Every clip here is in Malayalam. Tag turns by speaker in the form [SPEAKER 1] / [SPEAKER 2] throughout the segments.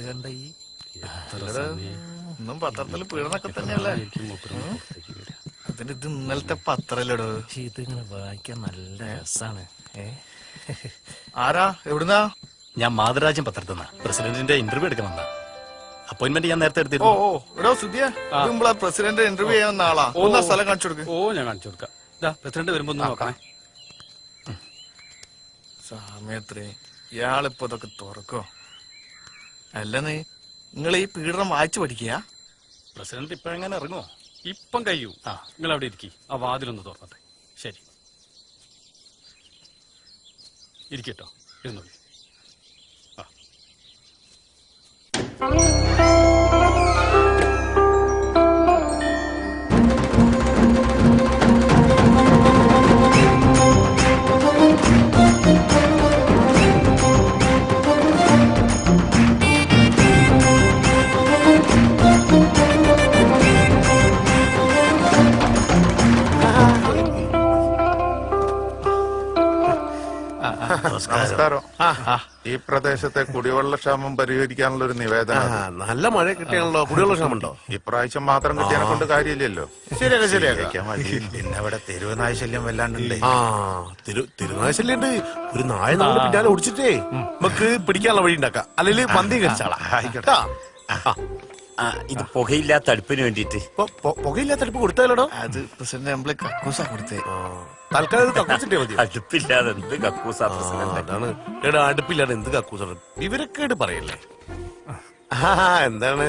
[SPEAKER 1] കണ്ട ഈ
[SPEAKER 2] ഇന്നും പത്രത്തിൽ പീഡനൊക്കെ തന്നെയല്ലേ? അതിന് ഇത് ഇന്നലത്തെ പത്രല്ലടോ.
[SPEAKER 1] ഇതിങ്ങനെ വായിക്കാൻ നല്ല രസാണ്.
[SPEAKER 2] ആരാ? എവിടുന്നാ?
[SPEAKER 1] ഞാൻ മാതൃരാജ്യം പത്രത്തിൽ നിന്നാ. പ്രസിഡന്റിന്റെ ഇന്റർവ്യൂ എടുക്കണമെന്നാ. അപ്പോയിന്റ്മെന്റ് ഞാൻ നേരത്തെ എടുത്തിരുന്നു.
[SPEAKER 2] പ്രസിഡന്റ് ഇന്റർവ്യൂ ചെയ്യാൻ ആളാ. ഒന്നാ സ്ഥലം കാണിച്ചു കൊടുക്ക്.
[SPEAKER 1] ഞാൻ കാണിച്ചു കൊടുക്കാം. പ്രസിഡന്റ് വരുമ്പോ നോക്കണേ.
[SPEAKER 2] സമയത്രേ ഇയാളിപ്പോ ഇതൊക്കെ തുറക്കോ? അല്ലെന്നേ നിങ്ങൾ ഈ പീഡനം വായിച്ചു പഠിക്കുക.
[SPEAKER 1] പ്രസിഡന്റ് ഇപ്പഴെങ്ങനെ ഇറങ്ങുമോ? ഇപ്പം കഴിയൂ. നിങ്ങൾ അവിടെ ഇരിക്കി. ആ വാതിലൊന്ന് തുറന്നട്ടെ. ശരി, ഇരിക്കട്ടോ. ഇരുന്നോളി.
[SPEAKER 3] നമസ്കാരം. ഈ പ്രദേശത്തെ കുടിവെള്ളക്ഷാമം പരിഹരിക്കാനുള്ള ഒരു നിവേദനം.
[SPEAKER 4] നല്ല മഴ കിട്ടിയാണല്ലോ. കുടിവെള്ളക്ഷാമം ഉണ്ടോ?
[SPEAKER 3] ഇപ്രാവശ്യം മാത്രം കിട്ടിയതിനെ കൊണ്ട് കാര്യമില്ലല്ലോ.
[SPEAKER 4] ശരിയാക്കാം.
[SPEAKER 3] പിന്നെ ഇവിടെ തെരുവുനായ ശല്യം വല്ലാണ്ടുണ്ട്.
[SPEAKER 4] തെരുവുനായ ശല്യം ഉണ്ട്. ഒരു നായ നമ്മുടെ പിന്നാലെ ഓടിച്ചിട്ടേ നമുക്ക് പിടിക്കാനുള്ള വഴി ഉണ്ടാക്കാം. അല്ലെങ്കിൽ പന്തി കഴിച്ചാളാ.
[SPEAKER 3] ആയിക്കോട്ടെ.
[SPEAKER 5] ഇത് പുകയില്ലാത്ത അടുപ്പിന് വേണ്ടിട്ട്.
[SPEAKER 4] പുകയില്ലാത്ത അടുപ്പ് കൊടുത്താലോ?
[SPEAKER 2] അത് പ്രസിഡന്റ് നമ്മള് കക്കൂസാ കൊടുത്തേ.
[SPEAKER 4] തൽക്കാലം കക്കൂസിട്ടേ മതി.
[SPEAKER 5] അടുപ്പില്ലാതെ എന്ത് കക്കൂസാ പ്രസിഡന്റ്?
[SPEAKER 4] അതാണ് എടാ, അടുപ്പില്ലാതെ എന്ത് കക്കൂസാണ്? വിവരക്കേട് പറയല്ലേ. എന്താണ്?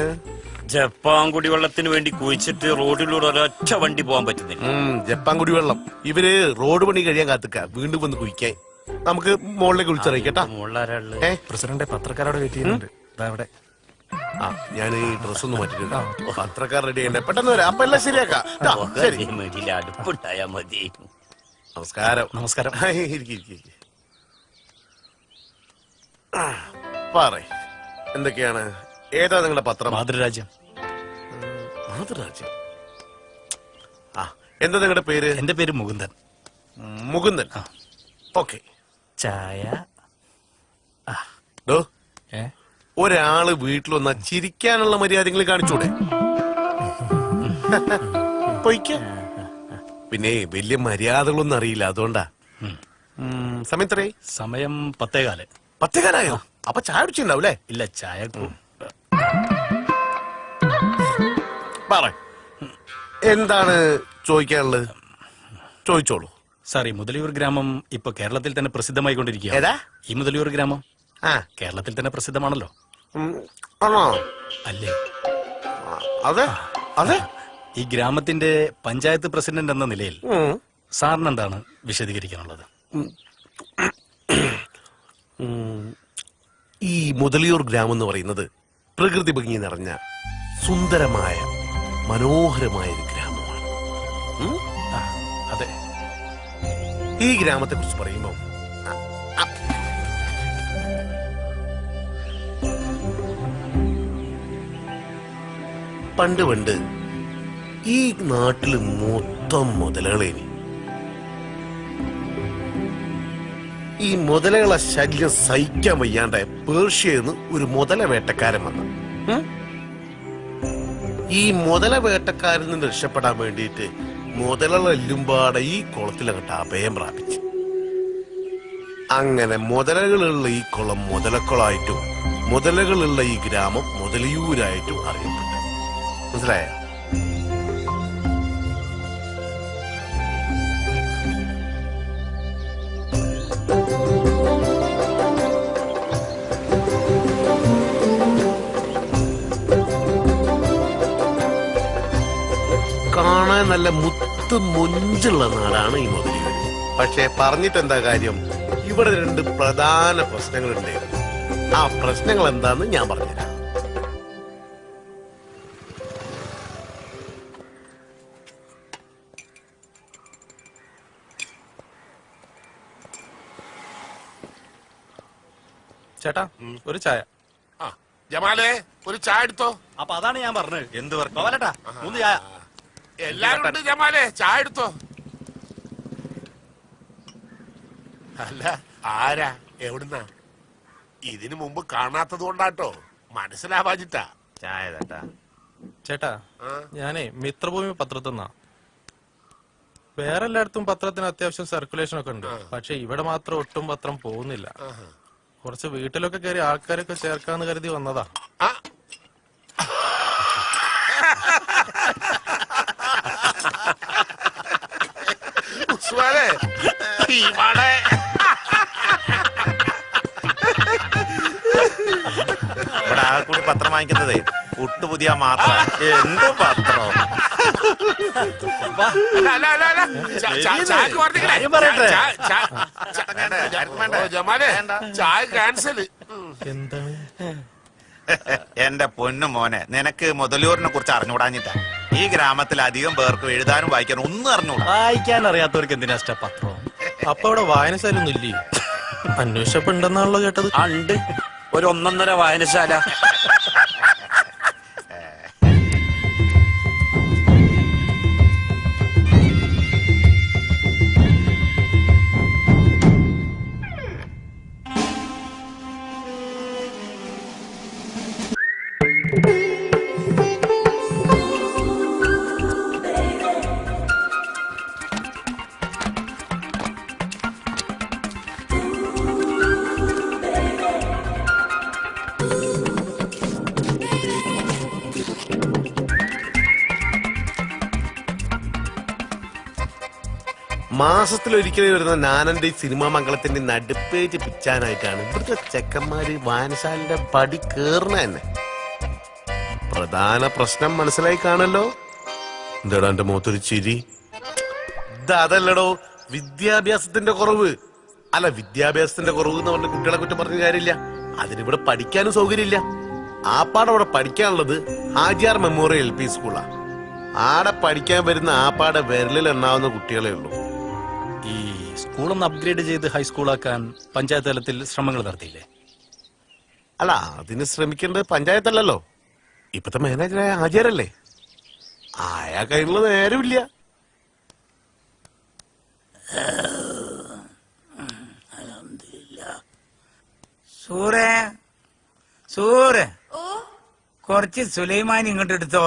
[SPEAKER 5] ജപ്പാൻ കുടിവെള്ളത്തിന് വേണ്ടി കുഴിച്ചിട്ട് റോഡിലൂടെ ഒരൊറ്റ വണ്ടി പോകാൻ പറ്റുന്നില്ല.
[SPEAKER 4] ജപ്പാൻ കുടിവെള്ളം ഇവര് റോഡ് പണി കഴിയാൻ കാത്തുക്ക വീണ്ടും വന്ന് കുഴിക്കാൻ. നമുക്ക് മുകളിലേക്ക് വിളിച്ചറിയിക്കട്ടാ.
[SPEAKER 5] മുകളിലാരാള്?
[SPEAKER 1] പ്രസിഡന്റ് പത്രക്കാരോട് വെയിറ്റ് ചെയ്യുന്നുണ്ട്. അവിടെ
[SPEAKER 4] ഞാൻ ഈ ഡ്രസ് ഒന്ന് മാറ്റിട്ടുണ്ട്. പത്രക്കാർ റെഡി ചെയ്യണ്ടേ? പെട്ടെന്ന് വരാം. അപ്പൊ എല്ലാം ശരിയാക്കാം. ശരി,
[SPEAKER 5] അടുപ്പുണ്ടായാ മതി.
[SPEAKER 4] നമസ്കാരം. നമസ്കാരം. പറ, എന്തൊക്കെയാണ്? ഏതാ നിങ്ങളുടെ പത്രം?
[SPEAKER 1] മാതൃരാജ്യം.
[SPEAKER 4] മാതൃരാജ്യം. എന്താ നിങ്ങളുടെ പേര്?
[SPEAKER 1] എന്റെ പേര് മുകുന്ദൻ.
[SPEAKER 4] മുകുന്ദൻ. ഓക്കെ.
[SPEAKER 1] ചായ.
[SPEAKER 4] ഒരാള് വീട്ടിൽ വന്നാ ചിരിക്കാനുള്ള മര്യാദകൾ കാണിച്ചൂടെ? പിന്നെ വലിയ മര്യാദകളൊന്നും അറിയില്ല, അതുകൊണ്ടാ. സമയത്രേ?
[SPEAKER 1] സമയം 10:15.
[SPEAKER 4] 10:15? അപ്പൊ ചായ കുടിച്ചിട്ടുണ്ടാവൂലേ?
[SPEAKER 1] ഇല്ല, ചായ
[SPEAKER 4] പറ, എന്താണ് ചോദിക്കാനുള്ളത്? ചോദിച്ചോളൂ.
[SPEAKER 1] സാർ, ഈ മുതലിയൂർ ഗ്രാമം ഇപ്പൊ കേരളത്തിൽ തന്നെ പ്രസിദ്ധമായിക്കൊണ്ടിരിക്കുക. ഈ മുതലിയൂർ ഗ്രാമം കേരളത്തിൽ തന്നെ പ്രസിദ്ധമാണല്ലോ. അല്ലേ?
[SPEAKER 4] അതെ അതെ.
[SPEAKER 1] ഈ ഗ്രാമത്തിന്റെ പഞ്ചായത്ത് പ്രസിഡന്റ് എന്ന നിലയിൽ സാറിന് എന്താണ് വിശദീകരിക്കാനുള്ളത്?
[SPEAKER 4] ഈ മുതലിയൂർ ഗ്രാമം എന്ന് പറയുന്നത് പ്രകൃതി ഭംഗി നിറഞ്ഞ സുന്ദരമായ മനോഹരമായ ഒരു ഗ്രാമമാണ്.
[SPEAKER 1] അതെ.
[SPEAKER 4] ഈ ഗ്രാമത്തെ കുറിച്ച് പറയുമ്പോ പണ്ട് ഈ നാട്ടില് മൊത്തം മുതലകളേനി. ഈ മുതലകളെ ശല്യം സഹിക്കാൻ വയ്യാണ്ടായ പേർഷ്യന്ന് ഒരു മുതല വേട്ടക്കാരൻ വന്നു. ഈ മുതല വേട്ടക്കാരിൽ നിന്ന് രക്ഷപ്പെടാൻ വേണ്ടിയിട്ട് മുതലകളെല്ലുംപാടെ ഈ കുളത്തിലങ്ങട്ട് അഭയം പ്രാപിച്ചു. അങ്ങനെ മുതലകളുള്ള ഈ കുളം മുതലക്കുളമായിട്ടും മുതലകളുള്ള ഈ ഗ്രാമം മുതലിയൂരായിട്ടും അറിയപ്പെട്ടു. മനസ്സിലായ? കാണാൻ നല്ല മുത്ത് മൊഞ്ചുള്ള നാടാണ് ഈ മുതലിയൂർ. പക്ഷെ പറഞ്ഞിട്ടെന്താ കാര്യം? ഇവിടെ 2 പ്രധാന പ്രശ്നങ്ങളുണ്ട്. ആ പ്രശ്നങ്ങൾ എന്താന്ന് ഞാൻ പറഞ്ഞുതരാം.
[SPEAKER 1] ചേട്ടാ, ഒരു ചായ.
[SPEAKER 6] ജമാലേ, ഒരു ചായ എടുത്തോ.
[SPEAKER 1] അപ്പൊ അതാണ് ഞാൻ പറഞ്ഞത്. എന്ത് പറഞ്ഞേട്ടാ? 3 ചായ.
[SPEAKER 6] എല്ലാരും ഉണ്ട് ജമാലേ, ചായ എടുത്തോ. അല്ല, ആരാ? എവിടുന്നാ? ഇതിനു മുമ്പ് കാണാത്തത് കൊണ്ടാട്ടോ. മനസ്സിലാവാഞ്ഞിട്ടാ.
[SPEAKER 3] ചായ തട്ടാ.
[SPEAKER 7] ചേട്ടാ, ഞാനേ മിത്രഭൂമി പത്രത്തിന്നാ. വേറെ എല്ലായിടത്തും പത്രത്തിന് അത്യാവശ്യം സർക്കുലേഷൻ ഒക്കെ ഉണ്ട്, പക്ഷെ ഇവിടെ മാത്രം ഒട്ടും പത്രം പോകുന്നില്ല. കുറച്ച് വീട്ടിലൊക്കെ കയറി ആൾക്കാരൊക്കെ ചേർക്കാന്ന് കരുതി വന്നതാ.
[SPEAKER 6] ഉസ്മാനെ, ഇവിടെ
[SPEAKER 3] ആകെ കൂടി പത്രം വാങ്ങിക്കുന്നതേ പുട്ടു പുതിയ മാത്രം. എന്ത് പത്രം?
[SPEAKER 6] ജമാലെ, ചായ ക്യാൻസൽ.
[SPEAKER 7] എന്താണ്?
[SPEAKER 3] എന്റെ പൊന്നു മോനെ, നിനക്ക് മുതലൂരിനെ കുറിച്ച് അറിഞ്ഞുകൂടാഞ്ഞിട്ടാ. ഈ ഗ്രാമത്തിൽ അധികം പേർക്ക് എഴുതാനും വായിക്കാനും ഒന്നും അറിഞ്ഞൂടാ.
[SPEAKER 1] വായിക്കാൻ അറിയാത്തവർക്ക് എന്തിനാ പത്രം?
[SPEAKER 7] അപ്പൊ അവിടെ വായനശാലൊന്നും ഇല്ലേ? അന്വേഷിച്ചപ്പോ ഉണ്ടെന്നാണല്ലോ കേട്ടത്.
[SPEAKER 5] ഉണ്ട്, ഒരു 1.5 വായനശാല.
[SPEAKER 4] മാസത്തിലൊരിക്കലും വരുന്ന നാനന്റെ സിനിമാ മംഗളത്തിന്റെ നടുപ്പേജ് പിച്ചാനായിട്ടാണ് ഇവിടുത്തെ ചെക്കന്മാര് വായനശാലയുടെ പടി കേറുന്ന തന്നെ. പ്രധാന പ്രശ്നം മനസ്സിലായി കാണല്ലോ. എന്താടാ എന്റെ മുഖത്തൊരു ചിരി? അതല്ലടോ, വിദ്യാഭ്യാസത്തിന്റെ കുറവ്. അല്ല, വിദ്യാഭ്യാസത്തിന്റെ കുറവ് എന്ന് പറഞ്ഞ കുട്ടികളെ കുറ്റം പറഞ്ഞ കാര്യമില്ല. അതിനിവിടെ പഠിക്കാനും സൗകര്യമില്ല. ആപ്പാടെ അവിടെ പഠിക്കാനുള്ളത് ഹാജിയാർ മെമ്മോറിയൽ LP സ്കൂളാ. ആടെ പഠിക്കാൻ വരുന്ന ആപ്പാടെ വിരലിൽ എണ്ണാവുന്ന കുട്ടികളെ ഉള്ളൂ.
[SPEAKER 1] ഈ സ്കൂളൊന്ന് അപ്ഗ്രേഡ് ചെയ്ത് ഹൈസ്കൂളാക്കാൻ പഞ്ചായത്ത് തലത്തിൽ ശ്രമങ്ങൾ നടത്തിയില്ലേ?
[SPEAKER 4] അല്ല, അതിന് ശ്രമിക്കേണ്ടത് പഞ്ചായത്തല്ലല്ലോ, ഇപ്പത്തെ മാനേജറായ ഹാജിയാരല്ലേ. ആയാ കയ്യിലുള്ള നേരമില്ല.
[SPEAKER 8] സൂറേ, സൂറ്, കുറച്ച് സുലൈമാൻ ഇങ്ങോട്ട് എടുത്തോ.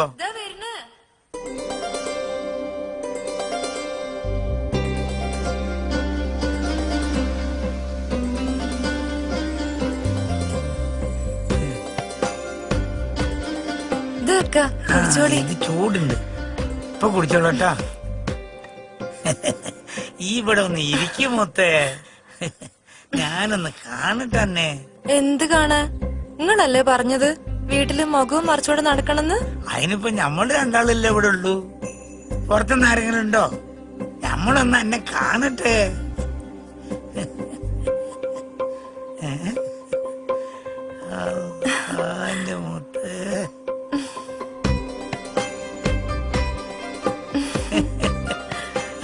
[SPEAKER 8] ഇത് ചൂടുണ്ട്, ഇപ്പൊ കുടിച്ചോളൂട്ടാ. ഈ ഇവിടെ ഒന്ന് ഇരിക്കും മൊത്തേ, ഞാനൊന്ന് കാണട്ടെ.
[SPEAKER 9] എന്ത് കാണാ? നിങ്ങളല്ലേ പറഞ്ഞത് വീട്ടില് മുഖവും മറിച്ചോടെ നടക്കണെന്ന്?
[SPEAKER 8] അതിനിപ്പോ നമ്മള് രണ്ടാളല്ലേ ഇവിടെ ഉള്ളൂ, പുറത്തുനിന്ന് ആരെങ്കിലും ഉണ്ടോ? നമ്മളൊന്ന് എന്നെ കാണട്ടെ. എന്റെ മുത്ത്,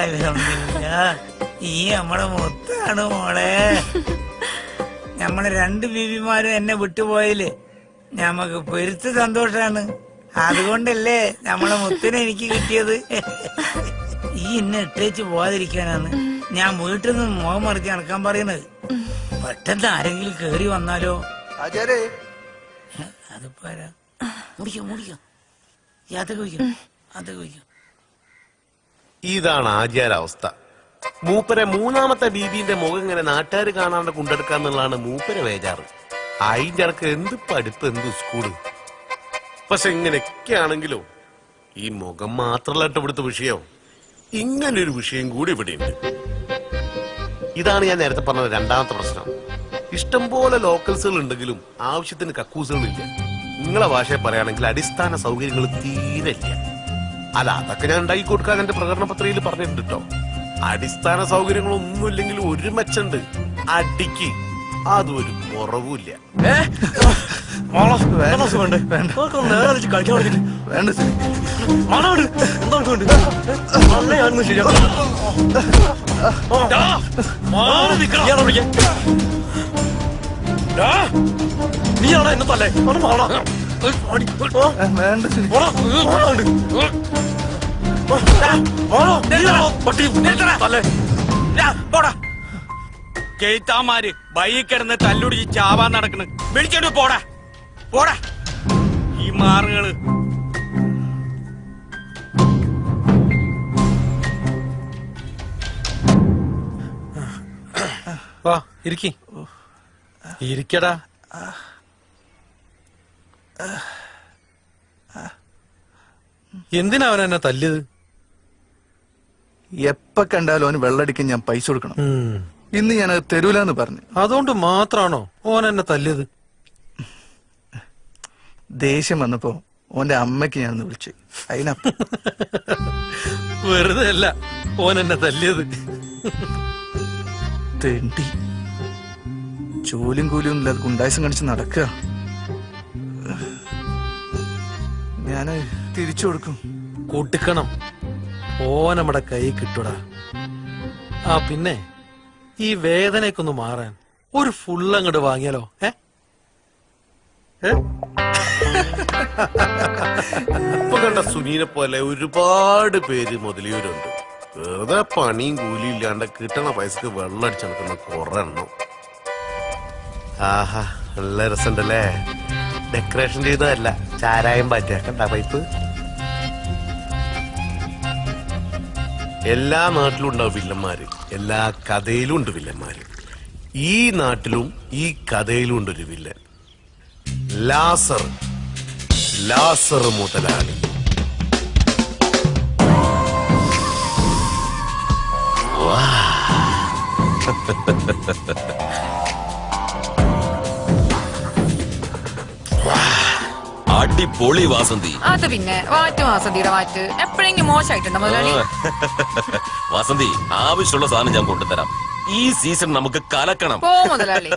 [SPEAKER 8] അൽഹംദുലില്ലാ, ഈ നമ്മളെ മുത്താണ് മോളെ. നമ്മളെ 2 ബീവിമാരും എന്നെ വിട്ടുപോയില്ലേ, ഞമ്മക്ക് പെരുത്ത് സന്തോഷാണ്. അതുകൊണ്ടല്ലേ നമ്മളെ മുത്തിനെ എനിക്ക് കിട്ടിയത്. ഈ എന്നെ ഇട്ടേച്ച് പോവാതിരിക്കാനാണ് ഞാൻ വീട്ടിൽ നിന്ന് മുഖം മറിച്ച് നടക്കാൻ പറയുന്നത്. പെട്ടെന്ന് ആരെങ്കിലും കേറി വന്നാലോ? അതിപ്പോ മുടിക്കാം, അതൊക്കെ വയ്ക്കാം, അതൊക്കെ വയ്ക്കാം.
[SPEAKER 4] ഇതാണ് ആചാരാവസ്ഥ. മൂപ്പരെ 3ാമത്തെ ബീബിന്റെ മുഖം ഇങ്ങനെ നാട്ടുകാർ കാണാണ്ട് കൊണ്ടെടുക്കാന്നുള്ളതാണ് മൂപ്പരെ വേജാറ്. അതിന്റെ ഇടക്ക് എന്ത് പഠിപ്പ്, എന്ത് സ്കൂള്. പക്ഷെ ഇങ്ങനെയൊക്കെയാണെങ്കിലോ ഈ മുഖം മാത്രമല്ല ഇവിടുത്തെ വിഷയം, ഇങ്ങനൊരു വിഷയം കൂടി ഇവിടെയുണ്ട്. ഇതാണ് ഞാൻ നേരത്തെ പറഞ്ഞ 2ാമത്തെ പ്രശ്നം. ഇഷ്ടംപോലെ ലോക്കൽസുകൾ ഉണ്ടെങ്കിലും ആവശ്യത്തിന് കക്കൂസുകളില്ല. നിങ്ങളെ ഭാഷയെ പറയുകയാണെങ്കിൽ അടിസ്ഥാന സൗകര്യങ്ങൾ തീരെ ഇല്ല. അല്ല, അതൊക്കെ ഞാൻ ഉണ്ടാക്കി കൊടുക്കാൻ എന്റെ പ്രകടന പത്രികയിൽ പറഞ്ഞിട്ടുണ്ട് കേട്ടോ. അടിസ്ഥാന സൗകര്യങ്ങളൊന്നും ഇല്ലെങ്കിലും ഒരു മെച്ചുണ്ട്, അടിക്ക് അതൊരു കുറവുമില്ല.
[SPEAKER 5] നീയാണോ എന്നെ തല്ലേ? കേത്താമാര് ബൈ കിടന്ന് തല്ലുടിച്ച് ചാവാൻ നടക്കണ്. വിളിച്ചോണ്ട് പോടാ.
[SPEAKER 2] പോടാ ഈ മാറുകള്.
[SPEAKER 7] വാ ഇരിക്കി ഇരിക്കടാ. എന്തിനാ അവൻ എന്നെ തല്ലിയത്?
[SPEAKER 2] എപ്പ കണ്ടാലും അവന് വെള്ളടിക്കാൻ ഞാൻ പൈസ കൊടുക്കണം. ഇന്ന് ഞാനത് തരൂലെന്ന് പറഞ്ഞു.
[SPEAKER 7] അതുകൊണ്ട് മാത്രാണോ ഓൻ എന്നെ തല്ലിയത്?
[SPEAKER 2] ദേഷ്യം വന്നപ്പോ ഓന്റെ അമ്മയ്ക്ക് ഞാൻ വിളിച്ചു.
[SPEAKER 7] വെറുതെ അല്ല ഓൻ എന്നെ തല്ലിയത്.
[SPEAKER 2] തെണ്ടി ജോലിയും കൂലിയും ഇല്ലാതെ ഗുണ്ടായസം കാണിച്ച് നടക്കുക. ഞാന് തിരിച്ചു കൊടുക്കും.
[SPEAKER 7] കൊടുക്കണം. ഓ നമ്മുടെ കൈ കിട്ടൂടാ. ആ പിന്നെ ഈ വേദനയൊക്കൊന്ന് മാറാൻ ഒരു ഫുള്ളങ്ങോട്ട് വാങ്ങിയാലോ?
[SPEAKER 4] ഇപ്പൊ കണ്ട സുനീനെ പോലെ ഒരുപാട് പേര് മുതലിയൂരുണ്ട്. വെറുതെ പണിയും കൂലിയും ഇല്ലാണ്ട് കിട്ടണ പൈസക്ക് വെള്ളം അടിച്ചു നടക്കുന്ന കുറെ എണ്ണം. ആഹാ നല്ല രസമുണ്ടല്ലേ. ഡെക്കറേഷൻ ചെയ്തതല്ല, ചാരായം പാറ്റ കണ്ട പൈപ്പ്. എല്ലാ നാട്ടിലും ഉണ്ടാവും വില്ലന്മാര്, എല്ലാ കഥയിലും ഉണ്ട് വില്ലന്മാര്. ഈ നാട്ടിലും ഈ കഥയിലും ഉണ്ട് ഒരു വില്ലൻ. ലാസർ ലാസർ മുതലാളി.
[SPEAKER 10] അടിപൊളി വാസന്തി.
[SPEAKER 9] അത് പിന്നെ വാറ്റ് വാസന്തിയുടെ വാറ്റ് എപ്പോഴെങ്കിലും മോശമായിട്ടുണ്ടോ മുതലാളി?
[SPEAKER 10] വാസന്തി ആവശ്യമുള്ള സാധനം ഞാൻ കൊണ്ടുതരാം. ഈ സീസൺ നമുക്ക് കലക്കണം.
[SPEAKER 9] പോ മുതലാളി.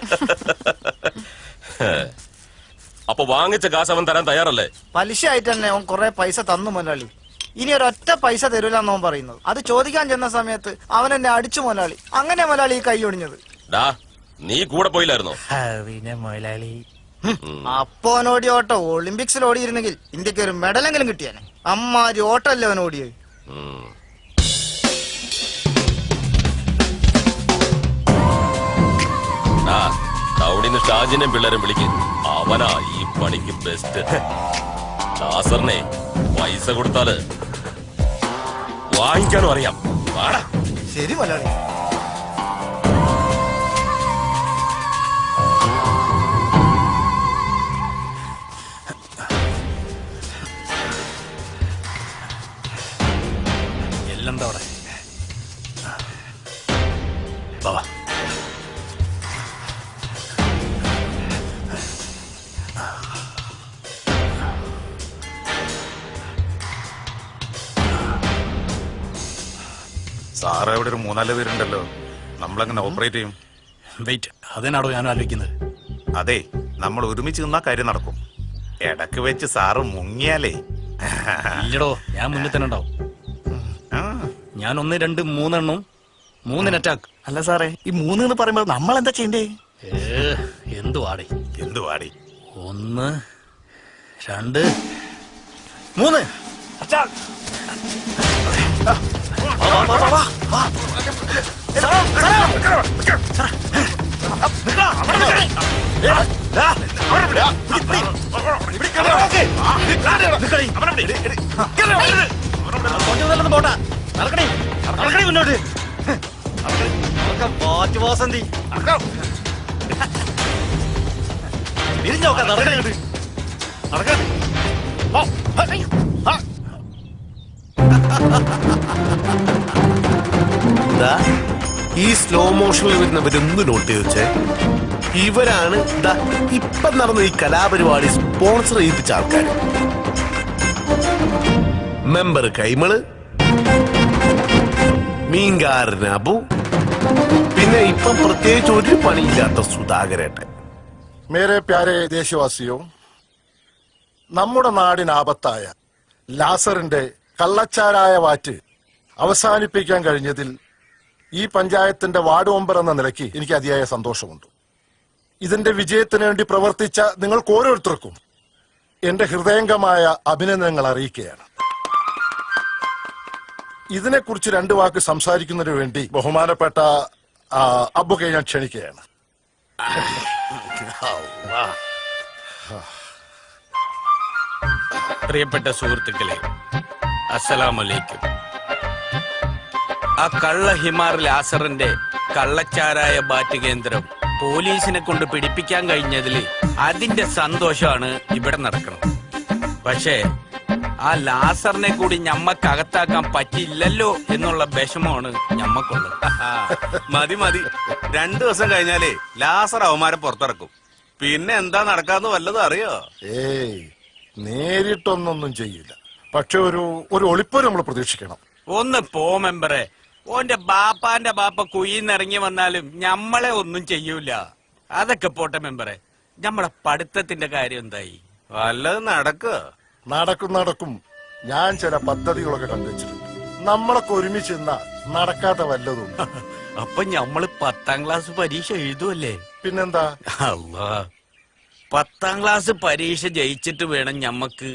[SPEAKER 10] അപ്പൊ വാങ്ങിച്ച കാശ് അവൻ തരാൻ തയ്യാറല്ലേ?
[SPEAKER 11] പലിശ ആയിട്ട് തന്നെ അവൻ കുറെ പൈസ തന്നു മുതലാളി. ഇനി ഒരൊറ്റ പൈസ തരൂലെന്ന് അവൻ പറയുന്നത്. അത് ചോദിക്കാൻ ചെന്ന സമയത്ത് അവൻ എന്നെ അടിച്ചു മുതലാളി. അങ്ങനെ മുതലാളി ഈ കൈ ഒടിഞ്ഞത്.
[SPEAKER 10] ഡാ നീ കൂടെ പോയില്ലായിരുന്നോ?
[SPEAKER 8] പിന്നെ മുതലാളി
[SPEAKER 11] അപ്പൊ അവൻ ഓടിയ ഓട്ടം ഒളിമ്പിക്സിൽ ഓടിയിരുന്നെങ്കിൽ ഇന്ത്യക്ക് ഒരു മെഡലെങ്കിലും കിട്ടിയാനെ. അമ്മാരി ഓട്ടല്ലേ അവൻ ഓടിയത്.
[SPEAKER 10] ടൗണിന്ന് ഷാജിനെ പിള്ളേരും വിളിക്കും. അവനാ ഈ പണിക്ക് ബെസ്റ്റ്. ലാസറിനെ പൈസ കൊടുത്താല് വാങ്ങിക്കാനും അറിയാം.
[SPEAKER 11] ശരി മുതലാളി.
[SPEAKER 1] എല്ലാം അവിടെ
[SPEAKER 3] സാറ് ഇവിടെ ഒരു 3-4 പേരുണ്ടല്ലോ, നമ്മളെങ്ങനെ ഓപ്പറേറ്റ് ചെയ്യും?
[SPEAKER 1] വെയിറ്റ്, അതിനാടോ ഞാൻ ആലോചിക്കുന്നത്.
[SPEAKER 3] അതെ, നമ്മൾ ഒരുമിച്ച് നിന്നാ കാര്യം നടക്കും. ഇടക്ക് വെച്ച് സാറ് മുങ്ങിയാലേ.
[SPEAKER 1] ഇല്ലടോ, ഞാൻ മുന്നിൽ തന്നെ ഉണ്ടാവും. ഞാൻ 1, 2, 3 എണ്ണം 3 അറ്റാക്ക്.
[SPEAKER 2] അല്ല സാറേ, ഈ 3 എന്ന് പറയുമ്പോ നമ്മൾ എന്താ ചെയ്യണ്ടേ?
[SPEAKER 1] എന്തുവാടി
[SPEAKER 3] 1,
[SPEAKER 1] 2, 3 അറ്റാക്ക്. പോട്ടാ നടക്കണേ, നടക്കണേ മുന്നോട്ട്. വാസന്തി തിരിഞ്ഞോക്കാം. നടക്കണേ, നടക്കണേ.
[SPEAKER 4] ഈ സ്ലോ മോഷനിൽ വരുന്നവരൊന്ന് നോട്ട് ചെയ്ത് വെച്ചേ. ഇവരാണ് ഇപ്പം നടന്ന ഈ കലാപരിപാടി സ്പോൺസർ ചെയ്യിപ്പിച്ച ആൾക്കാർ. മെമ്പർ കൈമള്, മീൻകാരൻ അബു, പിന്നെ ഇപ്പം പ്രത്യേകിച്ച് ഒരു പണിയില്ലാത്ത സുധാകരേട്ടൻ.
[SPEAKER 6] മേരെ പ്യാരെ ദേശവാസിയോ, നമ്മുടെ നാടിന് ആപത്തായ ലാസറിന്റെ കള്ളച്ചാരായ വാറ്റ് അവസാനിപ്പിക്കാൻ കഴിഞ്ഞതിൽ ഈ പഞ്ചായത്തിന്റെ വാർഡ് മെമ്പർ എന്ന നിലയ്ക്ക് എനിക്ക് അതിയായ സന്തോഷമുണ്ട്. ഇതിന്റെ വിജയത്തിന് വേണ്ടി പ്രവർത്തിച്ച നിങ്ങൾക്ക് ഓരോരുത്തർക്കും എന്റെ ഹൃദയംഗമായ അഭിനന്ദനങ്ങൾ അറിയിക്കുകയാണ്. ഇതിനെക്കുറിച്ച് 2 വാക്ക് സംസാരിക്കുന്നതിന് വേണ്ടി ബഹുമാനപ്പെട്ട അബ്ബുക്കെ ഞാൻ ക്ഷണിക്കുകയാണ്.
[SPEAKER 5] പ്രിയപ്പെട്ട സുഹൃത്തുക്കളെ, അസ്സലാമലൈക്കും. ആ കള്ള ഹിമാർ ലാസറിന്റെ കള്ളച്ചാരായ ബാറ്റ് കേന്ദ്രം പോലീസിനെ കൊണ്ട് പിടിപ്പിക്കാൻ കഴിഞ്ഞതില് അതിന്റെ സന്തോഷമാണ് ഇവിടെ നടക്കുന്നത്. പക്ഷേ ആ ലാസറിനെ കൂടി ഞമ്മക്കകത്താക്കാൻ പറ്റില്ലല്ലോ എന്നുള്ള വിഷമമാണ് ഞമ്മക്കുള്ളത്.
[SPEAKER 4] മതി മതി, 2 ദിവസം കഴിഞ്ഞാലേ ലാസർ അവന്മാരെ പുറത്തിറക്കും. പിന്നെ എന്താ നടക്കാന്ന് വല്ലതും അറിയോ?
[SPEAKER 6] ഏയ്, നേരിട്ടൊന്നൊന്നും ചെയ്യില്ല. പക്ഷെ ഒരു ഒളിപ്പ് നമ്മൾ പ്രതീക്ഷിക്കണം.
[SPEAKER 5] ഒന്ന് പോ മെമ്പറെ. ഓന്റെ ബാപ്പാന്റെ ബാപ്പ കുയിന്നിറങ്ങി വന്നാലും ഞമ്മളെ ഒന്നും ചെയ്യൂല. അതൊക്കെ പോട്ടെ മെമ്പറെ, ഞമ്മളെ പഠിത്തത്തിന്റെ കാര്യം എന്തായി?
[SPEAKER 4] വല്ലതും
[SPEAKER 6] നടക്കും. ഞാൻ ചില പദ്ധതികളൊക്കെ കണ്ടുവച്ചിട്ടുണ്ട്. നമ്മളൊക്കെ ഒരുമിച്ച് നിന്നാ നടക്കാത്ത വല്ലതും.
[SPEAKER 5] അപ്പൊ ഞമ്മള് 10ാം ക്ലാസ് പരീക്ഷ എഴുതുമല്ലേ?
[SPEAKER 6] പിന്നെന്താ?
[SPEAKER 5] അല്ലാ, 10ാം ക്ലാസ് പരീക്ഷ ജയിച്ചിട്ട് വേണം ഞമ്മക്ക്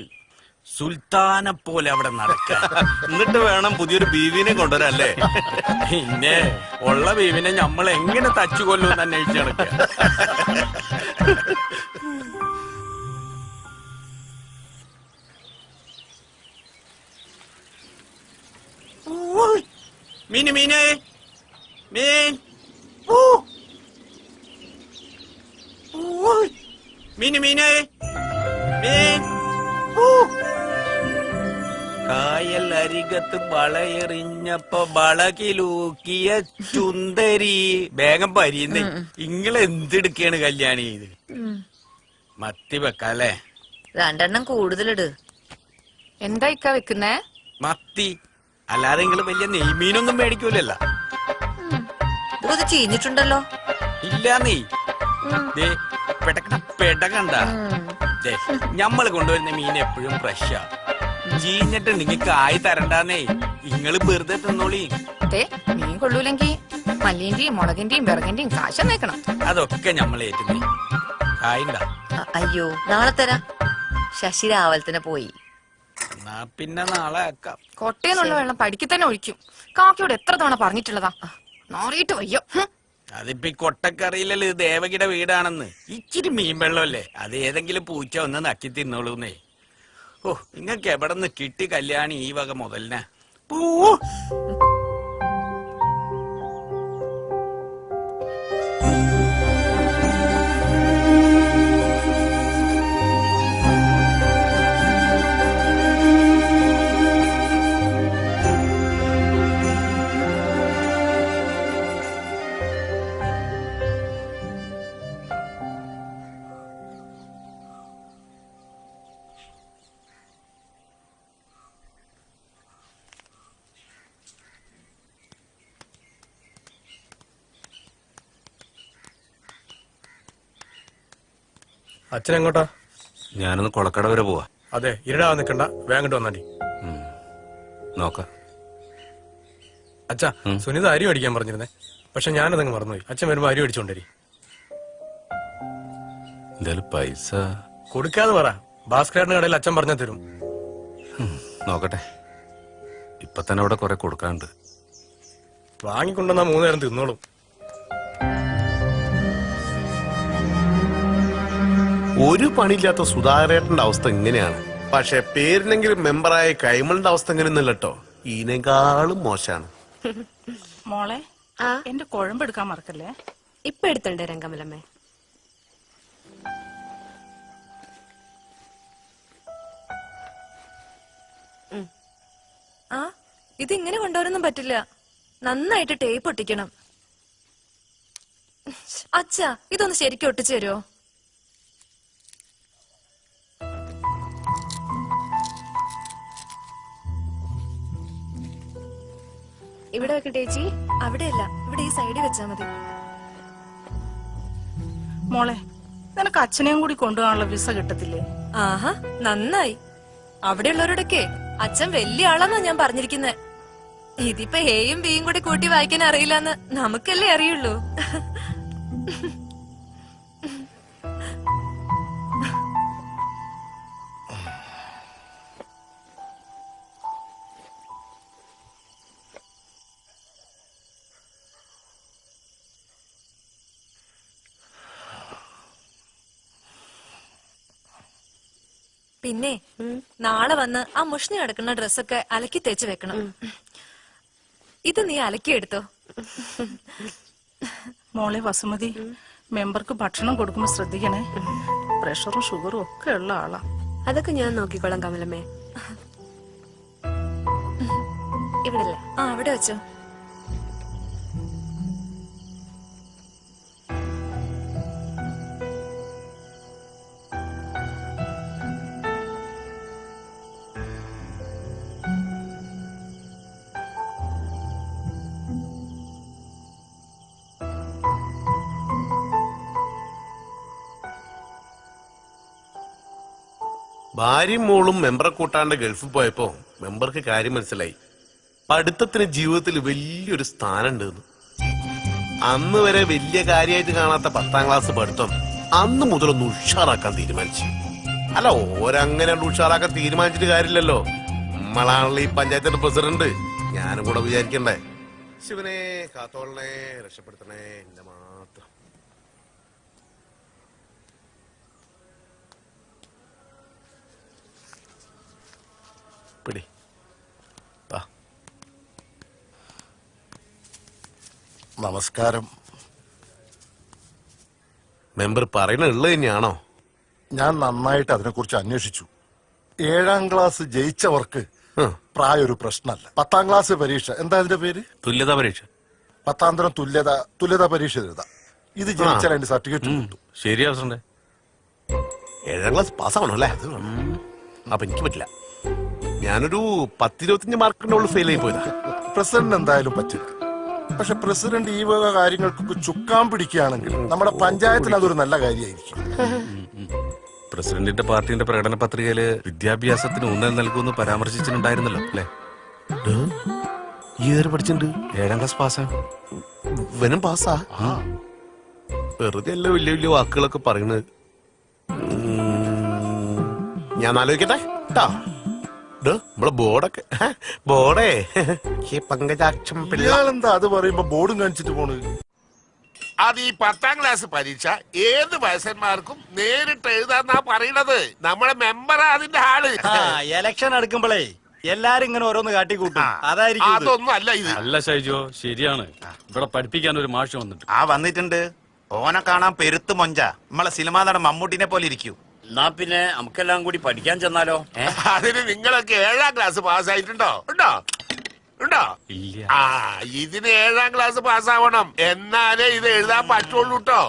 [SPEAKER 5] സുൽത്താനെ പോലെ അവിടെ നടക്കാൻ.
[SPEAKER 4] എന്നിട്ട് വേണം പുതിയൊരു ബീവിനെ കൊണ്ടുവരല്ലേ?
[SPEAKER 5] പിന്നെ ഉള്ള ബീവിനെ ഞമ്മൾ എങ്ങനെ തച്ചുകൊല്ലുമെന്ന് അന്വേഷിച്ച് നടക്കുക. മീന് മീന് മീൻ മീന് മീന് മീൻ. കായൽ അരികത്ത് വളയെറിഞ്ഞപ്പോ വളകിലൂക്കിയ ചുന്ദരി. വേഗം പരിയുന്നേ. ഇങ്ങള് എന്തെടുക്കാണ് കല്യാണി? ഇത് മത്തി വെക്കാല്ലേ?
[SPEAKER 9] 2 കൂടുതലിട്.
[SPEAKER 12] എന്താ ഇക്ക വെക്കുന്നേ?
[SPEAKER 5] മത്തി. അല്ലാതെ നിങ്ങള് വലിയ നെയ്മീനൊന്നും മേടിക്കൂലല്ലോ?
[SPEAKER 9] ഇത് ചീഞ്ഞിട്ടുണ്ടല്ലോ.
[SPEAKER 5] ഇല്ല നീ പെടകണ്ട. ഞമ്മള് കൊണ്ടുവരുന്ന മീൻ എപ്പോഴും ഫ്രഷാ. ചീഞ്ഞിട്ടുണ്ടെങ്കിൽ കായ് തരണ്ടാന്നേ. ഇങ്ങള് വെറുതെ തിന്നോളി.
[SPEAKER 12] മീൻ കൊള്ളൂലെങ്കി മല്ലിന്റെയും മുളകിന്റെയും വിറകിന്റെയും കാശ നേക്കണം.
[SPEAKER 5] അതൊക്കെ ഞമ്മൾ ഏറ്റുന്നേ. കായണ്ട.
[SPEAKER 9] അയ്യോ, നാളെ തരാം. ശശി രാവിലെ പോയി.
[SPEAKER 5] എന്നാ പിന്നെ നാളെ ആക്കാം.
[SPEAKER 12] കൊട്ടയെന്നുള്ള വെള്ളം പഠിക്ക് തന്നെ ഒഴിക്കും. കാക്കയോട് എത്ര തവണ പറഞ്ഞിട്ടുള്ളതാ? നാറിയിട്ട് വയ്യോ.
[SPEAKER 5] അതിപ്പോ ഈ കൊട്ടക്കറിയില്ലല്ലോ ഇത് ദേവകിയുടെ വീടാണെന്ന്. ഇച്ചിരി മീൻ വെള്ളമല്ലേ, അത് ഏതെങ്കിലും പൂച്ച ഒന്ന് നക്കി തിന്നോളൂന്നേ. ഓ, നിങ്ങക്ക് എവിടെ നിന്ന് കിട്ടി കല്യാണി ഈ വക മുതലിനെ?
[SPEAKER 7] അച്ഛൻ എങ്ങോട്ടാ?
[SPEAKER 4] ഞാനൊന്ന് കൊളക്കട വരെ പോവാ.
[SPEAKER 7] അതെ, ഇരുടാവാൻ നിക്കണ്ട, വേഗം വന്നാടി.
[SPEAKER 4] നോക്കാം.
[SPEAKER 7] അച്ഛാ, സുനിത അരി മേടിക്കാൻ പറഞ്ഞിരുന്നേ, പക്ഷെ ഞാനതങ്ങ് മറന്നുപോയി. അച്ഛൻ വരുമ്പോ അരി മേടിച്ചോണ്ടരി.
[SPEAKER 4] എന്തായാലും പൈസ
[SPEAKER 7] കൊടുക്കാതെ പറ. ഭാസ്കരന്റെ കടയിൽ അച്ഛൻ പറഞ്ഞാൽ തരും.
[SPEAKER 4] നോക്കട്ടെ, ഇപ്പൊ തന്നെ അവിടെ കുറെ കൊടുക്കാണ്ട്.
[SPEAKER 7] വാങ്ങിക്കൊണ്ടുവന്നാ 3 നേരം തിന്നോളും.
[SPEAKER 4] ഒരു പണിയില്ലാത്ത സുധാകരേട്ടന്റെ അവസ്ഥ ഇങ്ങനെയാണ്. പക്ഷെ പേരിനെങ്കിലും മെമ്പറായ കൈമളിന്റെ അവസ്ഥ ഇങ്ങനെയൊന്നുമല്ല കേട്ടോ, ഇതിനേക്കാളും മോശമാണ്.
[SPEAKER 12] മോളെ, എന്റെ കുഴമ്പ് എടുക്കാൻ മറക്കല്ലേ.
[SPEAKER 9] ഇപ്പൊ എടുത്തുണ്ട് രംഗമലമ്മേ. ആ, ഇതിങ്ങനെ കൊണ്ടുവരാനൊന്നും പറ്റില്ല. നന്നായിട്ട് ടേപ്പ് ഒട്ടിക്കണം. അച്ഛാ, ഇതൊന്ന് ശരിക്കും ഒട്ടിച്ചു തരുമോ? ഇവിടെ വെക്കട്ടെ ചേച്ചി? അവിടെയല്ല, ഇവിടെ ഈ സൈഡിൽ വെച്ചാ മതി.
[SPEAKER 12] മോളെ, നിനക്ക് അച്ഛനെയും കൂടി കൊണ്ടുപോകാനുള്ള വിസ കിട്ടത്തില്ലേ?
[SPEAKER 9] ആഹാ, നന്നായി. അവിടെയുള്ളവരോടൊക്കെ അച്ഛൻ വലിയ ആളാന്നാ ഞാൻ പറഞ്ഞിരിക്കുന്നത്. ഇതിപ്പോ എയും ബിയും കൂടി കൂട്ടി വായിക്കാൻ അറിയില്ലെന്ന് നമുക്കല്ലേ അറിയുള്ളൂ. പിന്നെ നാളെ വന്ന് ആ മുഷ്ണി കിടക്കുന്ന ഡ്രസ്സൊക്കെ അലക്കി തേച്ച് വെക്കണം. ഇത് നീ അലക്കിയെടുത്തോ.
[SPEAKER 12] മോളെ വസുമതി, മെമ്പർക്ക് ഭക്ഷണം കൊടുക്കുമ്പോ ശ്രദ്ധിക്കണേ. പ്രഷറും ഷുഗറും ഒക്കെ ഉള്ള ആളാ.
[SPEAKER 9] അതൊക്കെ ഞാൻ നോക്കിക്കോളാം കമലമ്മേ. ഇവിടല്ലേ? ആ, അവിടെ വെച്ചോ.
[SPEAKER 4] ഭാര്യയും മോളും മെമ്പറെ കൂട്ടാണ്ട് ഗൾഫിൽ പോയപ്പോ മെമ്പർക്ക് കാര്യം മനസ്സിലായി. പഠിത്തത്തിന് ജീവിതത്തിൽ വലിയൊരു സ്ഥാനമുണ്ട്. അന്ന് വരെ വലിയ കാര്യമായിട്ട് കാണാത്ത 10ാം ക്ലാസ് പഠിത്തം അന്ന് മുതലൊന്ന് ഉഷാറാക്കാൻ തീരുമാനിച്ചു. അല്ല, ഓരങ്ങനെ ഉഷാറാക്കാൻ തീരുമാനിച്ചിട്ട് കാര്യമില്ലല്ലോ. നമ്മളാണല്ലോ ഈ പഞ്ചായത്തിന്റെ പ്രസിഡന്റ്. ഞാനും കൂടെ വിചാരിക്കണ്ടേ. ശിവനെ കാത്തോളനെ, രക്ഷപ്പെടുത്തണേ എന്റെ മാത്രം. പിടി.
[SPEAKER 6] നമസ്കാരം.
[SPEAKER 4] മെമ്പർ പറയണുള്ളത് തന്നെയാണോ?
[SPEAKER 6] ഞാൻ നന്നായിട്ട് അതിനെക്കുറിച്ച് അന്വേഷിച്ചു. 7ാം ക്ലാസ് ജയിച്ചവർക്ക് പ്രായം ഒരു പ്രശ്നമല്ല. 10ാം ക്ലാസ് പരീക്ഷ, എന്താ അതിന്റെ പേര്?
[SPEAKER 4] തുല്യതാ പരീക്ഷ.
[SPEAKER 6] 10ാം തരം തുല്യതാ പരീക്ഷ എഴുതാം. ഇത് ജയിച്ചാൽ അതിന്റെ സർട്ടിഫിക്കറ്റ് കിട്ടും.
[SPEAKER 4] ശരിയാ പ്രസിഡന്റ്. 7ാം ക്ലാസ് പാസ്സാവണം അല്ലേ? അപ്പൊ എനിക്ക് പറ്റില്ല. ഞാനൊരു 10-25 മാർക്കിന്റെ ഉള്ളിൽ ഫെയിൽ ആയി പോയതാ.
[SPEAKER 6] പ്രസിഡന്റ് എന്തായാലും പറ്റില്ല. പക്ഷെ പ്രസിഡന്റ് ഈ വക കാര്യങ്ങൾക്കൊക്കെ ചുക്കാൻ പിടിക്കുകയാണെങ്കിൽ നമ്മുടെ പഞ്ചായത്തിന് അതൊരു നല്ല കാര്യമായിരിക്കും.
[SPEAKER 7] പ്രസിഡന്റിന്റെ പാർട്ടിന്റെ പ്രകടന പത്രികയില് വിദ്യാഭ്യാസത്തിന് ഊന്നൽ നൽകുമെന്ന് പരാമർശിച്ചിട്ടുണ്ടായിരുന്നല്ലോ അല്ലേ?
[SPEAKER 4] ഈ പഠിച്ചിട്ടുണ്ട്.
[SPEAKER 7] 7ാം ക്ലാസ് പാസ്സാ.
[SPEAKER 4] വനും പാസ്സാ. വെറുതെ അല്ല വലിയ വലിയ വാക്കുകളൊക്കെ പറയുന്നത്. ഞാൻ ആലോചിക്കട്ടെ കേട്ടാ. നമ്മളെ ബോർഡേ പങ്കജാക്ഷം
[SPEAKER 6] പിള്ളേരെന്താ അത് പറയുമ്പോ ബോർഡും കാണിച്ചിട്ട് പോണ്?
[SPEAKER 4] അത് ഈ 10ാം ക്ലാസ് പരീക്ഷ ഏത് വയസ്സന്മാർക്കും നേരിട്ട് എഴുതാന്നാ പറയണത്. നമ്മളെ മെമ്പറാ അതിന്റെ ആള്.
[SPEAKER 1] എലക്ഷൻ എടുക്കുമ്പോഴേ എല്ലാരും ഇങ്ങനെ ഓരോന്ന് കാട്ടിക്കൂട്ടും. അതായിരിക്കും.
[SPEAKER 4] അതൊന്നും അല്ല ഇത്.
[SPEAKER 7] അല്ല ഷൈജോ, ശരിയാണ്. ഇവിടെ പഠിപ്പിക്കാൻ ഒരു മാഷ് വന്നിട്ട്.
[SPEAKER 3] വന്നിട്ടുണ്ട്. ഓനെ കാണാൻ പെരുത്ത് മൊഞ്ച. നമ്മളെ സിനിമാ നടൻ മമ്മൂട്ടിനെ പോലെ ഇരിക്കൂ.
[SPEAKER 5] എന്നാ പിന്നെ നമുക്കെല്ലാം കൂടി പഠിക്കാൻ ചെന്നാലോ?
[SPEAKER 4] അതിന് നിങ്ങളൊക്കെ 7ാം ക്ലാസ് പാസ്സായിട്ടുണ്ടോ? ഉണ്ടോ?
[SPEAKER 7] ഇല്ല.
[SPEAKER 4] ഇതിന് 7ാം ക്ലാസ് പാസ്സാവണം. എന്നാലേ ഇത് എഴുതാൻ പറ്റുള്ളൂ കേട്ടോ.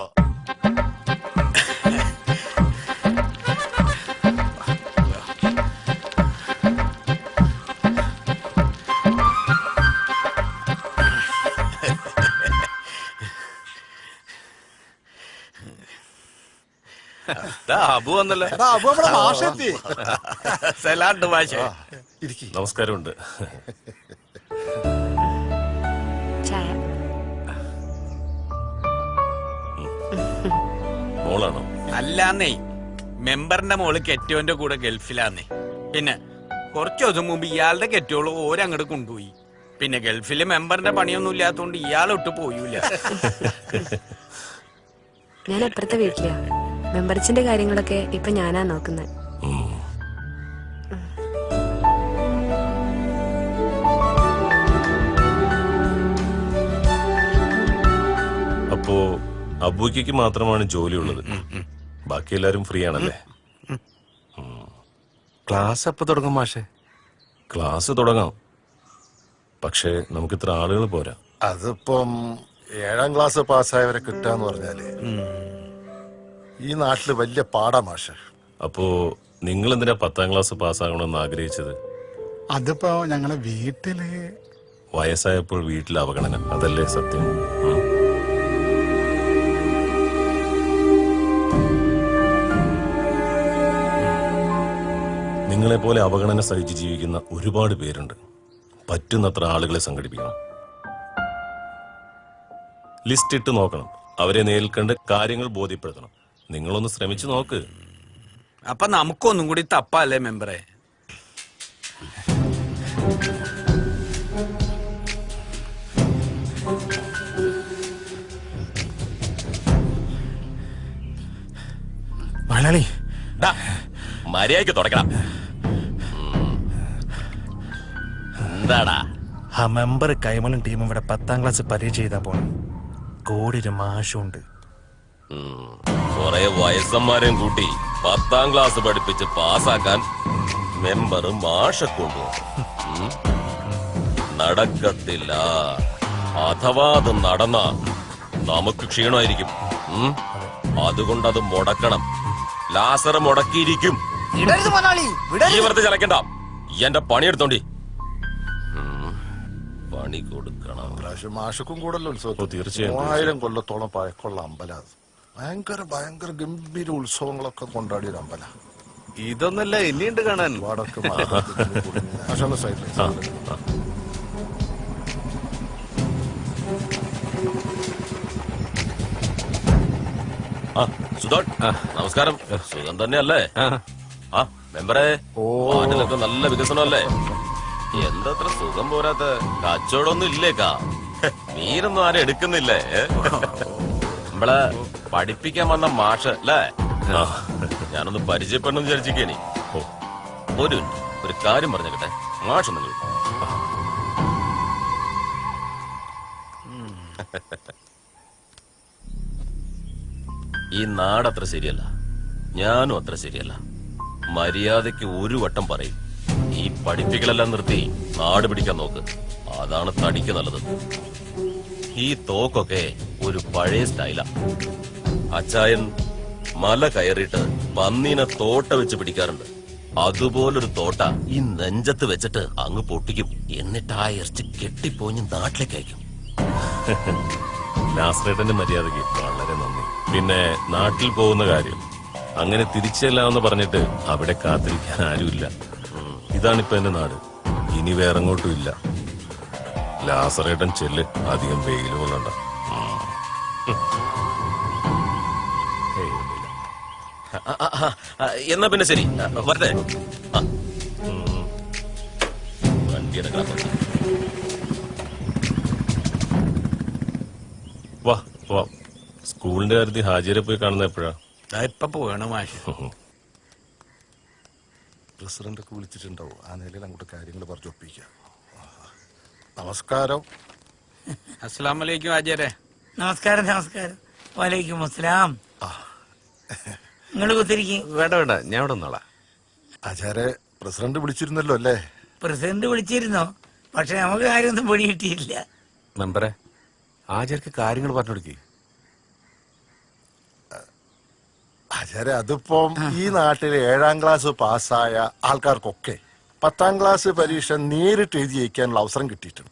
[SPEAKER 7] അബു വന്നല്ലോ.
[SPEAKER 5] സലാണ്ട് മാഷേ.
[SPEAKER 7] നമസ്കാരമുണ്ട്. മോളാണോ?
[SPEAKER 5] അല്ലാന്നേ, മെമ്പറിന്റെ മോള് കെറ്റോന്റെ കൂടെ ഗൾഫിലാന്നേ. പിന്നെ കുറച്ചു ദിവസം മുമ്പ് ഇയാളുടെ കെറ്റോള് ഓരങ്ങോട്ട് കൊണ്ടുപോയി. പിന്നെ ഗൾഫില് മെമ്പറിന്റെ പണിയൊന്നും ഇല്ലാത്തോണ്ട് ഇയാളൊട്ട് പോയൂല.
[SPEAKER 9] ഞാൻ അപ്പുറത്തെ വീട്ടിലാ. മെമ്പർച്ചിന്റെ കാര്യങ്ങളൊക്കെ ഇപ്പൊ ഞാനാ നോക്കുന്നത്.
[SPEAKER 10] അപ്പോ അബൂയ്ക്ക് മാത്രമാണ് ജോലിയുള്ളത്, ബാക്കി എല്ലാരും ഫ്രീ ആണല്ലേ?
[SPEAKER 7] ക്ലാസ് എപ്പോ തുടങ്ങും മാഷെ?
[SPEAKER 10] ക്ലാസ് തുടങ്ങാം, പക്ഷേ നമുക്ക് ഇത്ര ആളുകൾ പോരാ.
[SPEAKER 6] അതിപ്പം 7ാം ക്ലാസ് പാസ്സായവരെ കിട്ടാന്ന് പറഞ്ഞാല് ഈ നാട്ടില് വലിയ പാടാ മാഷ.
[SPEAKER 10] അപ്പോ നിങ്ങൾ എന്തിനാ 10ാം ക്ലാസ് പാസ്സാകണമെന്ന് ആഗ്രഹിച്ചത്?
[SPEAKER 6] അതിപ്പോ ഞങ്ങളെ വീട്ടില്
[SPEAKER 10] വയസ്സായപ്പോൾ വീട്ടിൽ അവഗണന, അതല്ലേ സത്യം? നിങ്ങളെ പോലെ അവഗണന സഹിച്ച് ജീവിക്കുന്ന ഒരുപാട് പേരുണ്ട്. പറ്റുന്നത്ര ആളുകളെ സംഘടിപ്പിക്കണം, ലിസ്റ്റ് ഇട്ട് നോക്കണം, അവരെ നേരിൽ കണ്ട് കാര്യങ്ങൾ ബോധ്യപ്പെടുത്തണം. നിങ്ങളൊന്ന് ശ്രമിച്ചു നോക്ക്.
[SPEAKER 5] അപ്പൊ നമുക്കൊന്നും കൂടി തപ്പല്ലേ മെമ്പറെ?
[SPEAKER 1] മലയാളി
[SPEAKER 10] മര്യാദയ്ക്ക് തുടക്കണം. എന്താടാ
[SPEAKER 2] ആ മെമ്പർ കൈമളും ടീമും ഇവിടെ 10ാം ക്ലാസ് പരീക്ഷ ചെയ്താ പോണം. കോടിയൊരു മാഷുണ്ട്.
[SPEAKER 10] കുറെ വയസ്സന്മാരെയും കൂട്ടി 10ാം ക്ലാസ് പഠിപ്പിച്ച് പാസ്സാക്കാൻ മെമ്പർ മാഷെ കൊണ്ടുപോകും. നടക്കത്തില്ല. അഥവാ അത് നടന്ന നമുക്ക് ക്ഷീണമായിരിക്കും. അതുകൊണ്ട് അത് മുടക്കണം. ലാസർ മുടക്കിയിരിക്കും.
[SPEAKER 11] വിടരുത് മുതലാളി,
[SPEAKER 10] ഈ വെറുതെ ചലക്കണ്ട. എന്റെ പണിയെടുത്തോണ്ടി. പണി കൊടുക്കണം.
[SPEAKER 6] മാഷക്കും കൂടല്ലോ ഉത്സവം.
[SPEAKER 7] തീർച്ചയായും
[SPEAKER 6] 3000 കൊല്ലത്തോളം പഴക്കമുള്ള അമ്പല. ഭയങ്കര ഗംഭീര ഉത്സവങ്ങളൊക്കെ കൊണ്ടാടിയ ഒരു അമ്പല.
[SPEAKER 4] ഇതൊന്നല്ല ഇനിയുണ്ട് കാണാൻ.
[SPEAKER 6] വടക്ക് സൈഡിൽ
[SPEAKER 10] സുധോൺ, നമസ്കാരം. സുഖം തന്നെയല്ലേ? ആ മെമ്പറെ, വാർഡിലൊക്കെ നല്ല വികസനമല്ലേ? എന്തത്ര സുഖം പോരാത്ത? കച്ചവടമൊന്നും ഇല്ലേക്കാ? മീനൊന്നും ആരും എടുക്കുന്നില്ലേ? നമ്മളെ പഠിപ്പിക്കാൻ വന്ന മാഷ് അല്ലേ? ഞാനൊന്ന് പരിചയപ്പെടണമെന്ന് വിചാരിച്ചിരിക്കണി. ഒരു കാര്യം പറഞ്ഞേക്കട്ടെ. മാഷൊന്നും ഈ നാടത്ര ശരിയല്ല, ഞാനും അത്ര ശരിയല്ല. മര്യാദയ്ക്ക് ഒരു വട്ടം പറയും. ഈ പഠിപ്പിക്കലെല്ലാം നിർത്തി നാട് പിടിക്കാൻ നോക്ക്. അതാണ് തടിക്ക് നല്ലത്. ഈ തോക്കൊക്കെ ഒരു പഴയ സ്റ്റൈലാ. അച്ചായൻ മല കയറിയിട്ട് പന്നീനെ തോട്ട വെച്ച് പിടിക്കാറുണ്ട്. അതുപോലൊരു തോട്ട ഈ നെഞ്ചത്ത് വെച്ചിട്ട് അങ്ങ് പൊട്ടിക്കും. എന്നിട്ട് ആ ഇറച്ചി കെട്ടിപ്പോഞ്ഞ് നാട്ടിലേക്ക് അയക്കും.
[SPEAKER 13] നാസറേട്ടന്റെ മര്യാദയ്ക്ക് വളരെ നന്ദി. പിന്നെ നാട്ടിൽ പോകുന്ന കാര്യം അങ്ങനെ തിരിച്ചെല്ലാമെന്ന് പറഞ്ഞിട്ട് അവിടെ കാത്തിരിക്കാൻ ആരുമില്ല. ഇതാണിപ്പോ എന്റെ നാട്. ഇനി വേറെങ്ങോട്ടും ഇല്ല. ലാസറേട്ടൻ ചെല്ല്, അധികം വെയിൽ കൊള്ളണ്ട.
[SPEAKER 10] എന്നാ പിന്നെ ശരി, വരട്ടെ. വണ്ടിയുടെ
[SPEAKER 13] വാ വാ. സ്കൂളിന്റെ കാര്യത്തിൽ ഹാജിരെ പോയി കാണുന്ന എപ്പോഴാ?
[SPEAKER 5] ഇപ്പൊ പോകണം മാഷ്.
[SPEAKER 6] പ്രസിഡന്റ് ഒക്കെ വിളിച്ചിട്ടുണ്ടാവും. ആ നിലയിൽ അങ്ങോട്ട് കാര്യങ്ങൾ പറഞ്ഞൊപ്പിക്കാം. നമസ്കാരം.
[SPEAKER 5] അസ്സലാമു അലൈക്കും ആചാര്യ.
[SPEAKER 8] നമസ്കാരം. വലൈക്കും അസ്സലാം. നിങ്ങൾ കുത്തിരിക്കും.
[SPEAKER 4] വേണ്ട, ഞാൻ ഇവിടെ നിന്നോളാം.
[SPEAKER 6] ആചാര്യ, പ്രസിഡന്റ് വിളിച്ചിരുന്നല്ലോ അല്ലേ?
[SPEAKER 8] പ്രസിഡന്റ് വിളിച്ചിരുന്നോ? പക്ഷെ നമുക്ക് കാര്യമൊന്നും പൊടി കിട്ടിയില്ല.
[SPEAKER 4] മെമ്പറെ, ആചാര്യക്ക് കാര്യങ്ങൾ പറഞ്ഞു കൊടുക്കി.
[SPEAKER 6] ആചാര്യ, അതിപ്പം ഈ നാട്ടിലെ 7ാം ക്ലാസ് പാസ്സായ ആൾക്കാർക്കൊക്കെ 10ാം ക്ലാസ് പരീക്ഷ നേരിട്ട് എഴുതി ജയിക്കാനുള്ള അവസരം കിട്ടിയിട്ടുണ്ട്.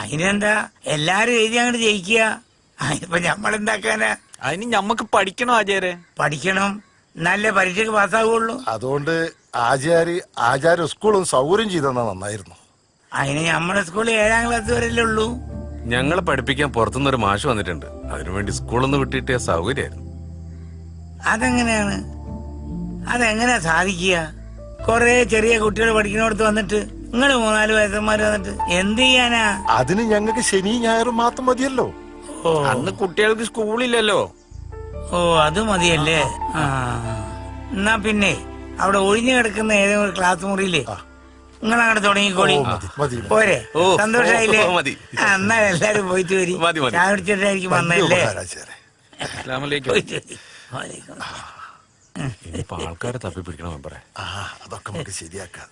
[SPEAKER 8] അതിനെന്താ, എല്ലാരും എഴുതി അങ്ങോട്ട് ജയിക്കുക. അതിനിപ്പോ ഞമ്മളെന്താക്കാനാ?
[SPEAKER 5] അതിന് ഞമ്മക്ക് പഠിക്കണോ ആചാര്യ?
[SPEAKER 8] പഠിക്കണം, നല്ല പരീക്ഷയ്ക്ക് പാസ്സാവുള്ളൂ.
[SPEAKER 6] അതുകൊണ്ട് ആചാര്യ സ്കൂളും സൗകര്യം ചെയ്തെന്നാ നന്നായിരുന്നു.
[SPEAKER 8] അതിന് നമ്മുടെ സ്കൂളിൽ 7ാം ക്ലാസ് വരെയല്ലേ ഉള്ളൂ.
[SPEAKER 4] ഞങ്ങളെ പഠിപ്പിക്കാൻ പുറത്തുനിന്നൊരു മാഷ് വന്നിട്ടുണ്ട്. അതിനുവേണ്ടി സ്കൂളൊന്ന് വിട്ടിട്ടേ സൗകര്യമായിരുന്നു.
[SPEAKER 8] അതെങ്ങനെയാണ്? അതെങ്ങനെയാ സാധിക്കുക? കൊറേ ചെറിയ കുട്ടികൾ പഠിക്കുന്നിടത്ത് വന്നിട്ട് നിങ്ങള് 3-4 വയസ്സന്മാര് വന്നിട്ട് എന്ത് ചെയ്യാനാ?
[SPEAKER 6] അതിന് ഞങ്ങൾക്ക് ശനി ഞായറും മാത്രം മതിയല്ലോ.
[SPEAKER 5] അന്ന് കുട്ടികൾക്ക് സ്കൂളില്ലല്ലോ.
[SPEAKER 8] ഓ, അത് മതിയല്ലേ? ആ, എന്നാ പിന്നെ അവിടെ ഒഴിഞ്ഞു കിടക്കുന്ന ഏതെങ്കിലും ഒരു ക്ലാസ് മുറിയില്ലേ നിങ്ങൾ അങ്ങോട്ട് തുടങ്ങിക്കോളി. പോരെ? സന്തോഷായില്ലേ? എന്നാ എല്ലാരും പോയിട്ട് വരി. ചായ കുടിച്ചിട്ടായിരിക്കും വന്നല്ലേ?
[SPEAKER 4] ഇനിയിപ്പോ ആൾക്കാരെ തപ്പി പിടിക്കണം മെമ്പറെ.
[SPEAKER 6] അതൊക്കെ നമുക്ക് ശരിയാക്കാം.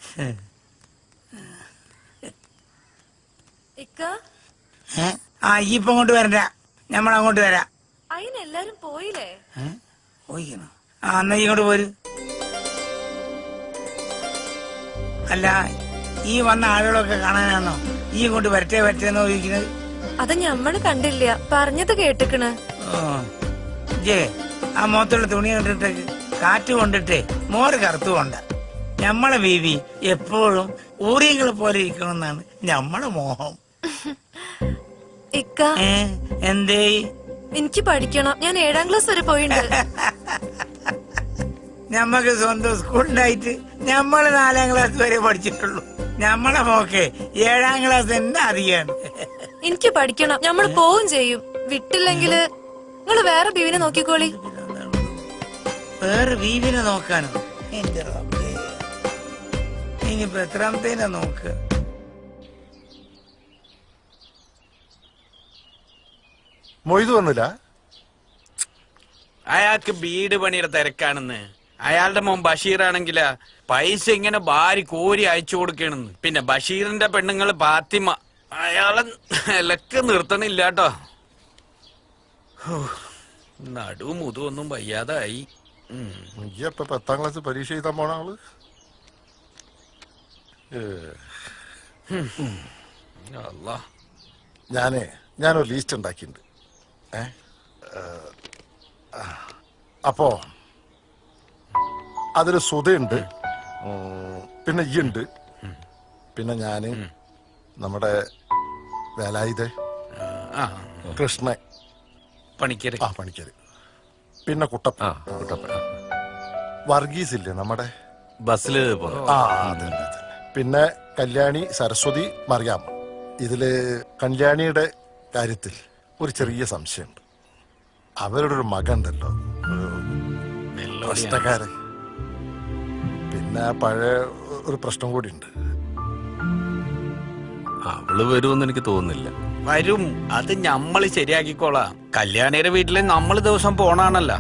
[SPEAKER 8] ആ, ഈ ഇപ്പൊ അങ്ങോട്ട് വരണ്ട, ഞമ്മളങ്ങോട്ട് വരാം.
[SPEAKER 9] അതിനെല്ലാരും പോയില്ലേ?
[SPEAKER 8] പോയിക്കണോ? ആ, എന്നാ ഇങ്ങോട്ട് പോര്. അല്ല, ഈ വന്ന ആളുകളൊക്കെ കാണാനാണോ ഈ ഇങ്ങോട്ട് വരട്ടെന്നോ ചോദിക്കുന്നത്?
[SPEAKER 9] അത് ഞമ്മള് കണ്ടില്ല, പറഞ്ഞത് കേട്ടിക്കണ്.
[SPEAKER 8] ആ മുഖത്തുള്ള തുണി കണ്ടിട്ടേക്ക്. കാറ്റ് കൊണ്ടിട്ടേ മോര് കറുത്തു കൊണ്ട. ഞമ്മളെ ബീവി എപ്പോഴും ഊറിയങ്ങളെ പോലെ ഇരിക്കണമെന്നാണ് ഞമ്മളെ മോഹം.
[SPEAKER 9] ഇക്ക,
[SPEAKER 8] എന്തേ?
[SPEAKER 9] എനിക്ക് പഠിക്കണം. ഞാൻ 7ാം ക്ലാസ് വരെ പോയിട്ടുണ്ട്.
[SPEAKER 8] ഞമ്മക്ക് സ്വന്തം സ്കൂളിനായിട്ട് ഞമ്മള് 4ാം ക്ലാസ് വരെ പഠിച്ചിട്ടുള്ളൂ. ഞമ്മളെ മോക്കെ 7ാം ക്ലാസ് തന്നെ അറിയാണ്.
[SPEAKER 9] എനിക്ക് പഠിക്കണം. ഞമ്മള് പോവും ചെയ്യും. വിട്ടില്ലെങ്കില് നിങ്ങള് വേറെ ബീവിനെ നോക്കിക്കോളി.
[SPEAKER 8] വേറെ ബീവിനെ നോക്കാനോ? എന്റെ റബ്ബേ. ഇനിയിപ്പോ എത്രാമത്തേനാ നോക്കുക?
[SPEAKER 6] മൊയ്തു വന്നില്ല?
[SPEAKER 5] അയാൾക്ക് വീട് പണിയുടെ തിരക്കാണെന്ന്. അയാളുടെ മോൻ ബഷീർ ആണെങ്കിലാ പൈസ ഇങ്ങനെ ഭാരി കോരി അയച്ചു കൊടുക്കണെന്ന്. പിന്നെ ബഷീറിന്റെ പെണ്ണുങ്ങള് ഫാത്തിമ അയാളെ നിലക്ക് നിർത്തണില്ലാട്ടോ. നടുവും മുതുവൊന്നും വയ്യാതായി.
[SPEAKER 6] ഇപ്പൊ 10ാം ക്ലാസ് പരീക്ഷ എഴുതാൻ പോണ ആള്. ഞാനൊരു ലിസ്റ്റ് ഉണ്ടാക്കിയിട്ടുണ്ട്. അപ്പോ അതില് സുധയുണ്ട്, പിന്നെ ഈ ഉണ്ട്, പിന്നെ ഞാന്, നമ്മുടെ വേലായുധ, കൃഷ്ണൻ,
[SPEAKER 5] പണിക്കര്,
[SPEAKER 6] പണിക്കര്, പിന്നെ കുട്ടപ്പ, വർഗീസ് ഇല്ലേ നമ്മുടെ
[SPEAKER 13] ബസ്സില്
[SPEAKER 6] അതന്നെ. പിന്നെ കല്യാണി, സരസ്വതി, മറിയാമ്മ. ഇതില് കല്യാണിയുടെ കാര്യത്തിൽ ഒരു ചെറിയ സംശയമുണ്ട്. അവരുടെ ഒരു മകണ്ടല്ലോ, പ്രശ്നക്കാരൻ. പിന്നെ പഴയ ഒരു പ്രശ്നം കൂടി ഉണ്ട്.
[SPEAKER 13] അവള് വരുമെന്ന് എനിക്ക് തോന്നുന്നില്ല.
[SPEAKER 5] വരും, അത് ഞമ്മള് ശരിയാക്കിക്കോളാം. കല്യാണിയുടെ വീട്ടില് നമ്മള് ദിവസം പോണാണല്ലോ.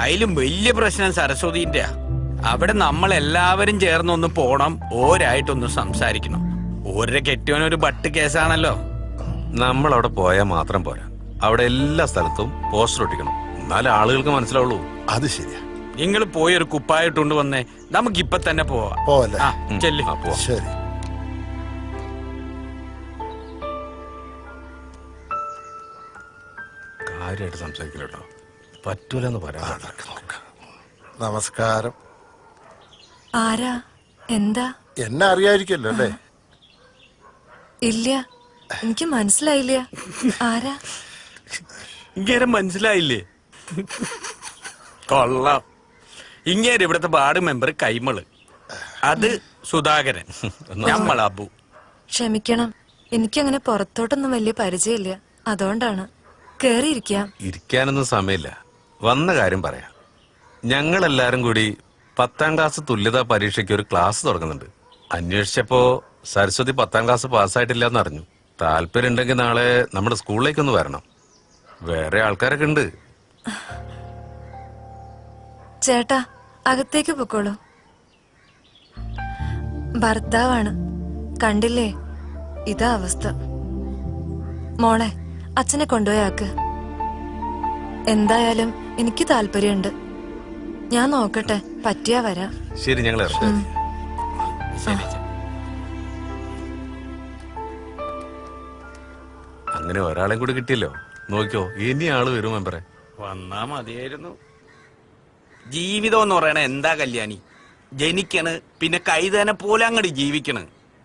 [SPEAKER 5] അതിലും വലിയ പ്രശ്നം സരസ്വതിന്റെ. അവിടെ നമ്മൾ എല്ലാവരും ചേർന്നൊന്ന് പോണം, ഓരായിട്ടൊന്ന് സംസാരിക്കണം. ഓരോ കെട്ടിയോനൊരു ബട്ട് കേസാണല്ലോ.
[SPEAKER 13] നമ്മൾ അവിടെ പോയാൽ മാത്രം പോരാ, അവിടെ എല്ലാ സ്ഥലത്തും പോസ്റ്റർ ഒട്ടിക്കണം, എന്നാലേ ആളുകൾക്ക് മനസ്സിലാവുള്ളൂ.
[SPEAKER 6] അത് ശരിയാ.
[SPEAKER 5] നിങ്ങൾ പോയി ഒരു കുപ്പായിട്ടുണ്ട് വന്നേ, നമുക്കിപ്പൊ തന്നെ
[SPEAKER 6] പോവല്ലേ?
[SPEAKER 5] ചെല്ലി.
[SPEAKER 6] ശരി.
[SPEAKER 13] കാര്യമായിട്ട് സംസാരിക്കില്ലോ, പറ്റൂലെന്ന് പറയാം.
[SPEAKER 6] നമസ്കാരം.
[SPEAKER 9] ആരാ? എന്താ?
[SPEAKER 6] എന്നെ അറിയാതിരിക്കല്ലോ അല്ലേ?
[SPEAKER 9] ഇല്ല, എനിക്ക് മനസ്സിലായില്ല. ആരാ?
[SPEAKER 5] ഇങ്ങനെ മനസ്സിലായില്ലേ? കൊള്ളാം. ഇങ്ങനെ ഇവിടുത്തെ വാർഡ് മെമ്പർ കൈമള്, അത് സുധാകരൻ, നമ്മൾ അബു.
[SPEAKER 9] ക്ഷമിക്കണം, എനിക്കങ്ങനെ പുറത്തോട്ടൊന്നും വലിയ പരിചയമില്ല, അതുകൊണ്ടാണ്. കേറിയിരിക്കാം.
[SPEAKER 13] ഇരിക്കാനൊന്നും സമയമില്ല, വന്ന കാര്യം പറയാം. ഞങ്ങളെല്ലാരും കൂടി 10ാം ക്ലാസ് തുല്യതാ പരീക്ഷയ്ക്ക് ഒരു ക്ലാസ് തുടങ്ങുന്നുണ്ട്. അന്വേഷിച്ചപ്പോ സരസ്വതി 10ാം ക്ലാസ് പാസ്സായിട്ടില്ല എന്നറിഞ്ഞു. താല്പര്യം ഉണ്ടെങ്കിൽ നാളെ നമ്മുടെ സ്കൂളിലേക്കൊന്ന് വരണം. വേറെ ആൾക്കാരൊക്കെ ഉണ്ട്.
[SPEAKER 9] ചേട്ടാ, അകത്തേക്ക് പൊക്കോളൂ. ഭർത്താവാണ്, കണ്ടില്ലേ? ഇതാ അവസ്ഥ. മോളെ, അച്ഛനെ കൊണ്ടുപോയാക്ക്. എന്തായാലും എനിക്ക് താല്പര്യമുണ്ട്. ഞാൻ നോക്കട്ടെ, പറ്റിയാ വരാം.
[SPEAKER 13] ശരി, ഞങ്ങൾ ഇറങ്ങാം. അങ്ങനെ ഒരാളെയും കൂടി കിട്ടിയല്ലോ, നോക്കിയോ, ഇനി ആള് വരും മെമ്പറെ.
[SPEAKER 5] വന്നാ മതിയായിരുന്നു. ജീവിതം എന്ന് പറയണ എന്താ കല്യാണി? ജനിക്കണ്, പിന്നെ കൈതനെ പോലെ അങ്ങോട്ട് ജീവിക്കണ്,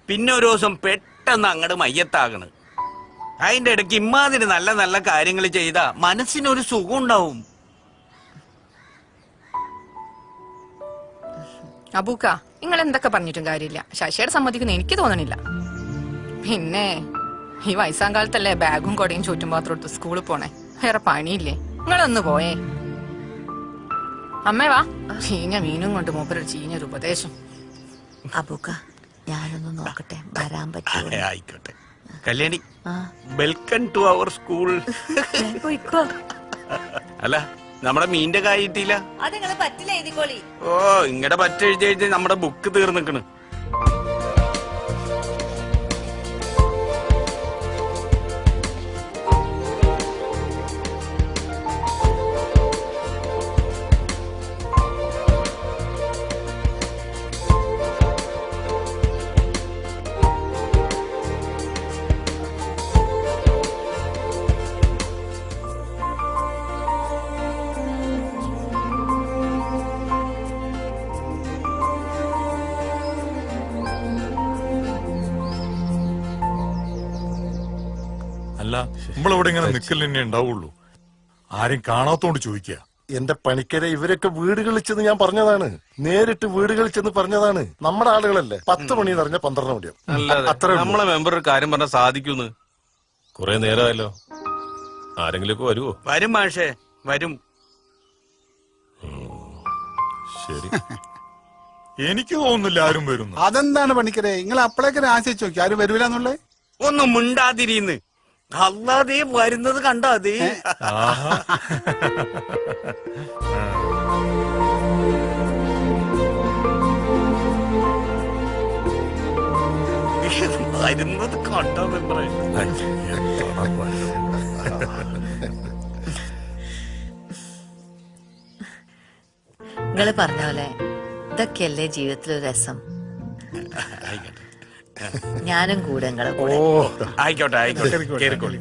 [SPEAKER 5] പിന്നെ ഒരു ദിവസം പെട്ടെന്ന് അങ്ങോട്ട് മയ്യത്താകണ്. അതിന്റെ ഇടയ്ക്ക് ഇമ്മാതിരി നല്ല നല്ല കാര്യങ്ങൾ ചെയ്താ മനസ്സിനൊരു സുഖം ഉണ്ടാവും.
[SPEAKER 14] അബൂക്ക, നിങ്ങൾ എന്തൊക്കെ പറഞ്ഞിട്ടും കാര്യമില്ല. ശശിയുടെ സമ്മതിക്കുന്ന എനിക്ക് തോന്നണില്ല. പിന്നെ ഈ വയസ്സാം കാലത്തല്ലേ ബാഗും കൊടയും ചുറ്റും പാത്രം എടുത്ത് സ്കൂളിൽ പോണേ, വേറെ പണിയില്ലേ? നിങ്ങളൊന്ന് പോയേ. അമ്മേ വാ, ചീഞ്ഞ മീനും കൊണ്ട് മൂപ്പരൊരു ചീഞ്ഞൊരു ഉപദേശം.
[SPEAKER 15] അബൂക്ക, ഞാനൊന്ന് നോക്കട്ടെ, വരാൻ പറ്റുമോ?
[SPEAKER 5] ആയിക്കോട്ടെ Kalyani, welcome to our school. അല്ല, നമ്മുടെ മീന്റെ കായ് കിട്ടിയില്ല. ഓ, ഇങ്ങടെ പറ്റെഴുതി എഴുതി നമ്മുടെ ബുക്ക് തീർന്നിക്കണ്.
[SPEAKER 16] അല്ല, നമ്മളിവിടെ ഇങ്ങനെ നിക്കൽ തന്നെ ഉണ്ടാവുള്ളൂ. ആരും കാണാത്തോണ്ട് ചോദിക്കുക.
[SPEAKER 6] എന്റെ പണിക്കരെ, ഇവരൊക്കെ വീടുകളിൽ ചെന്ന് ഞാൻ പറഞ്ഞതാണ്, നേരിട്ട് വീടുകളിൽ ചെന്ന് പറഞ്ഞതാണ്. നമ്മുടെ ആളുകളല്ലേ, 10 മണി പറഞ്ഞ 12 മണിയാവും.
[SPEAKER 13] നമ്മളെ മെമ്പർ ഒരു കാര്യം പറഞ്ഞാൽ സാധിക്കൂന്ന്. കുറെ നേരമായല്ലോ, ആരെങ്കിലും വരുവോ?
[SPEAKER 5] വരും മാഷേ, വരും.
[SPEAKER 13] ശരി.
[SPEAKER 16] എനിക്ക് തോന്നുന്നില്ല ആരും വരുന്നു.
[SPEAKER 17] അതെന്താണ് പണിക്കരെ, നിങ്ങൾ അപ്പളേക്ക് ആശിച്ചു നോക്കി ആരും വരൂലെന്നുള്ളേ?
[SPEAKER 5] ഒന്നും മിണ്ടാതിരിന്ന് അല്ലാതെ വരുന്നത് കണ്ടോ അത്? വരുന്നത് കണ്ടോ മെമ്പറേ?
[SPEAKER 15] നിങ്ങള് പറഞ്ഞ പോലെ ഇതൊക്കെയല്ലേ ജീവിതത്തിലൊരു രസം. ഞാനും കൂടെ നിങ്ങളെ കൂടെ.
[SPEAKER 5] ആയിക്കോട്ടെ ആയിക്കോട്ടെ, കേറിക്കോളി.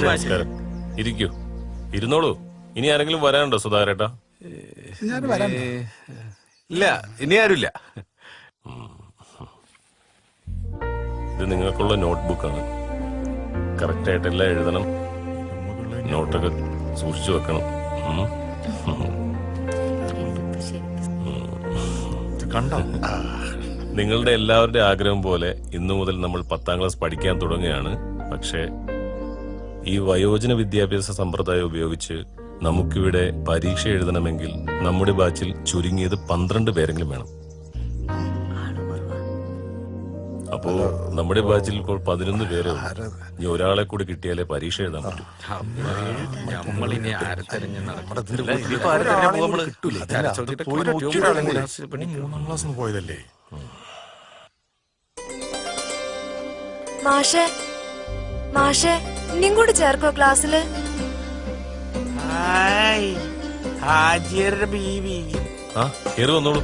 [SPEAKER 13] നമസ്കാരം. ഇരിക്കൂ, ഇരുന്നോളൂ. ഇനി ആരെങ്കിലും വരാനുണ്ടോ സുധാകരേട്ടാ?
[SPEAKER 4] ഇല്ല, ഇനി ആരുമില്ല.
[SPEAKER 13] ഇത് നിങ്ങൾക്കുള്ള നോട്ട്ബുക്കാണ്. കറക്റ്റായിട്ടെല്ലാം എഴുതണം, നോട്ടൊക്കെ സൂക്ഷിച്ചു വെക്കണം.
[SPEAKER 16] കണ്ടോ?
[SPEAKER 13] നിങ്ങളുടെ എല്ലാവരുടെ ആഗ്രഹം പോലെ ഇന്നു മുതൽ നമ്മൾ 10ാം ക്ലാസ് പഠിക്കാൻ തുടങ്ങുകയാണ്. പക്ഷേ ഈ വയോജന വിദ്യാഭ്യാസ സമ്പ്രദായം ഉപയോഗിച്ച് നമുക്കിവിടെ പരീക്ഷ എഴുതണമെങ്കിൽ നമ്മുടെ ബാച്ചിൽ ചുരുങ്ങിയത് 12 പേരെങ്കിലും വേണം. അപ്പോ നമ്മുടെ ബാച്ചിൽ ഇപ്പോൾ 11 പേരേ ഉള്ളൂ. ഇനി ഒരാളെ കൂടി കിട്ടിയാലേ പരീക്ഷ എഴുതാൻ പറ്റൂ.
[SPEAKER 5] നമ്മളിനി ആരെ തെരഞ്ഞു നടക്കും?
[SPEAKER 16] പോയതല്ലേ
[SPEAKER 9] മാഷേ, മാഷേ ഇനിയും കൂടി ചേർക്കോ ക്ലാസ്സില്?
[SPEAKER 5] ഹാജിയുടെ ബീവി.
[SPEAKER 13] ആ, കേറി വന്നോളൂ.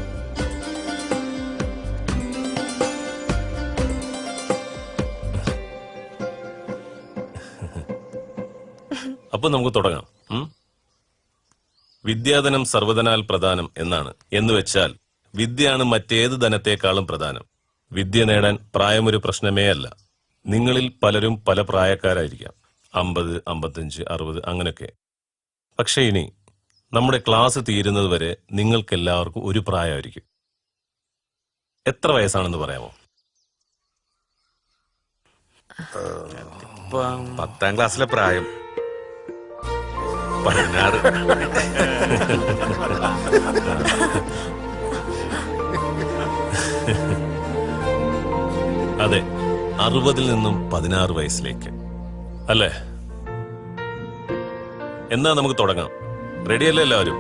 [SPEAKER 13] അപ്പൊ നമുക്ക് തുടങ്ങാം. വിദ്യാധനം സർവ്വധനാൽ പ്രധാനം എന്നാണ്. എന്ന് വെച്ചാൽ വിദ്യയാണ് മറ്റേത് ധനത്തെക്കാളും പ്രധാനം. വിദ്യ നേടാൻ പ്രായമൊരു പ്രശ്നമേ അല്ല. നിങ്ങളിൽ പലരും പല പ്രായക്കാരായിരിക്കാം, 50, 55, 60 അങ്ങനെയൊക്കെ. പക്ഷെ ഇനി നമ്മുടെ ക്ലാസ് തീരുന്നത് വരെ നിങ്ങൾക്കെല്ലാവർക്കും ഒരു പ്രായമായിരിക്കും. എത്ര വയസ്സാണെന്ന് പറയാമോ?
[SPEAKER 4] 10ാം ക്ലാസ്സിലെ പ്രായം 16.
[SPEAKER 13] അതെ, 60-ൽ നിന്നും 16 വയസ്സിലേക്ക് അല്ലേ? എന്നാ നമുക്ക് തുടങ്ങാം. റെഡിയല്ലേ എല്ലാവരും?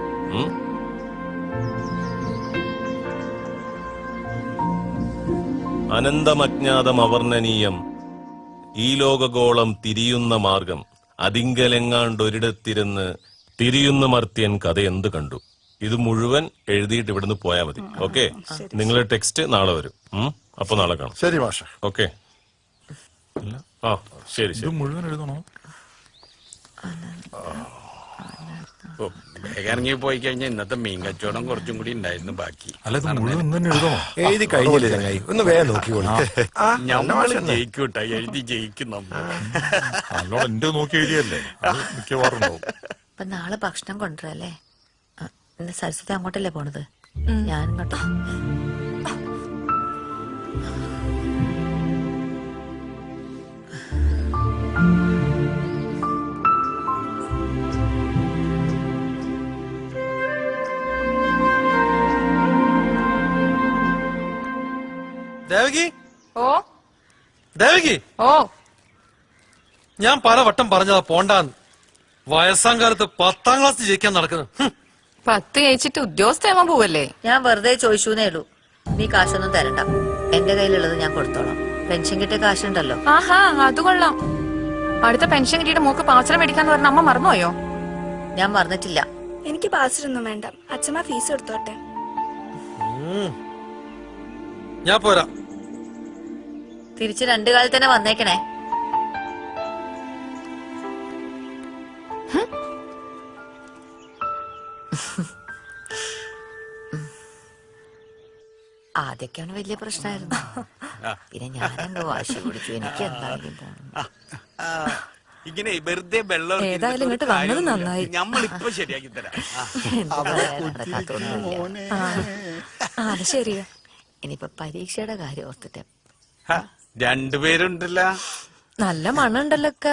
[SPEAKER 13] അനന്തമജ്ഞാതം അവർണ്ണനീയം ഈ ലോകഗോളം തിരിയുന്ന മാർഗം അതിങ്കലെങ്ങാണ്ടൊരിടത്തിരുന്ന് തിരിയുന്ന മർത്യൻ കഥ എന്ത് കണ്ടു. ഇത് മുഴുവൻ എഴുതിയിട്ട് ഇവിടുന്ന് പോയാൽ മതി. ഓക്കെ, നിങ്ങളുടെ ടെക്സ്റ്റ് നാളെ വരും. അപ്പൊ നാളെ കാണാം.
[SPEAKER 6] ശരി മാഷ.
[SPEAKER 13] ഓക്കെ. ആ ശരി ശരി.
[SPEAKER 16] മുഴുവൻ എഴുതണോ?
[SPEAKER 5] വേഗം ഇറങ്ങി പോയി കഴിഞ്ഞാൽ ഇന്നത്തെ മീൻ കച്ചവടം കുറച്ചും കൂടി ഉണ്ടായിരുന്നു ബാക്കി.
[SPEAKER 2] എഴുതി കഴിഞ്ഞില്ലേ ചങ്ങായി? ഒന്ന് വേഗം നോക്കിക്കോളൂ.
[SPEAKER 5] ഞമ്മള് ജയിക്കൂട്ട, എഴുതി ജയിക്കും നമ്മൾ.
[SPEAKER 16] എന്റെ നോക്കി എഴുതിയല്ലേ മിക്കവാറും.
[SPEAKER 15] അപ്പൊ നാളെ ഭക്ഷണം കൊണ്ടുവരല്ലേ? ഇന്ന് സരസ്വതി അങ്ങോട്ടല്ലേ പോണത്? ഞാൻ ഇങ്ങോട്ടോ.
[SPEAKER 7] ദേവകി,
[SPEAKER 14] ഓ
[SPEAKER 7] ദേവകി,
[SPEAKER 14] ഓ
[SPEAKER 7] ഞാൻ പലവട്ടം പറഞ്ഞതാ പോണ്ടാന്ന്. വയസ്സാം കാലത്ത് 10ാം ക്ലാസ് ജയിക്കാൻ നടക്കുന്നു.
[SPEAKER 14] 10 ജയിച്ചിട്ട് ഉദ്യോഗസ്ഥയാവാൻ പോവല്ലേ?
[SPEAKER 15] ഞാൻ വെറുതെ ചോദിച്ചൂന്നേ ഉള്ളൂ. നീ കാശൊന്നും തരണ്ട, എന്റെ കയ്യിലുള്ളത് ഞാൻ കൊടുത്തോളാം. പെൻഷൻ കിട്ടിയ കാശുണ്ടല്ലോ.
[SPEAKER 14] ആഹാ, അത് കൊള്ളാം. അടുത്ത പെൻഷൻ കിട്ടിയിട്ട് മോക്ക് പാച്ചറ മേടിക്കാന്ന് പറഞ്ഞ അമ്മ മറന്നുപോയോ?
[SPEAKER 15] ഞാൻ മറന്നിട്ടില്ല.
[SPEAKER 9] എനിക്ക് പാച്ചറൊന്നും വേണ്ട, അച്ഛമ്മ ഫീസ് എടുത്തോട്ടെ.
[SPEAKER 7] ഞാൻ പോരാ.
[SPEAKER 15] തിരിച്ച് 2 കാലത്ത് തന്നെ വന്നേക്കണേ. ആദ്യൊക്കെയാണ് വലിയ പ്രശ്നമായിരുന്നു. പിന്നെ ഞാനെന്തോ വാശി പിടിച്ചു. എനിക്ക് എന്തായാലും പോണം.
[SPEAKER 5] ഇങ്ങനെ വെറുതെ വെള്ളം
[SPEAKER 9] ഏതായാലും ഇങ്ങോട്ട് വന്നത് നന്നായി.
[SPEAKER 5] നമ്മളിപ്പോ ശരിയാക്കി തരാം.
[SPEAKER 9] അത് ശരിയാ.
[SPEAKER 15] ഇനിയിപ്പൊ പരീക്ഷയുടെ കാര്യം ഓർത്തിട്ട്
[SPEAKER 5] രണ്ടുപേരുണ്ടല്ലോ.
[SPEAKER 9] നല്ല മണുണ്ടല്ലോ അക്ക.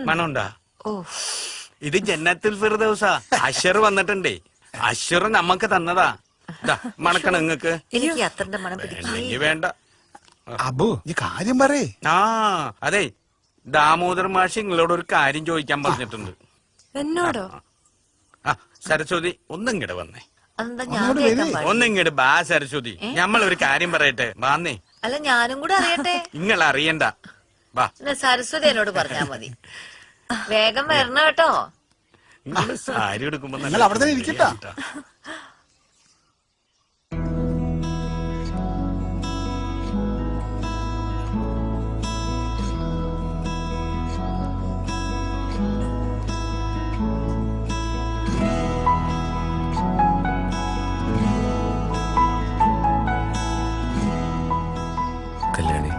[SPEAKER 5] മണമുണ്ടാ?
[SPEAKER 9] ഓ,
[SPEAKER 5] ഇത് ജന്നത്തുൽ ഫിർദൗസാ. അഷർ വന്നിട്ടുണ്ടേ. അഷർ നമ്മക്ക് തന്നതാ. മണക്കണം നിങ്ങക്ക്?
[SPEAKER 15] എനിക്ക് അത്രന്റെ മണം
[SPEAKER 5] വേണ്ടെങ്കി വേണ്ട.
[SPEAKER 17] അബു ഈ കാര്യം പറയേ.
[SPEAKER 5] ആ അതെ, ദാമോദർ മാഷ് നിങ്ങളോട് ഒരു കാര്യം ചോദിക്കാൻ പറഞ്ഞിട്ടുണ്ട്.
[SPEAKER 9] എന്നോടോ?
[SPEAKER 5] ആ സരസ്വതി ഒന്നിങ്ങട് വന്നേ.
[SPEAKER 15] അതെന്താ ഞാൻ കേൾക്കാൻ പാടില്ല?
[SPEAKER 5] ഒന്നിങ്ങട് ബാ സരസ്വതി, നമ്മളൊരു കാര്യം പറയട്ടെ. വാന്നേ.
[SPEAKER 15] അല്ല ഞാനും കൂടെ അറിയട്ടെ.
[SPEAKER 5] നിങ്ങൾ അറിയണ്ട. വാ.
[SPEAKER 15] സരസ്വതി എന്നോട് പറഞ്ഞാ മതി. വേഗം വരണം കേട്ടോ.
[SPEAKER 5] നിങ്ങൾ സാരി എടുക്കുമ്പോ
[SPEAKER 17] നിങ്ങൾ അവിടെ തന്നെ ഇരിക്കട്ടാ.
[SPEAKER 4] കല്യാണി,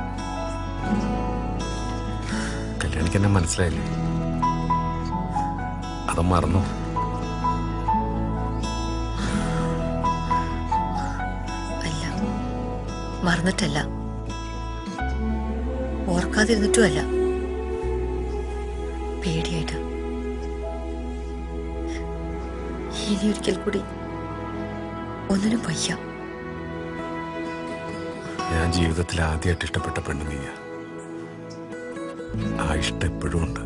[SPEAKER 4] കല്യാണിക്ക് എന്നെ മനസ്സിലായില്ലേ? അത് മറന്നു.
[SPEAKER 15] അല്ല, മറന്നിട്ടല്ല, ഓർക്കാതിരുന്നിട്ടും അല്ല, പേടിയായിട്ട്. ഇനി ഒരിക്കൽ കൂടി ഒന്നിനും വയ്യ.
[SPEAKER 4] ഞാൻ ജീവിതത്തിൽ ആദ്യമായിട്ട് ഇഷ്ടപ്പെട്ട പെണ്ണ് നീയാ. ആ ഇഷ്ടം എപ്പോഴും ഉണ്ട്.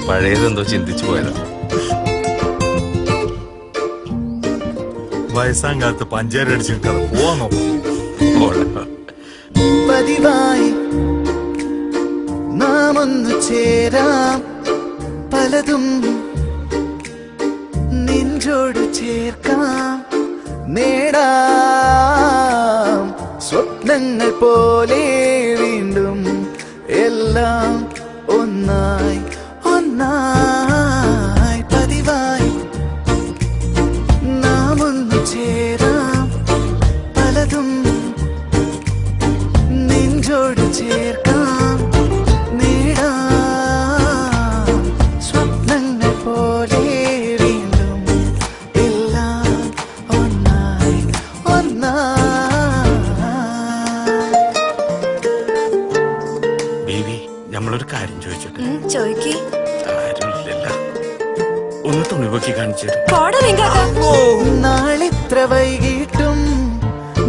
[SPEAKER 4] പഴയതെന്തോ ചിന്തിച്ചു പോയതാ.
[SPEAKER 16] വയസ്സാം കാലത്ത് പഞ്ചാര അടിച്ചിട്ട് പോവാൻ നോക്കും.
[SPEAKER 11] പതിവായി നാം ഒന്നു ചേരാം, പലതും നെഞ്ചോട് ചേർക്കാം, നേടാം സ്വപ്നങ്ങൾ പോലെ വീണ്ടും എല്ലാം ഒന്നായി ഒന്നായി. പതിവായി നാം ഒന്നു ചേരാം, പലതും നെഞ്ചോട് ചേർക്കാം, നേടാം സ്വപ്നങ്ങൾ പോലെ വീണ്ടും എല്ലാം ഒന്നായി ഒന്നായി.
[SPEAKER 5] ബേബി, നമ്മളൊരു കാര്യം ചോദിച്ചോട്ടെ?
[SPEAKER 9] ചോദിക്കേ.
[SPEAKER 5] ആരുമില്ലല്ലോ, ഒന്ന് തുണിപോക്കി കാണിച്ചു.
[SPEAKER 11] നാളിത്ര വൈകിട്ടും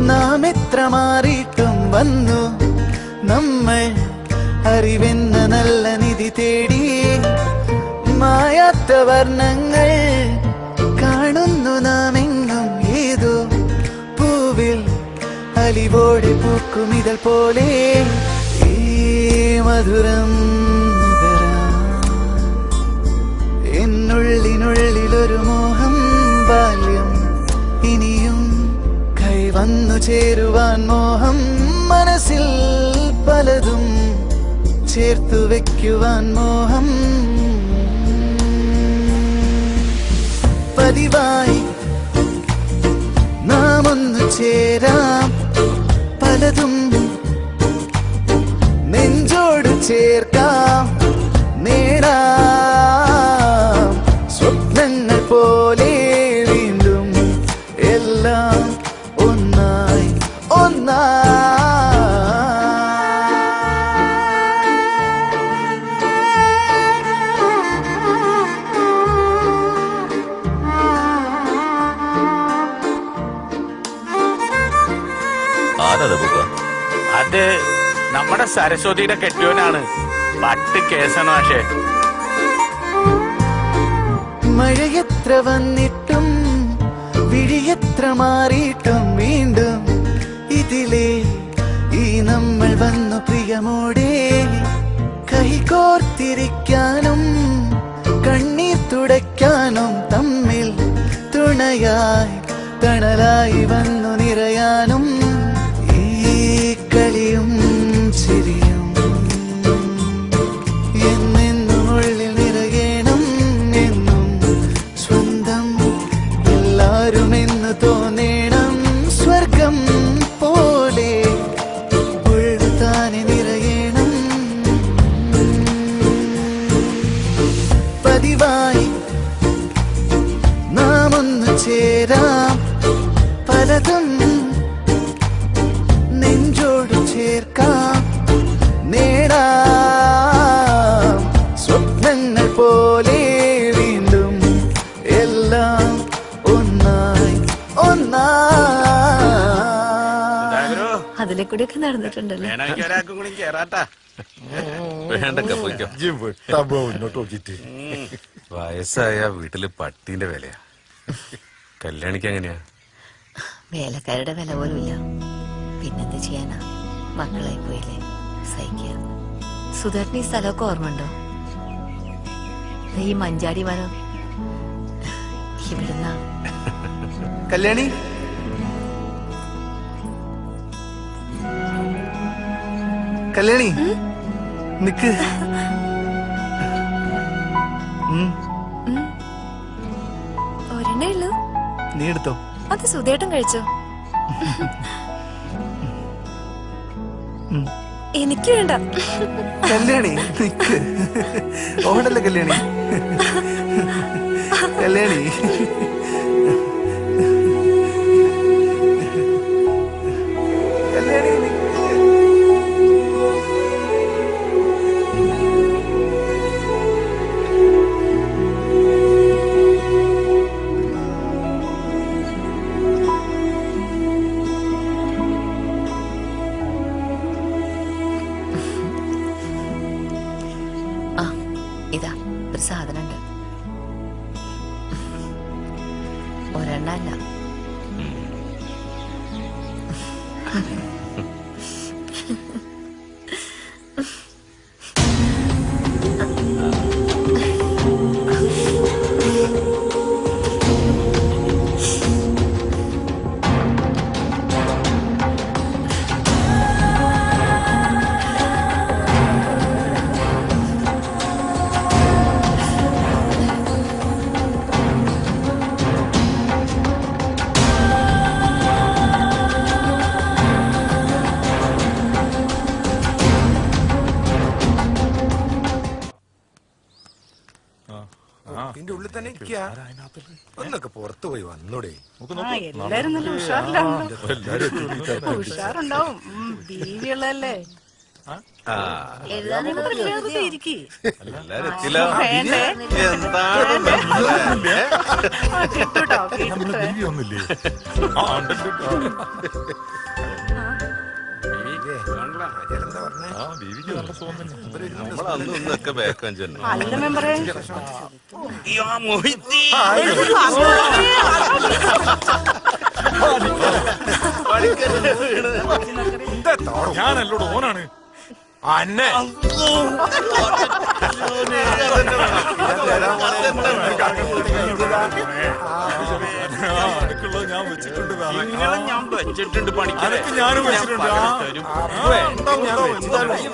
[SPEAKER 11] നാം എത്ര മാറിയിട്ടും വന്നു നമ്മൾ അറിവെന്ന നല്ല നിധി തേടി. മായാത്ത വർണ്ണങ്ങൾ കാണുന്നു നാം എങ്ങും, ഏതോ പൂവിൽ അലിവോടെ പൂക്കും ഇതൾ പോലെ. ഈ മധുരം എന്നുള്ളിനുള്ളിലൊരു മോഹം, ബാല്യം ഇനിയും കൈവന്നു ചേരുവാൻ മോഹം, മനസ്സിൽ പലതും ചേർത്തു വെക്കുവാൻ മോഹം. പതിവായി നാം ഒന്നു ചേരാം, പലതും നെഞ്ചോട് ചേർക്കാം, നേടാം സ്വപ്നങ്ങൾ പോലെ വീണ്ടും എല്ലാം ഒന്നായി ഒന്നായി.
[SPEAKER 5] അത് നമ്മുടെ സരസ്വതിയുടെ കെട്ടിയോനാണ്. പട്ട് കേസാണ്. പക്ഷേ
[SPEAKER 11] മഴയെത്ര വന്നിട്ടും വിഴിയെത്ര മാറിയിട്ടും വീണ്ടും ഇതിലേ ഈ നമ്മൾ വന്നു പ്രിയമോടെ. കൈകോർത്തിരിക്കാനും കണ്ണീർ തുടയ്ക്കാനും
[SPEAKER 18] തുണയായി തണലായി വന്നു നിറയാനും ഈ കളിയും ചിരിയും എന്നെന്നും ഉള്ളിൽ നിറയണം എന്നും സ്വന്തം എല്ലാരും എന്ന് തോന്നണം സ്വർഗം പോലെ ഉള്ളുതാനെ നിറയണം പതിവായി നാം ഒന്ന് ചേരാം പലതും നെഞ്ചോട് ചേർക്കാം നേടാം സ്വപ്നങ്ങൾ പോലെ വീണ്ടും എല്ലാം ഒന്നായി
[SPEAKER 15] അതിലെ കൂടിയൊക്കെ നടന്നിട്ടുണ്ടല്ലോ.
[SPEAKER 5] വേണമെങ്കിൽ ഒരാൾക്കും കൂടി കേറാട്ടാ.
[SPEAKER 4] വേണ്ടൊക്കെ പോയിക്കോ.
[SPEAKER 6] മുന്നോട്ട് നോക്കിട്ട്
[SPEAKER 4] വയസ്സായ വീട്ടില് പട്ടീന്റെ വിലയാ. കല്യാണിക്ക് എങ്ങനെയാ?
[SPEAKER 15] വേലക്കാരുടെ വില പോലും ഇല്ല. പിന്നെന്ത് ചെയ്യാനാ, മക്കളായി പോയില്ലേ, സഹിക്കുക. സുധേട്ടന് ഈ സ്ഥലമൊക്കെ ഓർമ്മയുണ്ടോ? ഈ മഞ്ചാടി മരം ഇവിടുന്ന.
[SPEAKER 18] കല്യാണി കല്യാണി നിക്ക്.
[SPEAKER 9] ഒരെണ്ണേ ഉള്ളൂ.
[SPEAKER 18] നീ എടുത്തോ.
[SPEAKER 9] അത് സുധേട്ടൻ കഴിച്ചോ? എനിക്ക് വേണ്ട.
[SPEAKER 18] കല്യാണി നിക്ക്. ഓടല്ലേ കല്യാണി. കല്യാണി കല്യാണി നിക്ക്.
[SPEAKER 15] ഇതാ ഒരു സാധനം ഉണ്ട്. ഒരെണ്ണല്ല.
[SPEAKER 6] ഇതിന്റെ ഉള്ളിൽ തന്നെ ഒന്നൊക്കെ പുറത്തു പോയി വന്നൂടെ?
[SPEAKER 12] എല്ലാരും നല്ല ഉഷാറിലാണല്ലോ. ഉഷാറുണ്ടാവും. ബീവിയുള്ളതല്ലേ.
[SPEAKER 4] നമ്മളൊക്കെ ബാക്കാൻ ചെന്നു.
[SPEAKER 12] അല്ല മെമ്പറേ,
[SPEAKER 16] ഞാനല്ലോട് ഓനാണ് അന്നെ. അടുക്കുള്ളത് ഞാൻ വെച്ചിട്ടുണ്ട്.
[SPEAKER 5] ഞാൻ വെച്ചിട്ടുണ്ട് പണിക്ക്.
[SPEAKER 16] അതൊക്കെ ഞാനും വെച്ചിട്ടുണ്ട്.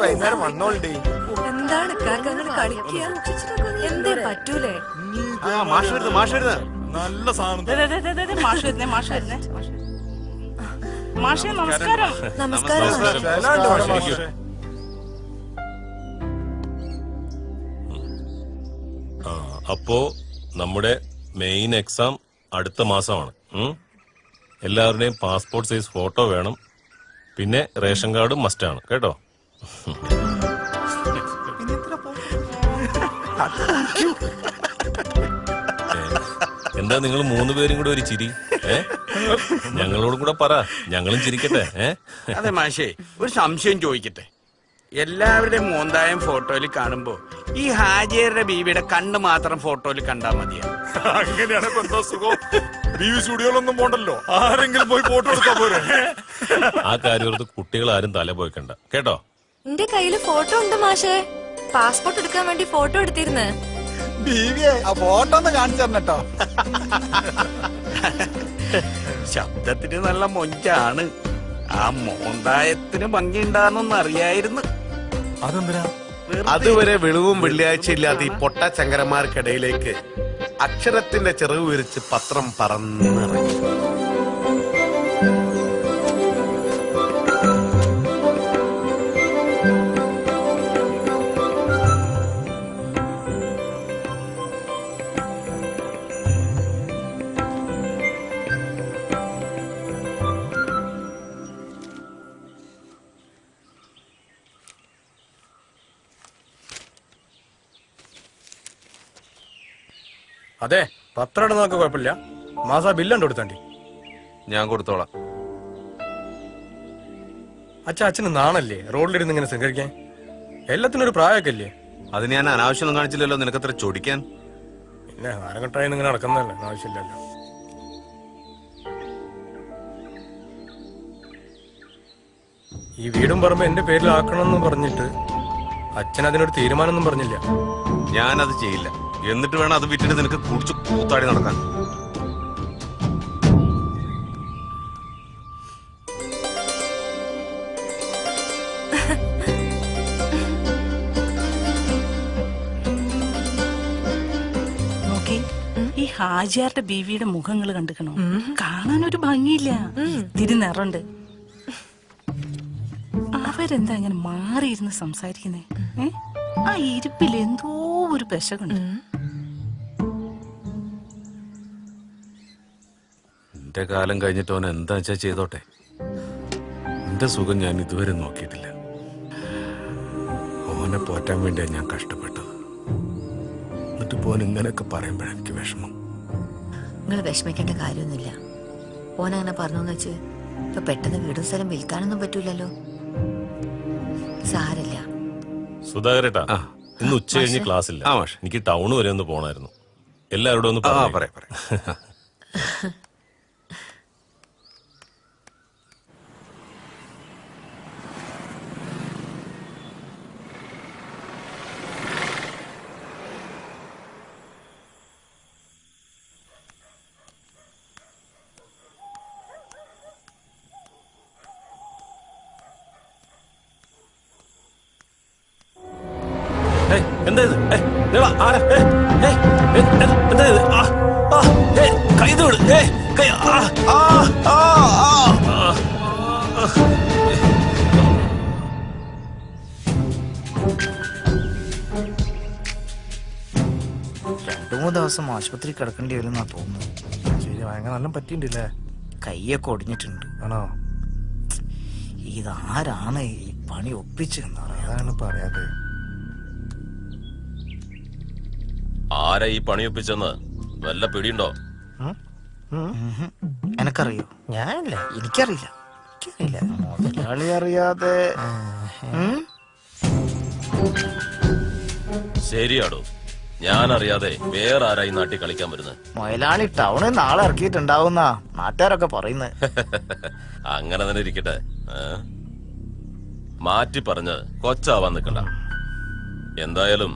[SPEAKER 6] വൈകുന്നേരം വന്നോളണ്ടേ.
[SPEAKER 9] എന്താണ് കളിക്കുക? എന്തേ പറ്റൂലേ?
[SPEAKER 4] മാഷ് വരുന്നത്, മാഷ് വരുന്നത്.
[SPEAKER 16] നല്ല സാധനം.
[SPEAKER 12] മാഷ് വരുന്നേ, മാഷ് വരുന്നേ. മാഷേ നമസ്കാരം.
[SPEAKER 9] നമസ്കാരം.
[SPEAKER 13] അപ്പോ നമ്മുടെ മെയിൻ എക്സാം അടുത്ത മാസമാണ്. എല്ലാവരുടെയും പാസ്പോർട്ട് സൈസ് ഫോട്ടോ വേണം. പിന്നെ റേഷൻ കാർഡും മസ്റ്റാണ് കേട്ടോ. എന്താ നിങ്ങൾ 3 പേരും കൂടെ ഒരു ചിരി? ഞങ്ങളോടും കൂടെ പറ, ഞങ്ങളും ചിരിക്കട്ടെ.
[SPEAKER 5] അതെ മാഷേ, ഒരു സംശയം ചോദിക്കട്ടെ. എല്ലാവരുടെയും മോന്തായം ഫോട്ടോയിൽ കാണുമ്പോ ഈ ഹാജിയറുടെ ബീവിയുടെ കണ്ണ് മാത്രം ഫോട്ടോയിൽ കണ്ടാ മതിയാ?
[SPEAKER 16] അങ്ങനെയാണ് എന്താ സുഖം? ബീവി സ്റ്റുഡിയോയിലൊന്നും പോണ്ടല്ലോ, ആരെങ്കിലും പോയി ഫോട്ടോ എടുക്കാൻ പോരെ.
[SPEAKER 13] ആ കാര്യം കുട്ടികൾ ആരും തല പോയിക്കണ്ട കേട്ടോ.
[SPEAKER 9] എന്റെ കയ്യില് ഫോട്ടോ ഉണ്ട് മാഷേ. പാസ്പോർട്ട് എടുക്കാൻ വേണ്ടി ഫോട്ടോ എടുത്തിരുന്ന്.
[SPEAKER 17] ബീവിയെ ആ ഫോട്ടോ ഒന്ന് കാണിച്ചു തരണട്ടോ.
[SPEAKER 5] ശബ്ദത്തിന് നല്ല മൊഞ്ചാണ്. ആ മോന്തായത്തിന് ഭംഗിയുണ്ടാകുന്നൊന്നും അറിയായിരുന്നു.
[SPEAKER 16] അതെന്തിനാ?
[SPEAKER 4] അതുവരെ വെളിവും വെള്ളിയാഴ്ച ഇല്ലാത്ത ഈ പൊട്ട ചങ്കരന്മാർക്കിടയിലേക്ക് അക്ഷരത്തിന്റെ ചിറക് വിരിച്ച് പത്രം പറന്നിറങ്ങി.
[SPEAKER 2] അതെ, പത്രം ഇടുന്നതൊക്കെ കുഴപ്പമില്ല. മാസാ ബില്ലുണ്ട് കൊടുത്താണ്ടി.
[SPEAKER 4] ഞാൻ കൊടുത്തോളാം.
[SPEAKER 2] അച്ഛന് നാണല്ലേ റോഡിലിരുന്ന് ഇങ്ങനെ സംഘടിക്കാൻ? എല്ലാത്തിനും ഒരു പ്രായമൊക്കെ ഇല്ലേ?
[SPEAKER 4] അത് ഞാൻ അനാവശ്യമൊന്നും കാണിച്ചില്ലല്ലോ. നിനക്കത്ര ചൊടിക്കാൻ.
[SPEAKER 2] പിന്നെ ആരങ്ങട്ടായി ഇങ്ങനെ നടക്കുന്നതല്ലേ, ആവശ്യമില്ലല്ലോ. ഈ വീടും പറമ്പ് എന്റെ പേരിലാക്കണമെന്ന് പറഞ്ഞിട്ട് അച്ഛൻ അതിനൊരു തീരുമാനമൊന്നും പറഞ്ഞില്ല.
[SPEAKER 4] ഞാനത് ചെയ്യില്ല. എന്നിട്ട് വേണം അത് വിറ്റിട്ട് നിനക്ക് കുടിച്ച് കൂത്താടി നടക്കാൻ.
[SPEAKER 12] നോക്കി, ഈ ഹാജിയാരുടെ ബീവിയുടെ മുഖങ്ങൾ കണ്ടുക്കണോ? കാണാനൊരു ഭംഗിയില്ല, ഇത്തിരി നിറണ്ട്. അവരെന്താ ഇങ്ങനെ മാറിയിരുന്ന് സംസാരിക്കുന്നേ? ആ ഇരിപ്പിൽ എന്തോ ഒരു പെശകുണ്ട്.
[SPEAKER 4] എന്റെ കാലം കഴിഞ്ഞിട്ട് അവൻ എന്താ വെച്ചാ ചെയ്തോട്ടെ. എന്റെ സുഖം ഞാൻ ഇതുവരെ നോക്കിയിട്ടില്ല. ഓനെ പോറ്റാൻ വേണ്ടിയാണ് ഞാൻ കഷ്ടപ്പെട്ടത്. എന്നിട്ട് പോൻ ഇങ്ങനെയൊക്കെ പറയുമ്പോഴാണ് എനിക്ക് വിഷമം.
[SPEAKER 15] നിങ്ങൾ വിഷമിക്കേണ്ട കാര്യമൊന്നുമില്ല. ഓനങ്ങനെ പറഞ്ഞോന്ന് വെച്ച് ഇപ്പൊ പെട്ടെന്ന് വീടും സ്ഥലം വിൽക്കാനൊന്നും പറ്റൂലല്ലോ. സാരല്ല.
[SPEAKER 13] സുധാകരേട്ടാ, ഇന്ന് ഉച്ച കഴിഞ്ഞ് ക്ലാസ് ഇല്ല. എനിക്ക് ടൗൺ വരെ ഒന്ന് പോണായിരുന്നു. എല്ലാവരോടും ഒന്ന് പറയാം.
[SPEAKER 2] എന്താ ഇത്? എന്താ ഇത്? കൈ തോട്.
[SPEAKER 11] രണ്ടു മൂന്ന് ദിവസം ആശുപത്രി കിടക്കേണ്ടി വരും എന്നാ തോന്നുന്നു.
[SPEAKER 2] ശരി, ഭയങ്കര നല്ല പറ്റിയിട്ടില്ലേ?
[SPEAKER 11] കൈയൊക്കെ ഒടിഞ്ഞിട്ടുണ്ട്.
[SPEAKER 2] ആണോ?
[SPEAKER 11] ഇതാരാണ് ഈ പണി ഒപ്പിച്ചെന്നറിയാതാണ്
[SPEAKER 2] പറയാതെ.
[SPEAKER 10] ആരാ ഈ പണിയൊപ്പിച്ചെന്ന് വല്ല പിടിയുണ്ടോ?
[SPEAKER 11] എനക്കറിയോ?
[SPEAKER 18] ഞാനല്ല.
[SPEAKER 11] എനിക്കറിയില്ല. മുതലാളി അറിയാതെ.
[SPEAKER 10] ശരിയാടോ, ഞാൻ അറിയാതെ വേറെ ആരാ ഈ നാട്ടിൽ കളിക്കാൻ വരുന്നത്?
[SPEAKER 11] മുതലാളി ടൗണിൽ നാളെ ഇറക്കിയിട്ടുണ്ടാവുന്ന നാട്ടുകാരൊക്കെ പറയുന്നത്.
[SPEAKER 10] അങ്ങനെ തന്നെ ഇരിക്കട്ടെ. മാറ്റി പറഞ്ഞ് കൊച്ചാവാൻ നിൽക്കണ്ട. എന്തായാലും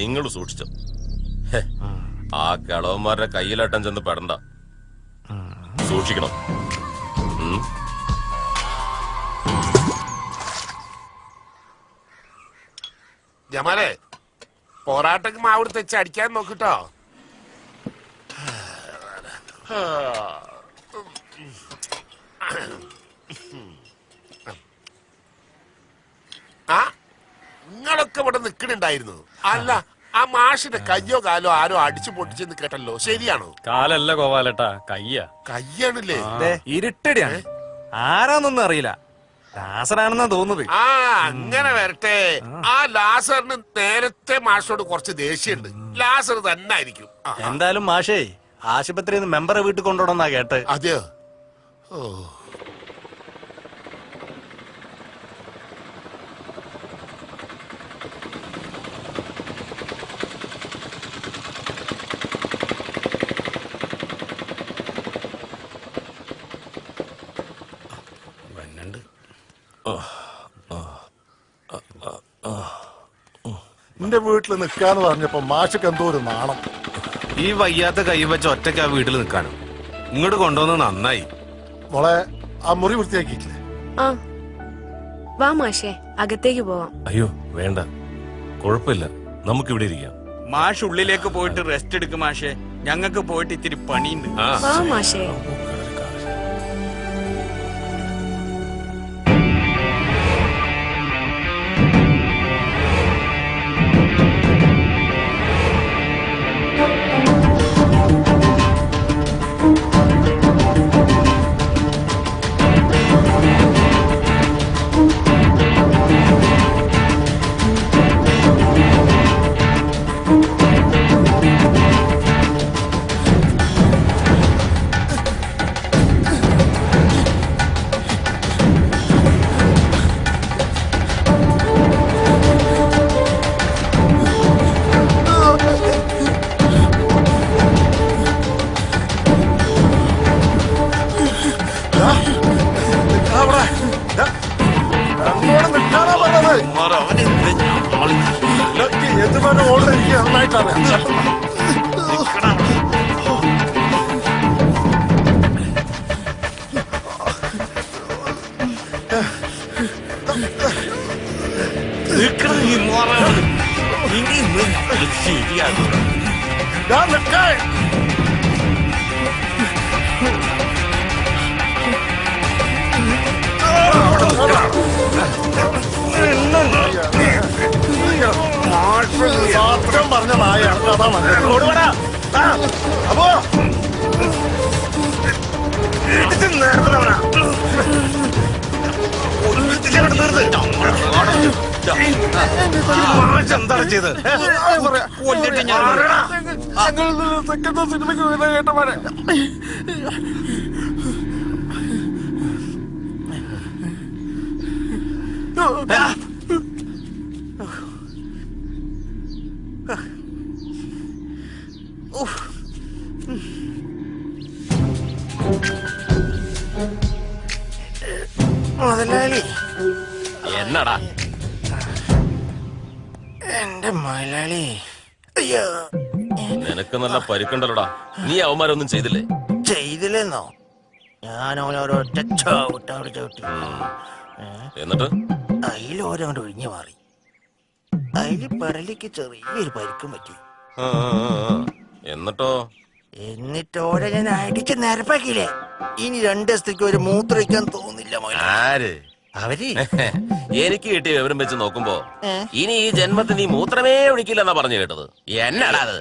[SPEAKER 10] നിങ്ങൾ സൂക്ഷിച്ചു. ആ കിളവന്മാരുടെ കയ്യിലാട്ടം ചെന്ന് പെടണ്ട. സൂക്ഷിക്കണം.
[SPEAKER 4] ജമാലേ, പോരാട്ടക്ക് മാവ് തെച്ച് അടിക്കാൻ നോക്കിട്ടോ. ആ, നിങ്ങളൊക്കെ ഇവിടെ നിക്കണുണ്ടായിരുന്നു. അല്ല, ആ മാഷിന്റെ കയ്യോ കാലോ ആരോ അടിച്ചു പൊട്ടിച്ചെന്ന് കേട്ടല്ലോ. ശരിയാണോ?
[SPEAKER 2] കാലല്ല ഗോപാലേട്ടാ, കയ്യാ.
[SPEAKER 4] കയ്യാണല്ലേ?
[SPEAKER 2] ഇരുട്ടടിയാണ്. ആരാന്നൊന്നും അറിയില്ല. ലാസറാണെന്നാ തോന്നുന്നത്.
[SPEAKER 4] ആ, അങ്ങനെ വരട്ടെ. ആ ലാസറിന് നേരത്തെ മാഷോട് കുറച്ച് ദേഷ്യമുണ്ട്. ലാസർ തന്നെ ആയിരിക്കും.
[SPEAKER 2] എന്തായാലും മാഷേ, ആശുപത്രിയിൽ നിന്ന് മെമ്പറെ വീട്ടിൽ കൊണ്ടുപോകണമെന്നാ കേട്ട്.
[SPEAKER 4] അതെയോ? ഓ,
[SPEAKER 6] എന്റെ വീട്ടിൽ നിൽക്കാന്ന് പറഞ്ഞപ്പോ മാഷക്ക് എന്തോ ഒരു നാണം.
[SPEAKER 4] ഈ വയ്യാത്ത കൈ വെച്ച് ഒറ്റയ്ക്ക് ആ വീട്ടിൽ നിൽക്കാനോ? ഇങ്ങോട്ട് കൊണ്ടുവന്ന് നന്നായി.
[SPEAKER 6] മോളെ ആ മുറി വൃത്തിയാക്കിയിട്ടില്ലേ?
[SPEAKER 19] ആ വാ മാഷേ, അകത്തേക്ക് പോവാം.
[SPEAKER 13] അയ്യോ വേണ്ട, കുഴപ്പമില്ല, നമുക്കിവിടെ ഇരിക്കാം.
[SPEAKER 5] മാഷ് ഉള്ളിലേക്ക് പോയിട്ട് റെസ്റ്റ് എടുക്കും മാഷേ. ഞങ്ങൾക്ക് പോയിട്ട് ഇത്തിരി പണിയുണ്ട്.
[SPEAKER 19] വാ മാഷേ.
[SPEAKER 6] യജമാനൻ ഓർഡർ എനിക്ക് നന്നായിട്ടറിയാം. സത്യം പറഞ്ഞ നായ അതാ അപ്പോ
[SPEAKER 4] എന്താണ് ചെയ്ത്?
[SPEAKER 6] സിനിമയ്ക്ക് കേട്ടമാരെ
[SPEAKER 11] മുതലാളി,
[SPEAKER 10] എന്നടാ
[SPEAKER 11] എന്റെ മുതലാളി. അയ്യോ,
[SPEAKER 10] നിനക്ക് നല്ല പരിക്കുണ്ടല്ലോടാ. നീ അവന്മാരൊന്നും ചെയ്തില്ലേ?
[SPEAKER 11] ചെയ്തില്ലെന്നോ? ഞാൻ ഓരോരൊറ്റ ചവിട്ടവിടെ ചവിട്ടി.
[SPEAKER 10] എന്നിട്ട്
[SPEAKER 11] അതിലോരങ്ങോട്ട് ഒഴിഞ്ഞു മാറി. അതില് പെടലിക്ക് ചെറിയൊരു പരിക്കും പറ്റി.
[SPEAKER 10] എന്നിട്ടോ?
[SPEAKER 11] എന്നിട്ടോടെ ഞാൻ അടിച്ച് നിരപ്പാക്കിയില്ലേ. ഇനി 2 ദിവസത്തേക്ക് ഒരു മൂത്രമൊഴിക്കാൻ തോന്നില്ല.
[SPEAKER 10] ആര്?
[SPEAKER 11] അവര്
[SPEAKER 10] എനിക്ക് കിട്ടിയ വിവരം വെച്ച് നോക്കുമ്പോ ഇനി ഈ ജന്മത്തിൽ നീ മൂത്രമേ ഒഴിക്കില്ലെന്നാ പറഞ്ഞു കേട്ടത്. എന്നാടാ അത്?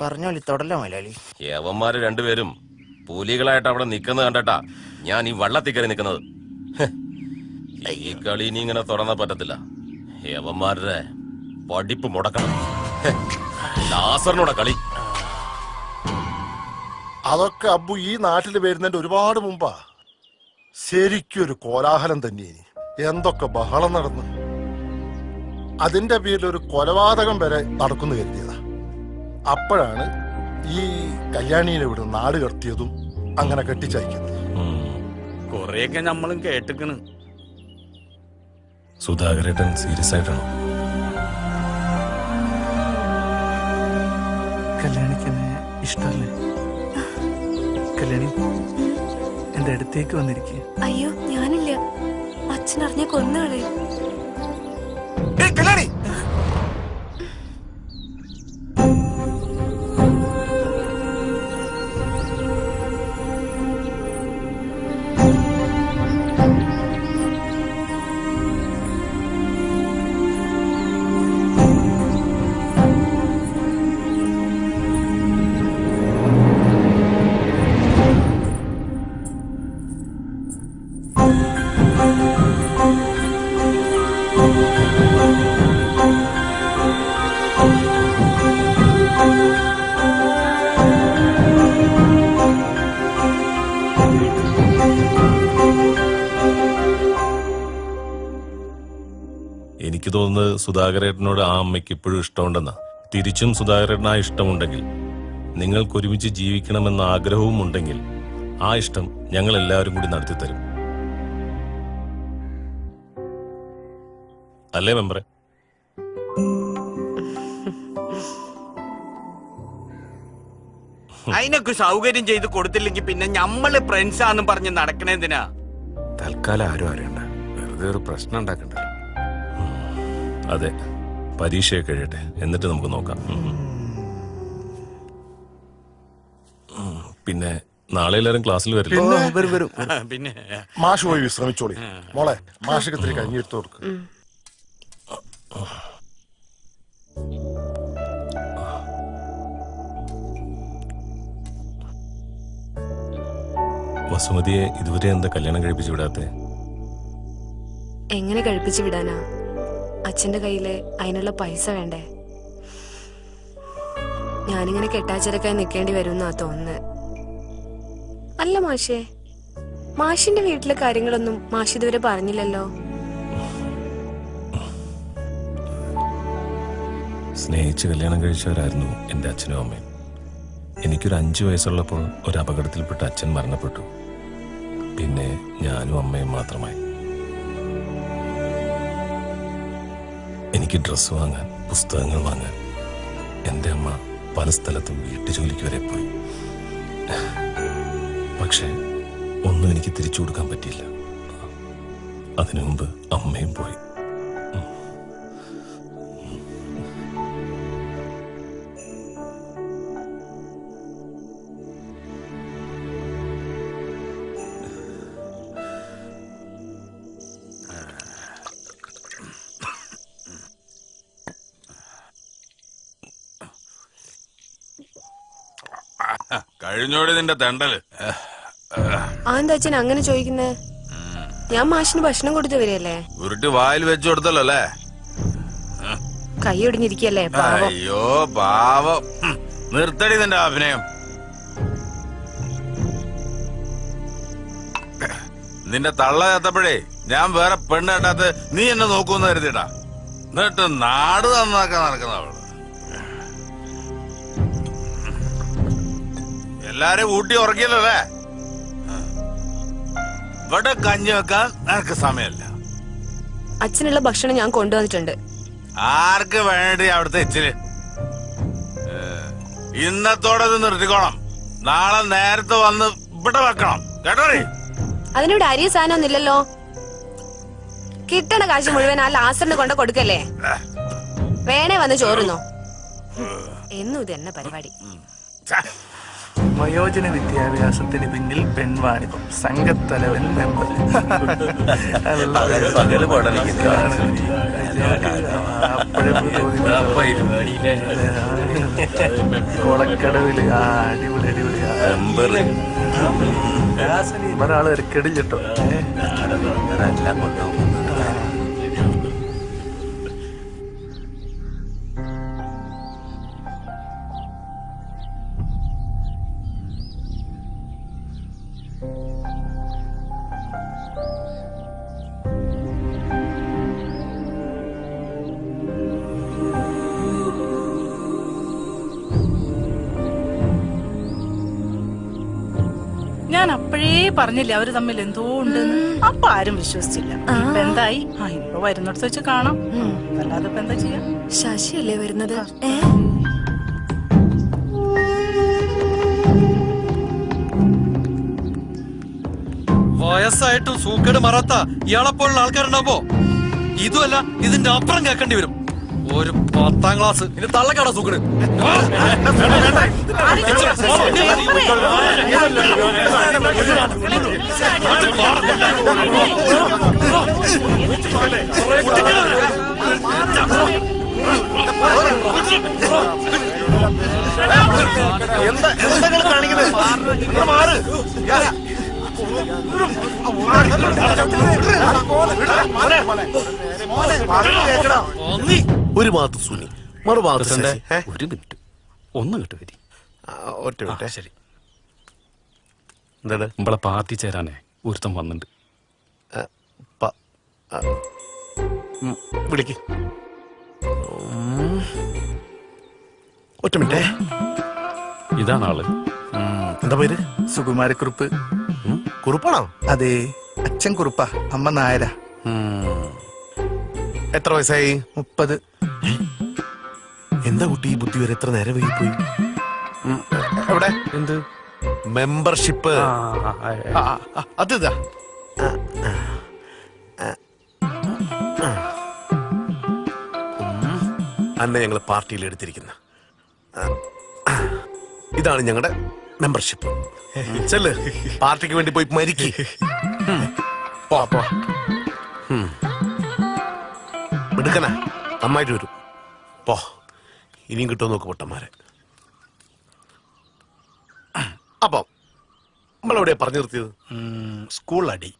[SPEAKER 11] പറഞ്ഞോളി, തൊടല്ലോ മുതലാളി.
[SPEAKER 10] യവന്മാര് രണ്ടുപേരും പുലികളായിട്ട് അവിടെ നിക്കുന്നത് കണ്ടട്ടാ ഞാൻ ഈ വള്ളത്തിൽ കയറി നിക്കുന്നത്. ഈ കളി ഇനി ഇങ്ങനെ തുറന്നാ പറ്റത്തില്ല. യവന്മാരുടെ പഠിപ്പ് മുടക്കണം. ലാസറിനോടെ കളി.
[SPEAKER 6] അതൊക്കെ അബ്ബു ഈ നാട്ടിൽ വരുന്നതിന്റെ ഒരുപാട് മുമ്പാ. ശരിക്കൊരു കോലാഹലം തന്നെ. എന്തൊക്കെ ബഹളം നടന്നു. അതിന്റെ പേരിൽ ഒരു കൊലപാതകം വരെ നടക്കുന്നു കരുതിയതാ. അപ്പോഴാണ് ഈ കല്യാണീനെ ഇവിടെ നാട് കടത്തിയതും അങ്ങനെ കെട്ടിച്ചയക്കുന്നത്.
[SPEAKER 5] കൊറേയൊക്കെ നമ്മളും കേട്ടിക്കണ്.
[SPEAKER 13] സുധാകരേട്ടൻ സീരിയസ് ആയിട്ടാണോ?
[SPEAKER 18] കല്യാണിക്ക് എന്നെ ഇഷ്ടമല്ലേ? കല്യാണി എന്റെ അടുത്തേക്ക് വന്നിരിക്കുക.
[SPEAKER 19] അയ്യോ ഞാനില്ല, അച്ഛനറിഞ്ഞ കൊന്നുകളെ.
[SPEAKER 18] കല്യാണി,
[SPEAKER 13] എനിക്ക് തോന്നുന്നത് സുധാകരേട്ടനോട് ആ അമ്മയ്ക്ക് ഇപ്പോഴും ഇഷ്ടമുണ്ടെന്നാ. തിരിച്ചും സുധാകരേട്ടൻ ആ ഇഷ്ടമുണ്ടെങ്കിൽ, നിങ്ങൾക്ക് ഒരുമിച്ച് ജീവിക്കണമെന്ന ആഗ്രഹവും ഉണ്ടെങ്കിൽ, ആ ഇഷ്ടം ഞങ്ങൾ എല്ലാവരും കൂടി നടത്തിത്തരും. അല്ലേ മെമ്പറെ?
[SPEAKER 5] അതിനൊക്കെ സൗകര്യം ചെയ്ത് കൊടുത്തില്ലെങ്കിൽ പിന്നെ ഞമ്മള് ഫ്രണ്ട്സ് ആന്നും പറഞ്ഞ് നടക്കണേന്തിനാ?
[SPEAKER 4] തൽക്കാലം ആരും അറിയണ്ട, വെറുതെ ഒരു പ്രശ്നം ഉണ്ടാക്കണ്ട.
[SPEAKER 13] അതെ, പരീക്ഷയൊക്കെ കഴിയട്ടെ, എന്നിട്ട് നമുക്ക് നോക്കാം. പിന്നെ നാളെ എല്ലാവരും ക്ലാസ്സിൽ വരും.
[SPEAKER 5] പിന്നെ
[SPEAKER 6] മാഷ് പോയി വിശ്രമിച്ചോളി. മോളെ, മാഷക്ക് ഇത്തിരി കഞ്ഞിയെടുത്ത് കൊടുക്ക്.
[SPEAKER 13] വസുമതിയെ ഇതുവരെ എന്താ കല്യാണം കഴിപ്പിച്ചു വിടാത്തെ?
[SPEAKER 19] എങ്ങനെ കഴിപ്പിച്ചു വിടാനാ? അച്ഛന്റെ കയ്യില് അതിനുള്ള പൈസ വേണ്ടേ? ഞാനിങ്ങനെ കെട്ടാച്ചിരക്കായി നിൽക്കേണ്ടി വരുമെന്നാ തോന്നുന്നത്. അല്ല മാഷേ, മാഷിന്റെ വീട്ടിലെ കാര്യങ്ങളൊന്നും മാഷ് ഇതുവരെ പറഞ്ഞില്ലല്ലോ.
[SPEAKER 13] സ്നേഹിച്ച് കല്യാണം കഴിച്ചവരായിരുന്നു എൻ്റെ അച്ഛനും അമ്മയും. എനിക്കൊരു 5 വയസ്സുള്ളപ്പോൾ ഒരു അപകടത്തിൽപ്പെട്ട് അച്ഛൻ മരണപ്പെട്ടു. പിന്നെ ഞാനും അമ്മയും മാത്രമായി. എനിക്ക് ഡ്രസ്സ് വാങ്ങാൻ, പുസ്തകങ്ങൾ വാങ്ങാൻ എൻ്റെ അമ്മ പല സ്ഥലത്തും വീട്ടുജോലിക്ക് വരെ പോയി. പക്ഷെ ഒന്നും എനിക്ക് തിരിച്ചു കൊടുക്കാൻ പറ്റിയില്ല. അതിനു മുമ്പ് അമ്മയും പോയി.
[SPEAKER 3] കഴിഞ്ഞോടി നിന്റെ തെണ്ടല്.
[SPEAKER 19] ആന്താ അച്ഛൻ അങ്ങനെ ചോദിക്കുന്നേ? ഞാൻ മാഷിന് ഭക്ഷണം കൊടുത്തു വരികയല്ലേ?
[SPEAKER 3] ഉരുട്ടി വായിൽ വെച്ചു കൊടുത്തല്ലോ അല്ലേ?
[SPEAKER 19] കൈ ഒടിഞ്ഞിരിക്കല്ലേ പാവം.
[SPEAKER 3] അയ്യോ പാവം, നിർത്തടി നിന്റെ അഭിനയം. നിന്റെ തള്ള ചേത്തപ്പോഴേ ഞാൻ വേറെ പെണ്ണ് കേട്ടാത്ത നീ എന്നെ നോക്കൂന്ന് കരുതിട്ടാ. എന്നിട്ട് നാട് നന്നാക്കാൻ നടക്കുന്ന അവള്. എല്ലാരും ഊട്ടി ഉറക്കിയല്ലോ അല്ലേ? ഇവിടെ കഞ്ഞി വെക്കാൻ നിനക്ക് സമയമല്ല.
[SPEAKER 19] അച്ഛനുള്ള ഭക്ഷണം ഞാൻ കൊണ്ടുവന്നിട്ടുണ്ട്.
[SPEAKER 3] ആർക്ക് വേണ്ടി അവിടുത്തെ ഇച്ചിരി? ഇന്നത്തോടെ ഇത് നിർത്തിക്കോണം. നാളെ നേരത്തെ വന്ന് ഇവിടെ വെക്കണം കേട്ടോടി.
[SPEAKER 19] അതിനിവിടെ അരിയ സാധനം ഒന്നുമില്ലല്ലോ. കിട്ടണ കാശ് മുഴുവൻ ആ ലാസറിന് കൊണ്ട് കൊടുക്കല്ലേ? വേണേ വന്ന് ചോറുന്നോ? എന്നും ഇത് തന്നെ പരിപാടി.
[SPEAKER 18] വയോജന വിദ്യാഭ്യാസത്തിന് പിന്നിൽ പെൺവാണിഭം, സംഘത്തലവൻ മെമ്പർ. കൊളക്കടവില് അടിപൊളി അടിപൊളി ഒരാള് ഇറക്കടില്ലോ. ഞാൻ അപ്പോഴേ പറഞ്ഞില്ല അവര് തമ്മിൽ എന്തോ ഉണ്ടെന്ന്. അപ്പൊ ആരും വിശ്വസിച്ചില്ല. ഇപ്പൊ എന്തായി? ഇപ്പൊ വരുന്നിടത്ത് വെച്ച് കാണാം. അല്ലാതെ ഇപ്പൊ എന്താ ചെയ്യാ?
[SPEAKER 19] ശശിയല്ലേ വരുന്നത്?
[SPEAKER 2] വയസ്സായിട്ടും സൂക്കേട് മറാത്ത ഇയാളെപ്പോലുള്ള ആൾക്കാരുണ്ടാവുമ്പോ ഇതുമല്ല ഇതിന്റെ അപ്പുറം കേൾക്കേണ്ടി വരും. ഒരു 10ാം ക്ലാസ് ഇനി തള്ളക്കാടാ സൂക്കേട്.
[SPEAKER 4] എന്താ കാണിക്കുന്നത്? ഒരു ഭാഗത്ത് സുനി, മറുഭാഗത്ത് ശശി.
[SPEAKER 1] ഒരു മിനിറ്റ് ഒന്ന് കിട്ടു വരി.
[SPEAKER 4] ഒറ്റ മിനിറ്റ്.
[SPEAKER 1] ശരി.
[SPEAKER 4] എന്താണ്?
[SPEAKER 1] നമ്മളെ പാർട്ടി ചേരാനേ ഒരുത്തം വന്നിട്ടുണ്ട്.
[SPEAKER 4] വിളിക്ക്. ഒറ്റ മിനിറ്റ്.
[SPEAKER 1] ഇതാണ് ആള്.
[SPEAKER 4] എന്താ പേര്?
[SPEAKER 18] സുകുമാരക്കുറുപ്പ്.
[SPEAKER 4] കുറുപ്പാണോ?
[SPEAKER 18] അതെ, അച്ഛൻ കുറുപ്പ, അമ്മ നായര.
[SPEAKER 4] എത്ര വയസ്സായി?
[SPEAKER 18] 30.
[SPEAKER 4] എന്താ കുട്ടി ഈ ബുദ്ധി വരെ എത്ര നേരം വൈകിപ്പോയി? എവിടെ എന്ത് മെമ്പർഷിപ്പ്
[SPEAKER 2] അത് ഇതാ
[SPEAKER 4] അന്നെ ഞങ്ങൾ പാർട്ടിയിൽ എടുത്തിരിക്കുന്ന ഇതാണ് ഞങ്ങളുടെ മെമ്പർഷിപ്പ്. ചെല്ല്, പാർട്ടിക്ക് വേണ്ടി പോയി മരിക്ക്. എടുക്കണ നന്നായിട്ട് വരും. പോ, ഇനിയും കിട്ടുമോ നോക്ക് പൊട്ടന്മാരെ. അപ്പൊ നമ്മളെവിടെയാ പറഞ്ഞു നിർത്തിയത്?
[SPEAKER 1] സ്കൂൾ അടി.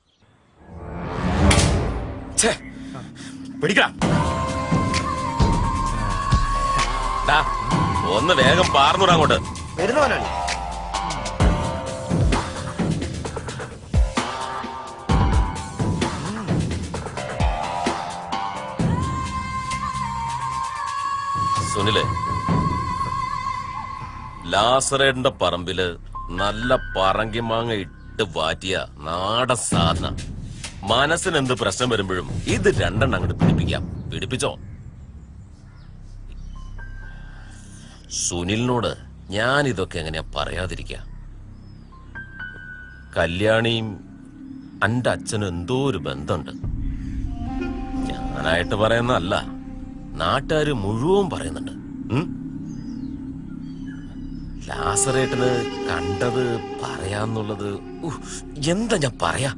[SPEAKER 10] പിടിക്കാം. ഒന്ന് വേഗം പാർന്നുടാ അങ്ങോട്ട്.
[SPEAKER 11] വരുന്ന മുതലാളി.
[SPEAKER 10] സുനിലെ, ലാസറേന്റെ പറമ്പില് നല്ല പറങ്കിമാങ്ങ ഇട്ട് വാറ്റിയ നാടൻ സാധന. മനസ്സിന് എന്ത് പ്രശ്നം വരുമ്പോഴും ഇത് രണ്ടെണ്ണം അങ്ങോട്ട് പിടിപ്പിക്കാം. പിടിപ്പിച്ചോ? സുനിലിനോട് ഞാൻ ഇതൊക്കെ എങ്ങനെയാ പറയാതിരിക്ക? കല്യാണിയും എന്റെ അച്ഛനും എന്തോ ഒരു ബന്ധമുണ്ട്. ഞാനായിട്ട് പറയുന്നതല്ല, നാട്ടുകാര് മുഴുവൻ പറയുന്നുണ്ട്. ലാസറേട്ടന് കണ്ടത് പറയാന്നുള്ളത് എന്താ ഞാൻ പറയാ?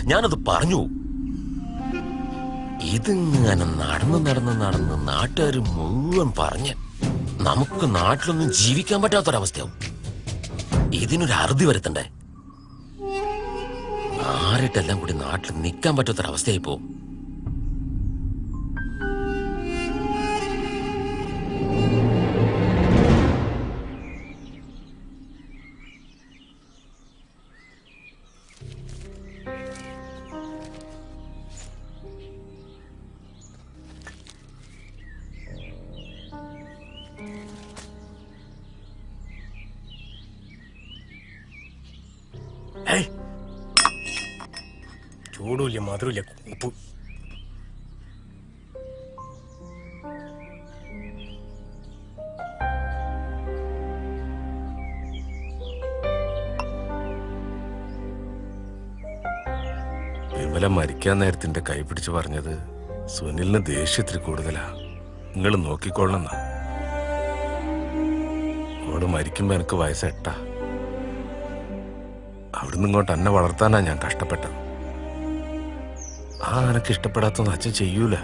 [SPEAKER 10] ഞാനത് പറഞ്ഞു. ഇതിങ്ങനെ നടന്ന് നാട്ടുകാര് മുഴുവൻ പറഞ്ഞ് നമുക്ക് നാട്ടിലൊന്നും ജീവിക്കാൻ പറ്റാത്തൊരവസ്ഥയാവും. ഇതിനൊരു അറുതി വരുത്തണ്ടേ? ആരിട്ടെല്ലാം കൂടി നാട്ടിൽ നിൽക്കാൻ പറ്റാത്തൊരവസ്ഥയായി പോവും.
[SPEAKER 20] ചൂടുമില്ല, മധുരമില്ല, ഉപ്പ്.
[SPEAKER 13] വിമല മരിക്കാൻ നേരത്തിന്റെ കൈ പിടിച്ച് പറഞ്ഞത് സുനിലിന് ദേഷ്യത്തിൽ കൂടുതലാ, നിങ്ങൾ നോക്കിക്കൊള്ളണം. അവള് മരിക്കുമ്പോ എനിക്ക് വയസ്സ് 8. അവിടുന്ന് ഇങ്ങോട്ട് എന്നെ വളർത്താനാ ഞാൻ കഷ്ടപ്പെട്ടത്. എനക്ക് ഇഷ്ടപ്പെടാത്തൊന്നും അച്ഛൻ ചെയ്യൂല.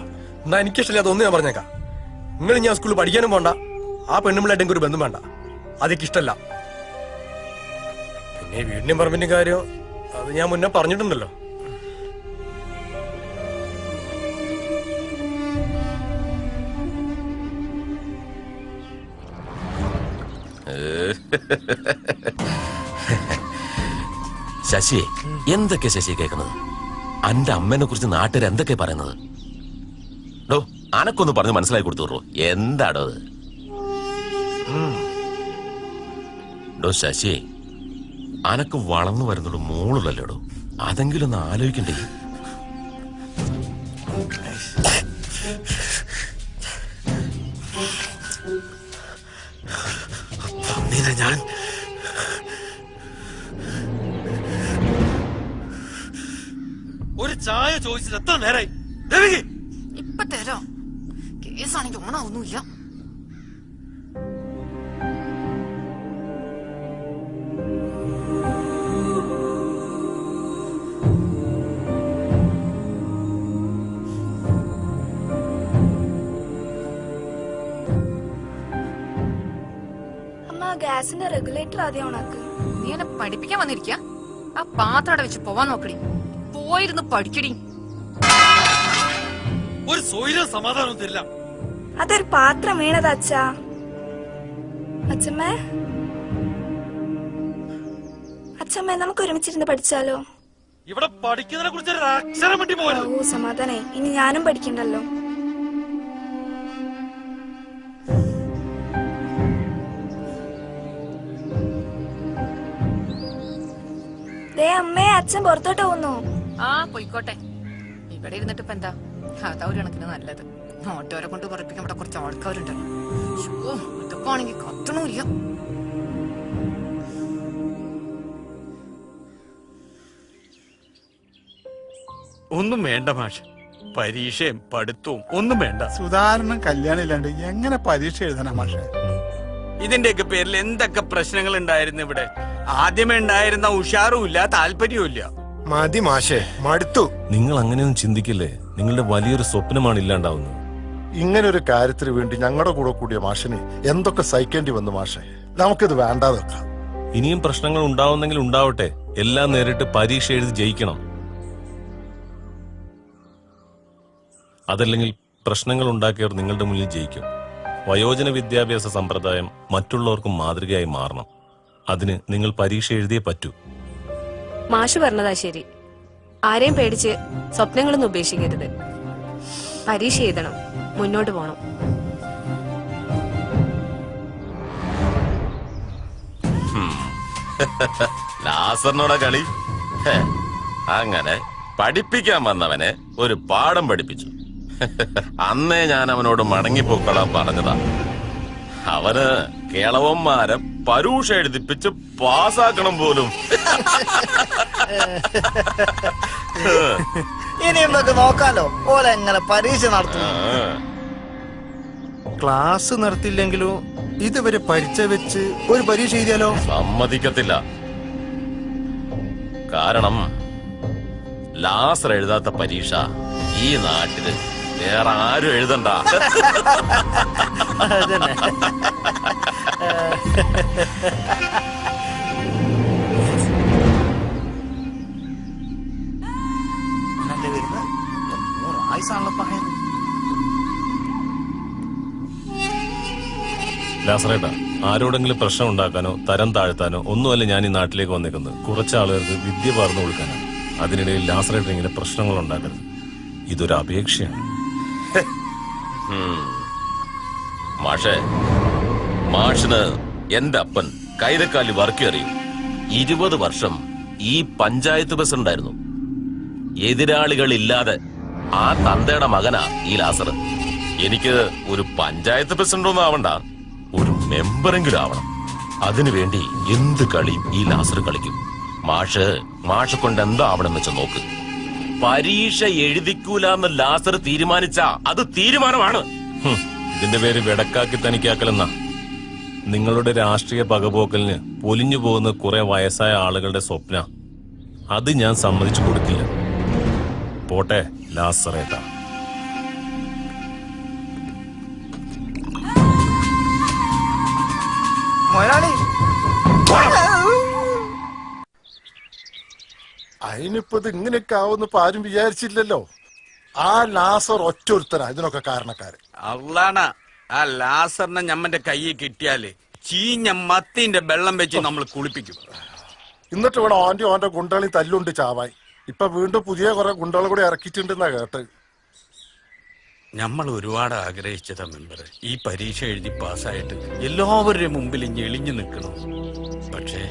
[SPEAKER 20] എന്നാ എനിക്കിഷ്ടമില്ല, അതൊന്നും ഞാൻ പറഞ്ഞേക്കാം. നിങ്ങൾ ഞാൻ സ്കൂളിൽ പഠിക്കാനും പോണ്ട, ആ പെണ്ണുമ്പിള്ളായിട്ട് എനിക്ക് ഒരു ബന്ധം വേണ്ട. അതൊക്കെ ഇഷ്ടമല്ല. പിന്നെ വീടിന്റെയും പറമ്പിന്റെയും കാര്യം അത് ഞാൻ മുന്നേ പറഞ്ഞിട്ടുണ്ടല്ലോ.
[SPEAKER 10] ശശിയെ, എന്തൊക്കെ ശശി കേൾക്കുന്നത്? അന്റെ അമ്മേനെ കുറിച്ച് നാട്ടുകാർ എന്തൊക്കെ പറയുന്നത്? ഡോ, അനക്കൊന്ന് പറഞ്ഞ് മനസ്സിലാക്കി കൊടുത്തു. എന്താടോ അത്? ഡോ ശശിയെ, അനക്ക് വളർന്നു വരുന്നുള്ളൂ, മോളുള്ളല്ലോടോ. അതെങ്കിലും ഒന്ന് ആലോചിക്കണ്ടേ?
[SPEAKER 4] ഞാൻ
[SPEAKER 2] ഒരു ചായ ചോദിച്ചിട്ട് എത്ര നേരായി?
[SPEAKER 14] ഇപ്പൊ തരാം. കേസാണെങ്കിൽ ഓണാവൊന്നുമില്ല.
[SPEAKER 19] ഗ്യാസിന്റെ റെഗുലേറ്റർ ആദ്യം ഓണാക്ക്.
[SPEAKER 14] നീ എന്നെ പഠിപ്പിക്കാൻ വന്നിരിക്ക? ആ പാത്രം അവിടെ വെച്ച് പോവാൻ നോക്കടി. പോയിരുന്ന് പഠിക്കടി.
[SPEAKER 2] ഒരു സ്വൈരം സമാധാനം തരില്ല.
[SPEAKER 19] അതൊരു പാത്രം വീണത് അച്ഛാ. അച്ഛമ്മേ, അച്ഛമ്മേ, നമുക്ക് ഒരുമിച്ചിരുന്ന് പഠിച്ചാലോ?
[SPEAKER 2] ഇവിടെ പഠിക്കുന്നതിനെ കുറിച്ച് ഒരു അക്ഷരം വേണ്ടി പോകരുത്.
[SPEAKER 19] ഓ സമാധാനേ, ഇനി ഞാനും പഠിക്കണ്ടല്ലോ. അമ്മേ, അച്ഛൻ പുറത്തോട്ട് പോകുന്നു.
[SPEAKER 14] ആ പോയിക്കോട്ടെ. ഇവിടെ ഇരുന്നിട്ട് ഇപ്പൊ എന്താ? അതാ ഒരു കണക്കിന് നല്ലത്. നോട്ടോരെ കൊണ്ട് പറയിപ്പിക്കാൻ ഇവിടെ കുറച്ച് ആൾക്കാരുണ്ടല്ലോ. ഇതൊക്കെ ആണെങ്കിൽ കത്തണമില്ല.
[SPEAKER 5] ഒന്നും വേണ്ട മാഷ്. പരീക്ഷയും പഠിത്തവും ഒന്നും വേണ്ട.
[SPEAKER 17] സുധാരണൻ കല്യാണം ഇല്ലാണ്ട് എങ്ങനെ പരീക്ഷ എഴുതണം മാഷെ?
[SPEAKER 5] ഇതിന്റെയൊക്കെ പേരിൽ എന്തൊക്കെ പ്രശ്നങ്ങൾ ഉണ്ടായിരുന്നു ഇവിടെ. ആദ്യമേ ഉണ്ടായിരുന്ന ഉഷാറും ഇല്ല, താല്പര്യവും ഇല്ല.
[SPEAKER 6] മതി മാഷേ, മടുത്തു.
[SPEAKER 13] നിങ്ങൾ അങ്ങനെയൊന്നും ചിന്തിക്കില്ലേ? നിങ്ങളുടെ വലിയൊരു സ്വപ്നമാണ് ഇല്ലാണ്ടാവുന്നത്.
[SPEAKER 6] ഇങ്ങനെ ഒരു കാര്യത്തിന് വേണ്ടി ഞങ്ങളുടെ കൂടെ കൂടിയ മാഷിനെ എന്തൊക്കെ സഹിക്കേണ്ടി വന്നു മാഷെ. നമുക്കിത് വേണ്ടാതെ വെക്കാം.
[SPEAKER 13] ഇനിയും പ്രശ്നങ്ങൾ ഉണ്ടാവുന്നെങ്കിൽ ഉണ്ടാവട്ടെ. എല്ലാം നേരിട്ട് പരീക്ഷ എഴുതി ജയിക്കണം. അതല്ലെങ്കിൽ പ്രശ്നങ്ങൾ ഉണ്ടാക്കിയവർ നിങ്ങളുടെ മുന്നിൽ ജയിക്കും. വയോജന വിദ്യാഭ്യാസ സമ്പ്രദായം മറ്റുള്ളവർക്കും മാതൃകയായി മാറണം. അതിന് നിങ്ങൾ പരീക്ഷ എഴുതിയേ പറ്റൂ.
[SPEAKER 19] മാഷ് പറഞ്ഞതാ ശരി. ആരെയും പേടിച്ച് സ്വപ്നങ്ങളൊന്നും ഉപേക്ഷിക്കരുത്. പരീക്ഷ എഴുതണം, മുന്നോട്ട് പോണം.
[SPEAKER 10] ലാസറിനോടെ കളി. അങ്ങനെ പഠിപ്പിക്കാൻ വന്നവനെ ഒരു പാഠം പഠിപ്പിച്ചു. അന്നേ ഞാൻ അവനോട് മടങ്ങിപ്പോക്കളാൻ പറഞ്ഞതാ. അവന് കേളവന്മാരെ പരീക്ഷ എഴുതിപ്പിച്ച് പാസ്സാക്കണം പോലും.
[SPEAKER 11] ഇനി എന്തൊക്കെ നോക്കാലോ ഓല എങ്ങനെ പരീക്ഷ നടത്തും.
[SPEAKER 1] ക്ലാസ് നടത്തില്ലെങ്കിലും ഇതുവരെ പഠിച്ച വെച്ച് ഒരു പരീക്ഷ എഴുതിയാലോ?
[SPEAKER 10] സമ്മതിക്കത്തില്ല. കാരണം ലാസർ എഴുതാത്ത പരീക്ഷ ഈ നാട്ടില് വേറെ ആരും എഴുതണ്ട.
[SPEAKER 13] ലാസറേട്ടാ, ആരോടെങ്കിലും പ്രശ്നം ഉണ്ടാക്കാനോ തരം താഴ്ത്താനോ ഒന്നുമല്ല ഞാൻ ഈ നാട്ടിലേക്ക് വന്നേക്കുന്നത്. കുറച്ച് ആളുകൾക്ക് വിദ്യ പകർന്നു കൊടുക്കാനാണ്. അതിനിടയിൽ ലാസറേട്ടൻ ഇങ്ങനെ പ്രശ്നങ്ങൾ ഉണ്ടാക്കരുത്. ഇതൊരു അപേക്ഷയാണ്.
[SPEAKER 10] മാഷേ, മാഷിന് എന്റെ അപ്പൻ കൈതക്കാലി വർക്ക് അറിയും. 20 വർഷം ഈ പഞ്ചായത്ത് പ്രസിഡന്റായിരുന്നു. എതിരാളികളില്ലാതെ ആ തന്തയുടെ മകനാ ഈ ലാസർ. എനിക്ക് ഒരു പഞ്ചായത്ത് പ്രസിഡന്റൊന്നും ആവണ്ട, ഒരു മെമ്പറെങ്കിലും ആവണം. അതിനുവേണ്ടി എന്ത് കളിയും ഈ ലാസർ കളിക്കും. മാഷ് കൊണ്ട് എന്താവണം വെച്ച് നോക്ക്. പരീക്ഷ എഴുതിക്കൂലെന്ന് ലാസർ തീരുമാനിച്ച അത് തീരുമാനമാണ്.
[SPEAKER 13] ഇതിന്റെ പേര് വെടക്കാക്കി തനിക്കാക്കലെന്നാ. നിങ്ങളുടെ രാഷ്ട്രീയ പകപോക്കലിന് പൊലിഞ്ഞു പോകുന്ന കുറെ വയസ്സായ ആളുകളുടെ സ്വപ്ന. അത് ഞാൻ സമ്മതിച്ചു കൊടുക്കില്ല. പോട്ടെ ലാസറേട്ടാ.
[SPEAKER 6] അതിനിപ്പോ ഇത് ഇങ്ങനെയൊക്കെ ആവുന്ന ആരും വിചാരിച്ചില്ലല്ലോ. ആ ലാസർ ഒറ്റൊരുത്തരാ ഇതിനൊക്കെ കാരണക്കാര്.
[SPEAKER 5] അള്ളാണ് ആ ലാസറിനെ ഞമ്മന്റെ കയ്യിൽ കിട്ടിയാല് ചീഞ്ഞ മത്തിന്റെ വെള്ളം വെച്ച് നമ്മൾ കുളിപ്പിക്കും.
[SPEAKER 6] എന്നിട്ട് ഇവിടെ ഓന്റെ ഗുണ്ടകളി തല്ലുണ്ട് ചാവായി. ഇപ്പൊ വീണ്ടും പുതിയ കുറെ ഗുണ്ടകൾ കൂടി ഇറക്കിയിട്ടുണ്ടെന്നാ കേട്ട്.
[SPEAKER 5] നമ്മൾ ഒരുപാട് ആഗ്രഹിച്ചതാ മെമ്പർ ഈ പരീക്ഷ എഴുതി പാസ്സായിട്ട് എല്ലാവരുടെയും മുമ്പിൽ ഞെളിഞ്ഞു നിൽക്കണം. പക്ഷേ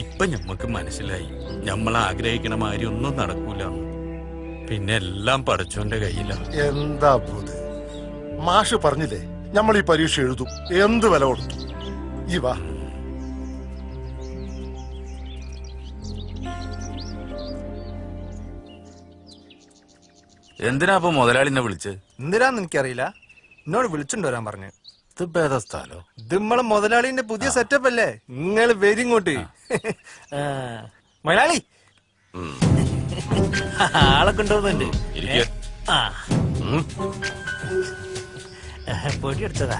[SPEAKER 5] ഇപ്പൊ ഞമ്മക്ക് മനസ്സിലായി നമ്മൾ ആഗ്രഹിക്കണ മാതിരി ഒന്നും നടക്കൂല. പിന്നെ എല്ലാം പഠിച്ചോന്റെ കയ്യിലാണ്.
[SPEAKER 6] എന്താ ബോധ്, മാഷ് പറഞ്ഞില്ലേ നമ്മൾ ഈ പരീക്ഷ എഴുതും, എന്ത് വില കൊടുത്തു. ഈ വാ.
[SPEAKER 1] എന്തിനാ അപ്പൊ മുതലാളിനെ വിളിച്ച്?
[SPEAKER 20] എന്തിനാന്ന് എനിക്കറിയില്ല. എന്നോട് വിളിച്ചിട്ട് വരാൻ പറഞ്ഞു.
[SPEAKER 1] ഇത് ഭേദസ്ഥാലോ?
[SPEAKER 20] ഇത് നമ്മളെ മുതലാളിന്റെ പുതിയ സെറ്റപ്പ് അല്ലേ. നിങ്ങൾ വരി ഇങ്ങോട്ട്. മുതലാളി
[SPEAKER 8] ആളെ കൊണ്ടുപോകുന്നുണ്ട്. പൊടിയെടുത്തതാ.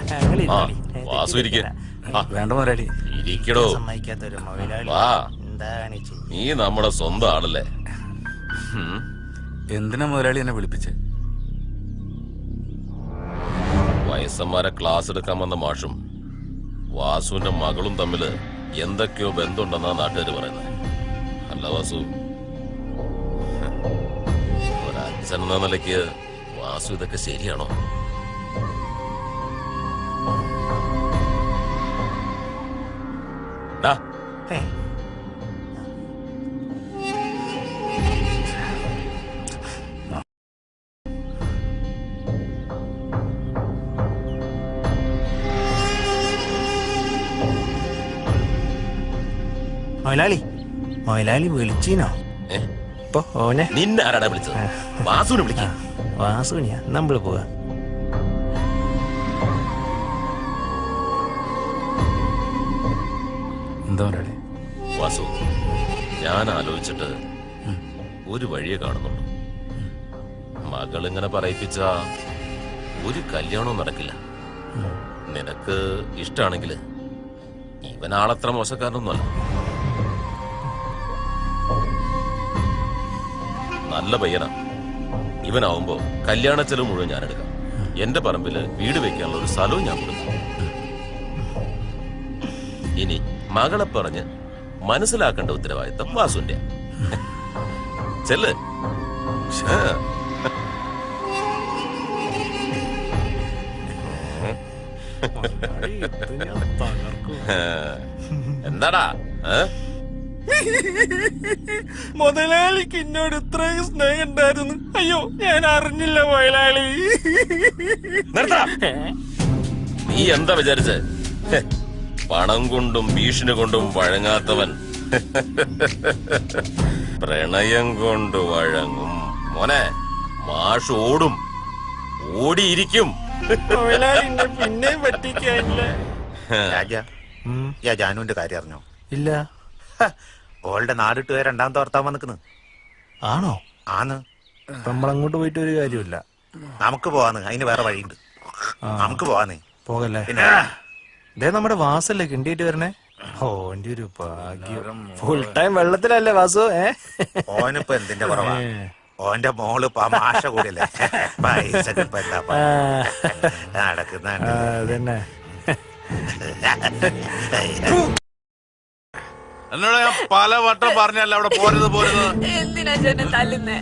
[SPEAKER 10] വേണ്ട മുതലാളി, ഇരിക്കടോ.
[SPEAKER 8] സമ്മതിക്കാത്തൊരു മുതലാളി.
[SPEAKER 10] വാ,
[SPEAKER 8] എന്താണ്
[SPEAKER 10] നീ നമ്മുടെ സ്വന്തം ആളല്ലേ.
[SPEAKER 1] എന്തിനാ മുതലാളി എന്നെ വിളിപ്പിച്ച്?
[SPEAKER 10] വയസ്സന്മാരെ ക്ലാസ് എടുക്കാൻ വന്ന മാഷും വാസുവിന്റെ മകളും തമ്മില് എന്തൊക്കെയോ ബന്ധമുണ്ടെന്നാ നാട്ടുകാർ പറയുന്നത്. അല്ല വാസു, ഒരച്ഛൻ എന്ന നിലയ്ക്ക് വാസു ഇതൊക്കെ ശരിയാണോ?
[SPEAKER 8] മൊയലാളി വിളിച്ചീനോ?
[SPEAKER 7] അപ്പൊ ഓനെ
[SPEAKER 10] നിന്നെ ആരാടാ വിളിച്ചത്? വാസുവിനെ വിളിക്കാം.
[SPEAKER 7] വാസുവിനെയാ നമ്മള് പോവാ.
[SPEAKER 1] എന്താ
[SPEAKER 10] വാസു, ഞാൻ ആലോചിച്ചിട്ട് ഒരു വഴിയെ കാണുന്നുള്ളൂ. മകളിങ്ങനെ പറയിപ്പിച്ച ഒരു കല്യാണവും നടക്കില്ല. നിനക്ക് ഇഷ്ടാണെങ്കിൽ ഇവനാളത്ര മോശക്കാരനൊന്നുമല്ല. നല്ല പയ്യനാ. ഇവനാവുമ്പോ കല്യാണ ചെലവ് മുഴുവൻ ഞാൻ എടുക്കാം. എന്റെ പറമ്പില് വീട് വെക്കാനുള്ള ഒരു സ്ഥലവും ഞാൻ കൊടുക്കും. ഇനി മകളെ പറഞ്ഞ് മനസ്സിലാക്കേണ്ട ഉത്തരവാദിത്തം വാസുവിന്റെ. ചെല്ല്. എന്താടാ?
[SPEAKER 5] മുതലാളിക്ക് എന്നോട് ഇത്രയും സ്നേഹം ഉണ്ടായിരുന്നു. അയ്യോ, ഞാൻ അറിഞ്ഞില്ല മുതലാളി.
[SPEAKER 10] നീ എന്താ വിചാരിച്ചേ? പണം കൊണ്ടും ഭീഷണി കൊണ്ടും വഴങ്ങാത്തവൻ പ്രണയം കൊണ്ട് വഴങ്ങും. മോനെ, മാഷ് ഓടും, ഓടിയിരിക്കും.
[SPEAKER 5] പിന്നെ പറ്റിക്കാനില്ല.
[SPEAKER 3] ജാനുവിന്റെ കാര്യം അറിഞ്ഞോ?
[SPEAKER 7] ഇല്ല.
[SPEAKER 3] ഓളുടെ നാടിട്ട് രണ്ടാമത്തെ ഭർത്താവ് നിൽക്കുന്നു.
[SPEAKER 7] ആണോ?
[SPEAKER 3] ആന്ന്.
[SPEAKER 7] നമ്മളങ്ങോട്ട് പോയിട്ട് ഒരു കാര്യമില്ല.
[SPEAKER 3] നമുക്ക് പോവാന്ന്, അതിന് വേറെ വഴിയുണ്ട്. നമുക്ക് പോവാന്നേ.
[SPEAKER 7] പോകല്ലേ? ഇതേ നമ്മുടെ വാസല്ലേ കിണ്ടിയിട്ട് വരണേ. ഓന്റെ ഒരു ഭാഗ്യം. ഫുൾ ടൈം വെള്ളത്തിലല്ലേ വാസു?
[SPEAKER 3] ഓനിപ്പോ എന്തിന്റെ കുറവാ? ഓന്റെ മോള് മാഷ കൂടിയല്ലേ, പൈസ നടക്കുന്നുണ്ട്.
[SPEAKER 7] അതന്നെ.
[SPEAKER 3] എന്നോട് ഞാൻ പല വട്ടം പറഞ്ഞല്ല അവിടെ പോരുത് പോരുത്.
[SPEAKER 9] എന്തിനാ ചേട്ടൻ തല്ലുന്നേ?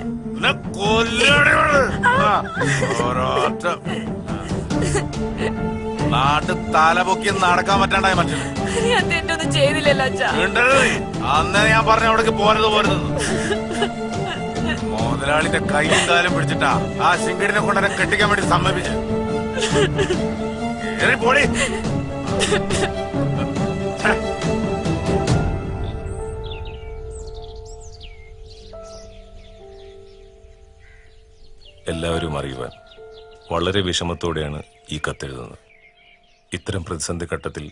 [SPEAKER 3] നാട്ട് തലപൊക്കി നടക്കാൻ പറ്റാണ്ടായ മനുഷ്യന്.
[SPEAKER 9] ഞാൻ തെറ്റൊന്നും ചെയ്തില്ലല്ലോ അച്ഛാ.
[SPEAKER 3] അന്നേ ഞാൻ പറഞ്ഞ അവിടേക്ക് പോരുത് പോരുത്. മുതലാളിന്റെ കൈയും കാലും പിടിച്ചിട്ടാ ആ ശിങ്കിടിനെ കൊണ്ട് എന്നെ കെട്ടിക്കാൻ വേണ്ടി സമ്മതിപ്പിച്ച്. പോടി.
[SPEAKER 13] എല്ലാവരും അറിയുവാൻ വളരെ വിഷമത്തോടെയാണ് ഈ കത്തെഴുതുന്നത്. ഇത്തരം പ്രതിസന്ധി ഘട്ടത്തിൽ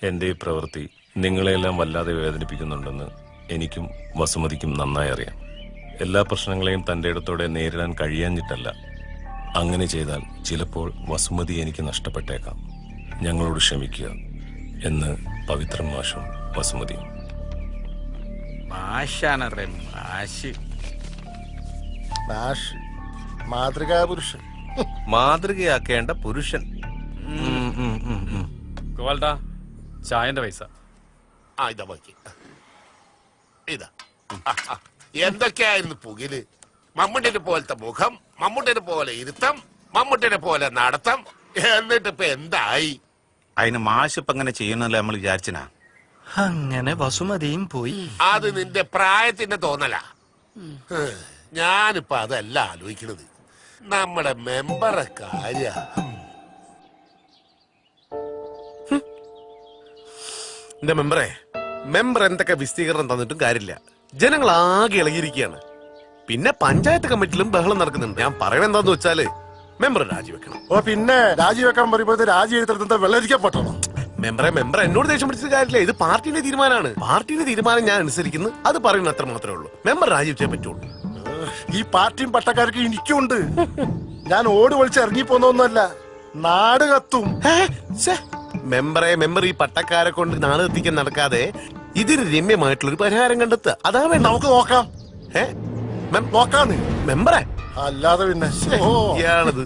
[SPEAKER 13] എൻ്റെ ഈ പ്രവൃത്തി നിങ്ങളെയെല്ലാം വല്ലാതെ വേദനിപ്പിക്കുന്നുണ്ടെന്ന് എനിക്കും വസുമതിക്കും നന്നായി അറിയാം. എല്ലാ പ്രശ്നങ്ങളെയും തൻ്റെ ഇടത്തോടെ നേരിടാൻ കഴിയാഞ്ഞിട്ടല്ല. അങ്ങനെ ചെയ്താൽ ചിലപ്പോൾ വസുമതി എനിക്ക് നഷ്ടപ്പെട്ടേക്കാം. ഞങ്ങളോട് ക്ഷമിക്കുക എന്ന് പവിത്രൻ മാഷും വസുമതിയും.
[SPEAKER 5] മാഷാണറേ മാഷ്.
[SPEAKER 6] മാതൃകാ പുരുഷൻ.
[SPEAKER 4] മാതൃകയാക്കേണ്ട പുരുഷൻ.
[SPEAKER 1] ഗോപാൽട്ടാ, ചായന്റെ പൈസ.
[SPEAKER 4] ഇതാ ബാക്കി. ഇതാ. എന്തൊക്കെയായിരുന്നു പുകില്? മമ്മൂട്ടിനെ പോലത്തെ മുഖം, മമ്മൂട്ടിനെ പോലെ ഇരുത്തം, മമ്മൂട്ടിനെ പോലെ നടത്തം. എന്നിട്ട് ഇപ്പൊ എന്തായി?
[SPEAKER 3] അതിന് മാഷ് ഇപ്പൊ അങ്ങനെ ചെയ്യുന്നല്ലേ നമ്മൾ വിചാരിച്ചനാ.
[SPEAKER 7] അങ്ങനെ വസുമതിയും പോയി.
[SPEAKER 4] അത് നിന്റെ പ്രായത്തിന്റെ തോന്നല. ഞാനിപ്പോ അതല്ല ആലോചിക്കണത്, നമ്മുടെ മെമ്പറെ കാര്യ. എന്റെ മെമ്പർ എന്തൊക്കെ വിസ്തീകരണം തന്നിട്ടും കാര്യമില്ല. ജനങ്ങൾ ആകെ ഇളകിയിരിക്കുകയാണ്. പിന്നെ പഞ്ചായത്ത് കമ്മിറ്റിയിലും ബഹളം നടക്കുന്നുണ്ട്. ഞാൻ പറയണ എന്താന്ന് വെച്ചാല് മെമ്പർ രാജിവെക്കണം.
[SPEAKER 6] പിന്നെ രാജിവെക്കാൻ പറയുമ്പോ രാജി എഴുത്തടുത്ത വെള്ളരിക്കപ്പെട്ടോ?
[SPEAKER 4] മെമ്പർ എന്നോട് ദേഷ്യം പിടിച്ചത് കാര്യമില്ല. ഇത് പാർട്ടിയുടെ തീരുമാനമാണ്. പാർട്ടിയുടെ തീരുമാനം ഞാൻ അനുസരിക്കുന്നു. അത് പറയുന്ന അത്ര മാത്രമേ ഉള്ളൂ. മെമ്പർ രാജിവെച്ചേ പറ്റുള്ളൂ.
[SPEAKER 6] ഈ പാർട്ടിയും പട്ടക്കാർക്കും എനിക്കുണ്ട്. ഞാൻ ഓട് വിളിച്ച് ഇറങ്ങിപ്പോന്നൊന്നുമല്ല. നാട് കത്തും.
[SPEAKER 4] മെമ്പർ ഈ പട്ടക്കാരെ കൊണ്ട് നാട് എത്തിക്കാൻ നടക്കാതെ ഇതിന് രമ്യമായിട്ടുള്ളൊരു പരിഹാരം കണ്ടെത്തുക. അതാ വേണ്ട. നമുക്ക് നോക്കാം. നോക്കാന്ന് മെമ്പറെ.
[SPEAKER 6] അല്ലാതെ പിന്നെ
[SPEAKER 4] ഇയാളത്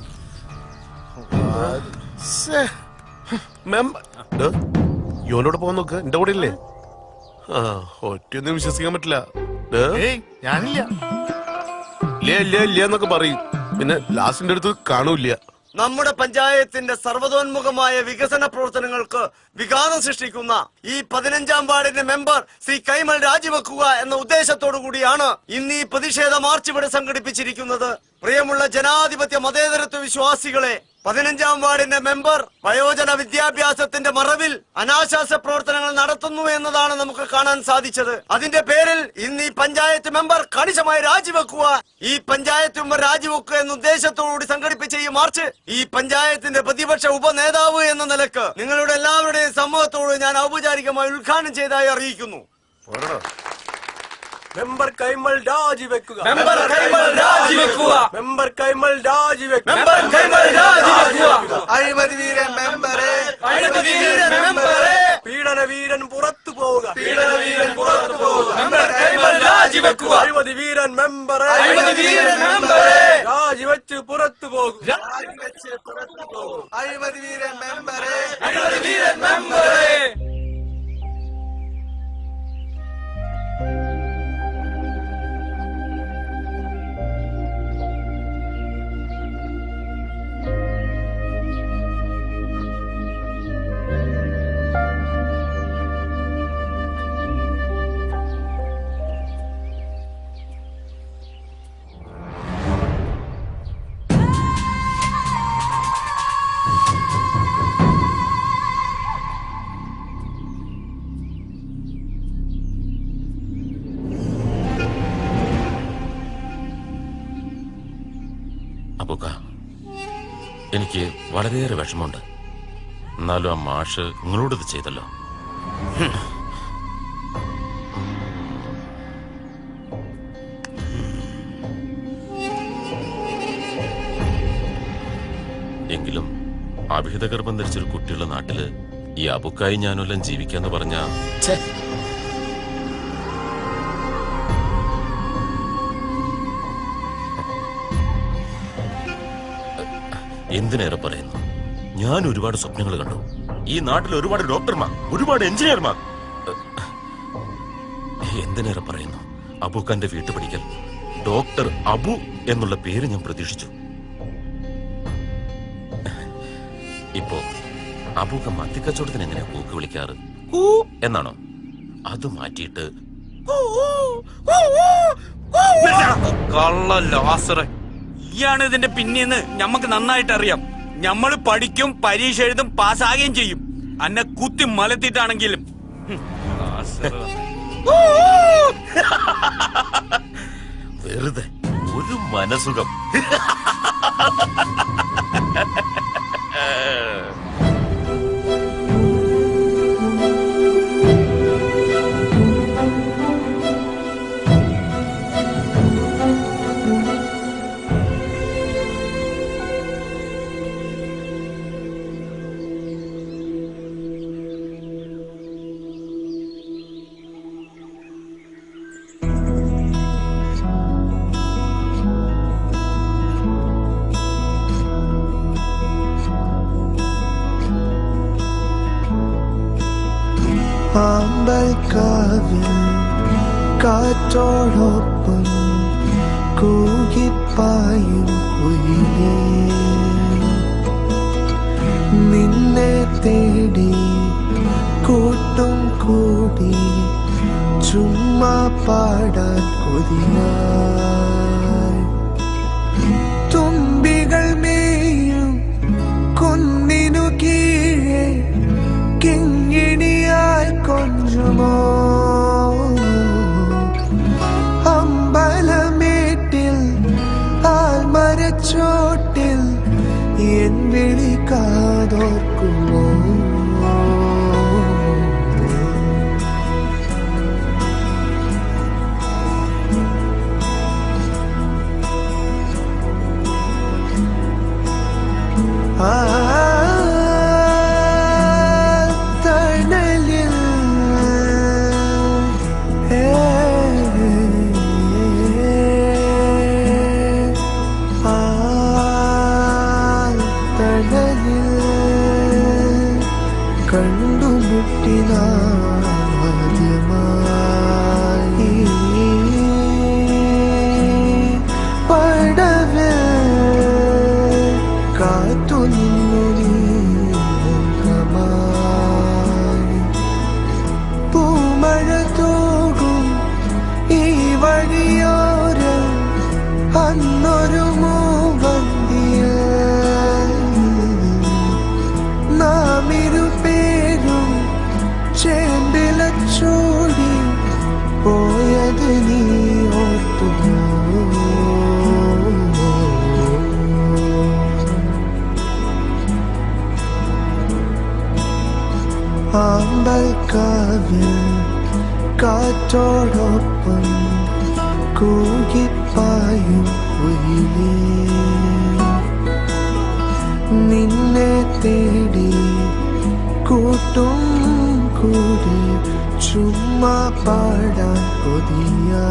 [SPEAKER 4] യോനോട് പോകാൻ നോക്ക്. എന്റെ കൂടെ ഇല്ലേ? ഒറ്റയൊന്നും വിശ്വസിക്കാൻ പറ്റില്ല. ഇല്ല എന്നൊക്കെ പറയും. പിന്നെ ലാസ്റ്റിന്റെ അടുത്ത് കാണൂല്ല.
[SPEAKER 20] നമ്മുടെ പഞ്ചായത്തിന്റെ സർവ്വതോന്മുഖമായ വികസന പ്രവർത്തനങ്ങൾക്ക് വിഘാതം സൃഷ്ടിക്കുന്ന ഈ 15ാം വാർഡിന്റെ മെമ്പർ ശ്രീ കൈമൾ രാജിവെക്കുക എന്ന ഉദ്ദേശത്തോടു കൂടിയാണ് ഇന്ന് ഈ പ്രതിഷേധ മാർച്ച് ഇവിടെ സംഘടിപ്പിച്ചിരിക്കുന്നത്. പ്രിയമുള്ള ജനാധിപത്യ മതേതരത്വ വിശ്വാസികളെ, 15-ാം വാർഡിന്റെ മെമ്പർ വയോജന വിദ്യാഭ്യാസത്തിന്റെ മറവിൽ അനാശാസ പ്രവർത്തനങ്ങൾ നടത്തുന്നു എന്നതാണ് നമുക്ക് കാണാൻ സാധിച്ചത്. അതിന്റെ പേരിൽ ഇന്ന് ഈ പഞ്ചായത്ത് മെമ്പർ കണിശമായി രാജിവെക്കുക. ഈ പഞ്ചായത്ത് മെമ്പർ രാജിവെക്കുക എന്ന ഉദ്ദേശത്തോടുകൂടി സംഘടിപ്പിച്ച ഈ മാർച്ച് ഈ പഞ്ചായത്തിന്റെ പ്രതിപക്ഷ ഉപനേതാവ് എന്ന നിലക്ക് നിങ്ങളുടെ എല്ലാവരുടെയും സമ്മതത്തോട് ഞാൻ ഔപചാരികമായി ഉദ്ഘാടനം ചെയ്തതായി അറിയിക്കുന്നു.
[SPEAKER 21] മെമ്പർ കൈമൾ രാജിവെക്കുക.
[SPEAKER 5] മെമ്പർ കൈമൾ രാജിവെക്കുക.
[SPEAKER 21] മെമ്പർ കൈമൾ രാജിവെക്കുക.
[SPEAKER 5] മെമ്പർ കൈമൾ രാജിവെക്കുക.
[SPEAKER 20] അഴിമതി വീരൻ മെമ്പറെ,
[SPEAKER 5] അഴിമതി വീരൻ മെമ്പറെ,
[SPEAKER 21] പീഡന വീരൻ പുറത്തു പോവുക.
[SPEAKER 5] പീഡന വീരൻ പുറത്തു പോവുക. മെമ്പർ കൈമൾ രാജിവെക്കുക.
[SPEAKER 21] അഴിമതി വീരൻ മെമ്പറെ,
[SPEAKER 5] അഴിമതി വീരൻ മെമ്പറെ,
[SPEAKER 21] രാജിവെച്ച് പുറത്തു പോകും.
[SPEAKER 20] രാജിവെച്ച് പുറത്തു പോകും. അഴിമതി വീരൻ മെമ്പറെ,
[SPEAKER 5] അഴിമതി വീരൻ മെമ്പറെ.
[SPEAKER 10] അബൂക്ക, എനിക്ക് വളരെയേറെ വിഷമമുണ്ട്. എന്നാലും ആ മാഷ് നിങ്ങളോട് ഇത് ചെയ്തല്ലോ. എങ്കിലും അഭിഹിത ഗർഭം ധരിച്ചൊരു കുട്ടിയുള്ള നാട്ടില് ഈ അബുക്കായി ഞാനെല്ലാം ജീവിക്കാന്ന് പറഞ്ഞ എന്തിനേറെ പറയുന്നു. ഞാൻ ഒരുപാട് സ്വപ്നങ്ങൾ കണ്ടു. ഈ നാട്ടിൽ ഒരുപാട് ഡോക്ടർമാർ, ഒരുപാട് എഞ്ചിനീയർമാർ. എന്തിനേറെ പറയുന്നു, അബൂഖാന്റെ വീട്ടുപടിക്കൽ ഡോക്ടർ അബു എന്നുള്ള പേര് ഞാൻ പ്രതീക്ഷിച്ചു. ഇപ്പോ അബൂഖ മത്തിക്കച്ചവടത്തിന് എങ്ങനെയാ കൂക്ക് വിളിക്കാറ്? എന്നാണോ? അത് മാറ്റിയിട്ട്
[SPEAKER 5] കള്ള ലാസറെ, ഇയാണ് ഇതിന്റെ പിന്നീന്ന് ഞമ്മക്ക് നന്നായിട്ട് അറിയാം. ഞമ്മള് പഠിക്കും, പരീക്ഷ എഴുതും, പാസ്സാകുകയും ചെയ്യും. അന്നെ കുത്തി മലത്തിട്ടാണെങ്കിലും.
[SPEAKER 10] വെറുതെ ഒരു മനസുഖം.
[SPEAKER 22] ആമ്പൽക്കാവിൽ കാറ്റോടൊപ്പം കൂകിപ്പായും കുയിലേ, നിന്നെ തേടി കൂട്ടും കൂടി ചുമ്മാ പാടാൻ കൊതിയായി. തുമ്പികൾ മേയും കുന്നിനു കീഴേ കിങ്ങിണിയായി കൊഞ്ചുമോ അമ്പലമേട്ടിൽ ആൽമരച്ചോട്ടിൽ എൻ വിളി കാതോർക്കുമോ? ആ രാവിൽ കാറ്റോടൊപ്പം കൂകിപ്പായും കുയിലേ നിന്നെ തേടി കൂട്ടും കൂടി ചുമ്മാ പാടാൻ കൊതിയാ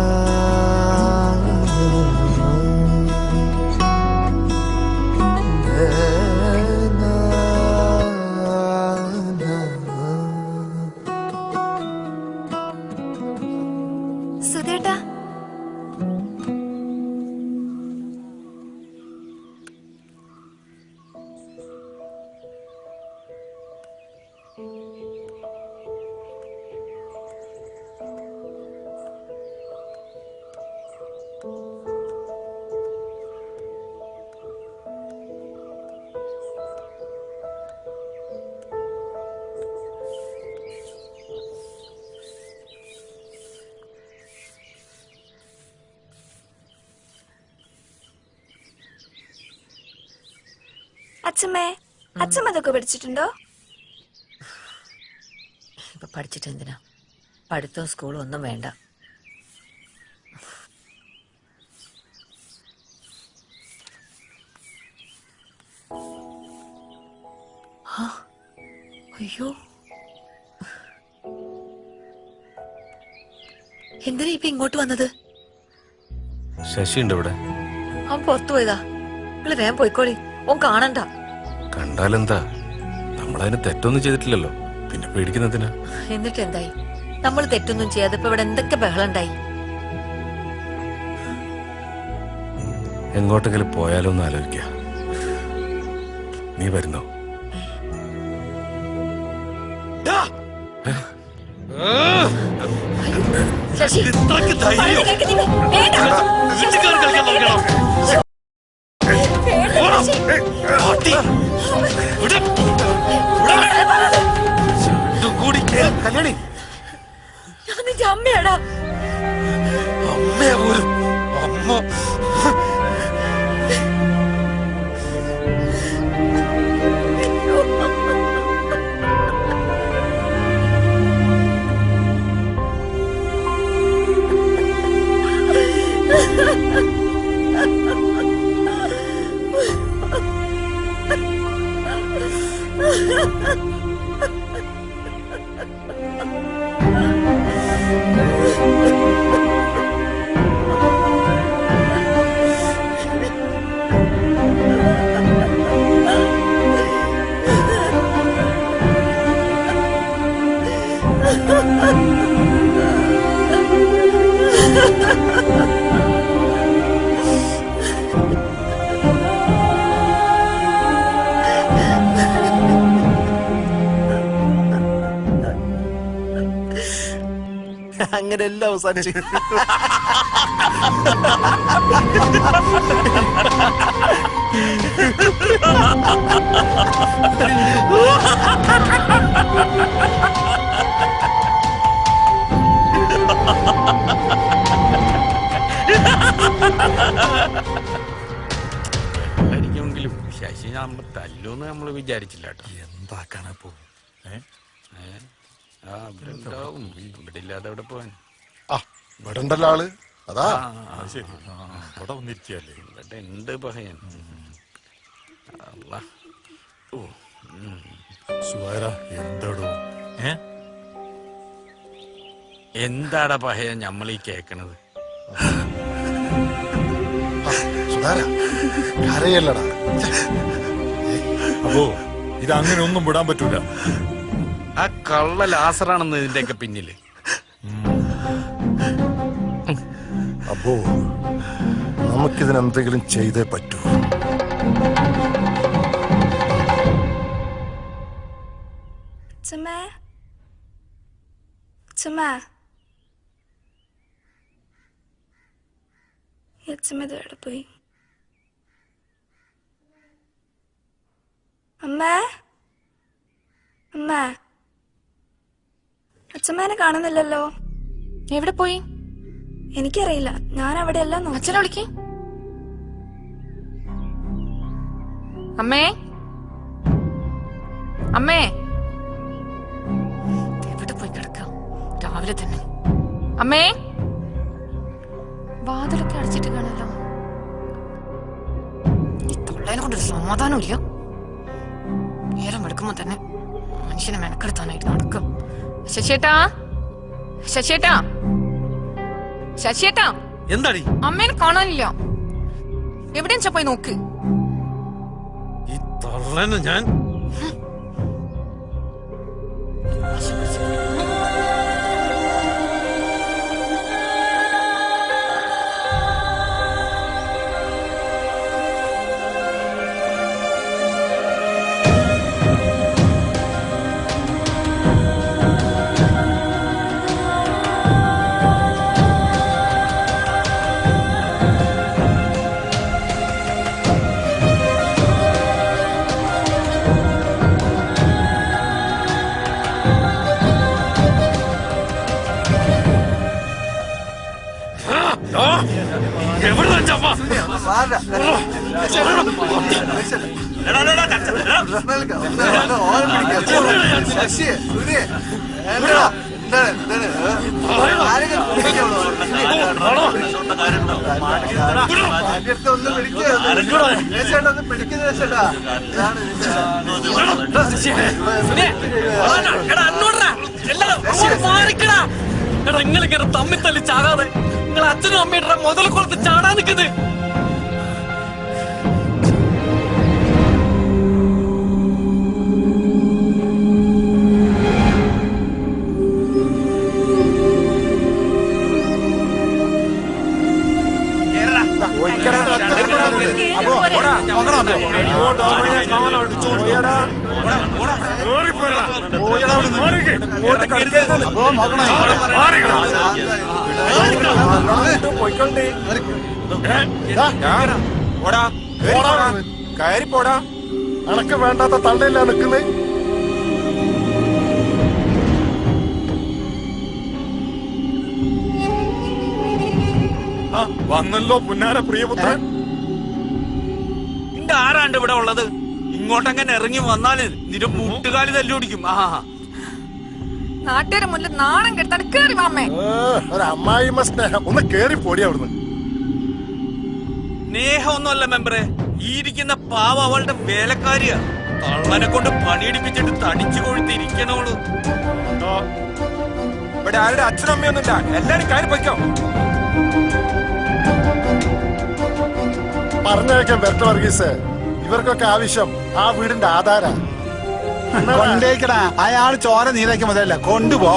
[SPEAKER 19] സുധേട്ടാ അച്ഛമ്മേ അച്ഛമ്മ അതൊക്കെ പഠിച്ചിട്ടുണ്ടോ?
[SPEAKER 15] ഇപ്പൊ പഠിച്ചിട്ട് എന്തിനാ? പഠിത്തവും സ്കൂളും ഒന്നും വേണ്ട. അയ്യോ, എന്തിനാ ഇപ്പൊ ഇങ്ങോട്ട് വന്നത്?
[SPEAKER 13] ശശിയുണ്ട് ഇവിടെ.
[SPEAKER 15] അവൻ പുറത്തു പോയതാ. നിങ്ങള് വേഗം പോയിക്കോളി, ഓൻ കാണണ്ട.
[SPEAKER 13] കണ്ടാലെന്താ? നമ്മളതിന് തെറ്റൊന്നും ചെയ്തിട്ടില്ലല്ലോ, പിന്നെ പേടിക്കുന്നതിനാ?
[SPEAKER 15] എന്നിട്ട് എന്തായി? നമ്മൾ തെറ്റൊന്നും ചെയ്യാതെ ഇപ്പൊ ഇവിടെ എന്തൊക്കെ ബഹളം ഉണ്ടായി.
[SPEAKER 13] എങ്ങോട്ടെങ്കിലും പോയാലോ എന്ന് ആലോചിക്ക. നീ വരുന്നോ?
[SPEAKER 15] ശശി,
[SPEAKER 3] കല്യാണി,
[SPEAKER 15] ഞാൻ നിന്റെ അമ്മയാടാ.
[SPEAKER 2] അമ്മയാ പോലും അമ്മ.
[SPEAKER 4] അങ്ങനെ എല്ലാം അവസാനിച്ചു.
[SPEAKER 5] ആയിരിക്കുമെങ്കിലും ശശി നമ്മള് തല്ലൂന്ന് നമ്മള് വിചാരിച്ചില്ല കേട്ടോ.
[SPEAKER 2] എന്താക്കാനപ്പോ?
[SPEAKER 5] ഇവിടെ ഇല്ലാതെ എവിടെ പോവാൻ?
[SPEAKER 6] ഇവിടെ ഉണ്ടല്ലോ ആള്. അതാ
[SPEAKER 2] ശരി, ഇവിടെ വന്നിരിക്കല്ലേ.
[SPEAKER 5] ഇവിടെ ഉണ്ട് പഹയൻ.
[SPEAKER 2] എന്താടോ?
[SPEAKER 5] എന്താടാ പഹയൻ ഞമ്മളീ കേക്കണത്?
[SPEAKER 6] കരയല്ലടാ.
[SPEAKER 2] അപ്പോ ഇത് അങ്ങനെ ഒന്നും വിടാൻ പറ്റൂല.
[SPEAKER 5] ആ കള്ള ലാസറാണെന്ന് ഇതിന്റെയൊക്കെ പിന്നില്.
[SPEAKER 6] അപ്പോ നമുക്കിതിനെന്തെങ്കിലും ചെയ്തേ പറ്റൂ.
[SPEAKER 19] അച്ഛമ്മേ, അച്ഛമ്മേ, അച്ഛമ്മ ഇത് എവിടെ പോയി? അമ്മേ, അമ്മേ, അച്ഛമ്മേനെ കാണുന്നില്ലല്ലോ.
[SPEAKER 14] എവിടെ പോയി?
[SPEAKER 19] എനിക്കറിയില്ല, ഞാൻ അവിടെ എല്ലാം
[SPEAKER 14] അച്ഛനെ വിളിക്കേ. അമ്മേ, അമ്മേ, എവിടെ പോയി കിടക്കാം? രാവിലെ തന്നെ. അമ്മേ, വാതിലൊക്കെ അടച്ചിട്ട് കാണല്ലോ. ഈ തൊള്ളേനെ കൊണ്ടൊരു സമാധാനം ഇല്ല. നേരം എടുക്കുമ്പോ തന്നെ മനുഷ്യനെ മെനക്കെടുത്താനായിട്ട് നടക്കും. ശശിയേട്ടാ, ശശിയേട്ടാ, ശശിയേട്ടാ,
[SPEAKER 2] എന്താടി?
[SPEAKER 14] അമ്മേനെ കാണാനില്ല. എവിടെയാ പോയി നോക്ക്.
[SPEAKER 2] ഈ തള്ളനെ ഞാൻ നിങ്ങളിങ്ങനെ തമ്മിൽ തല്ലി ചാകാതെ നിങ്ങൾ അച്ഛനും അമ്മയുടെ മുതൽ കൊടുത്ത് ചാടാൻ നിൽക്കുന്നത്.
[SPEAKER 6] കയറി പോടാ. അനക്ക് വേണ്ടാത്ത തള്ളയില്ല നിക്കുന്നേ. വന്നല്ലോ പുന്നാര പ്രിയപുത്രൻ.
[SPEAKER 5] നിന്റെ ആരാണ്ട് ഇവിടെ ഉള്ളത്? ഇങ്ങോട്ടങ്ങനെ ഇറങ്ങി വന്നാല് നിന്റെ മുട്ടുകാലി തല്ലുപിടിക്കും.
[SPEAKER 14] നാട്ടുകാരെ മുന്നിൽ നാണം കെട്ടാണ്. കേറി വാമ്മേ.
[SPEAKER 6] ഒരു അമ്മായിമ്മ സ്നേഹം. ഒന്ന് കേറി പോടി അവിടുന്ന്.
[SPEAKER 5] സ്നേഹമൊന്നുമല്ല മെമ്പറെ, ഈ ഇരിക്കുന്ന പാവ അവളുടെ വേലക്കാരിയാ. തള്ളനെ കൊണ്ട് പണിയെടുപ്പിച്ചിട്ട് തടിച്ചു കൊഴുത്തിരിക്കണോളൂ.
[SPEAKER 21] ഇവിടെ ആരുടെ അച്ഛനും അമ്മയൊന്നുമില്ല. എല്ലാരും കയറി പൊയ്ക്കോ.
[SPEAKER 6] പറഞ്ഞേക്കാൻ വരട്ടെ വർഗീസ്. ഇവർക്കൊക്കെ ആവശ്യം ആ വീടിന്റെ ആധാര.
[SPEAKER 17] കൊണ്ടേക്കടാ. അയാൾ ചോര നീരാക്കി മുതലല്ല, കൊണ്ടുപോ.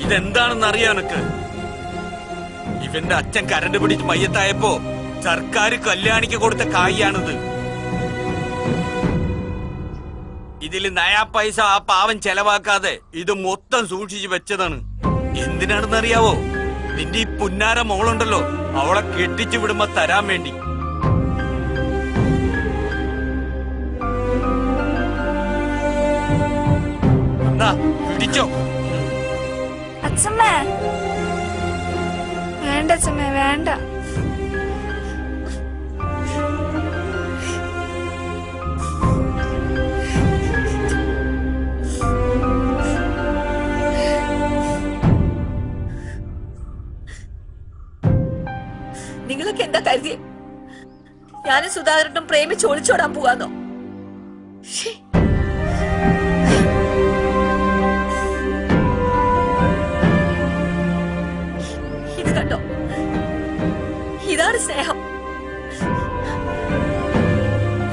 [SPEAKER 5] ഇതെന്താണെന്ന് അറിയാം എനക്ക്. ഇവന്റെ അച്ഛൻ കരണ്ട് പിടിച്ച് മയ്യത്തായപ്പോ സർക്കാർ കല്യാണിക്ക് കൊടുത്ത കായാണിത്. ഇതിൽ നയാ പൈസ ആ പാവം ചെലവാക്കാതെ ഇത് മൊത്തം സൂക്ഷിച്ചു വെച്ചതാണ്. എന്തിനാണെന്നറിയാവോ? നിന്റെ ഈ പുന്നാര മോളുണ്ടല്ലോ, അവളെ കെട്ടിച്ചു വിടുമ്പോ തരാൻ വേണ്ടി. എന്നാ പിടിച്ചോ.
[SPEAKER 9] അച്ഛമ്മേ വേണ്ട, അച്ഛമ്മേ വേണ്ട.
[SPEAKER 15] നിങ്ങളൊക്കെ എന്താ കരുതിയേ? ഞാനും സുധാകരനും പ്രേമിച്ച് ഒളിച്ചോടാൻ പോവാന്നോ? ഇത് കണ്ടോ, ഇതാണ് സ്നേഹം.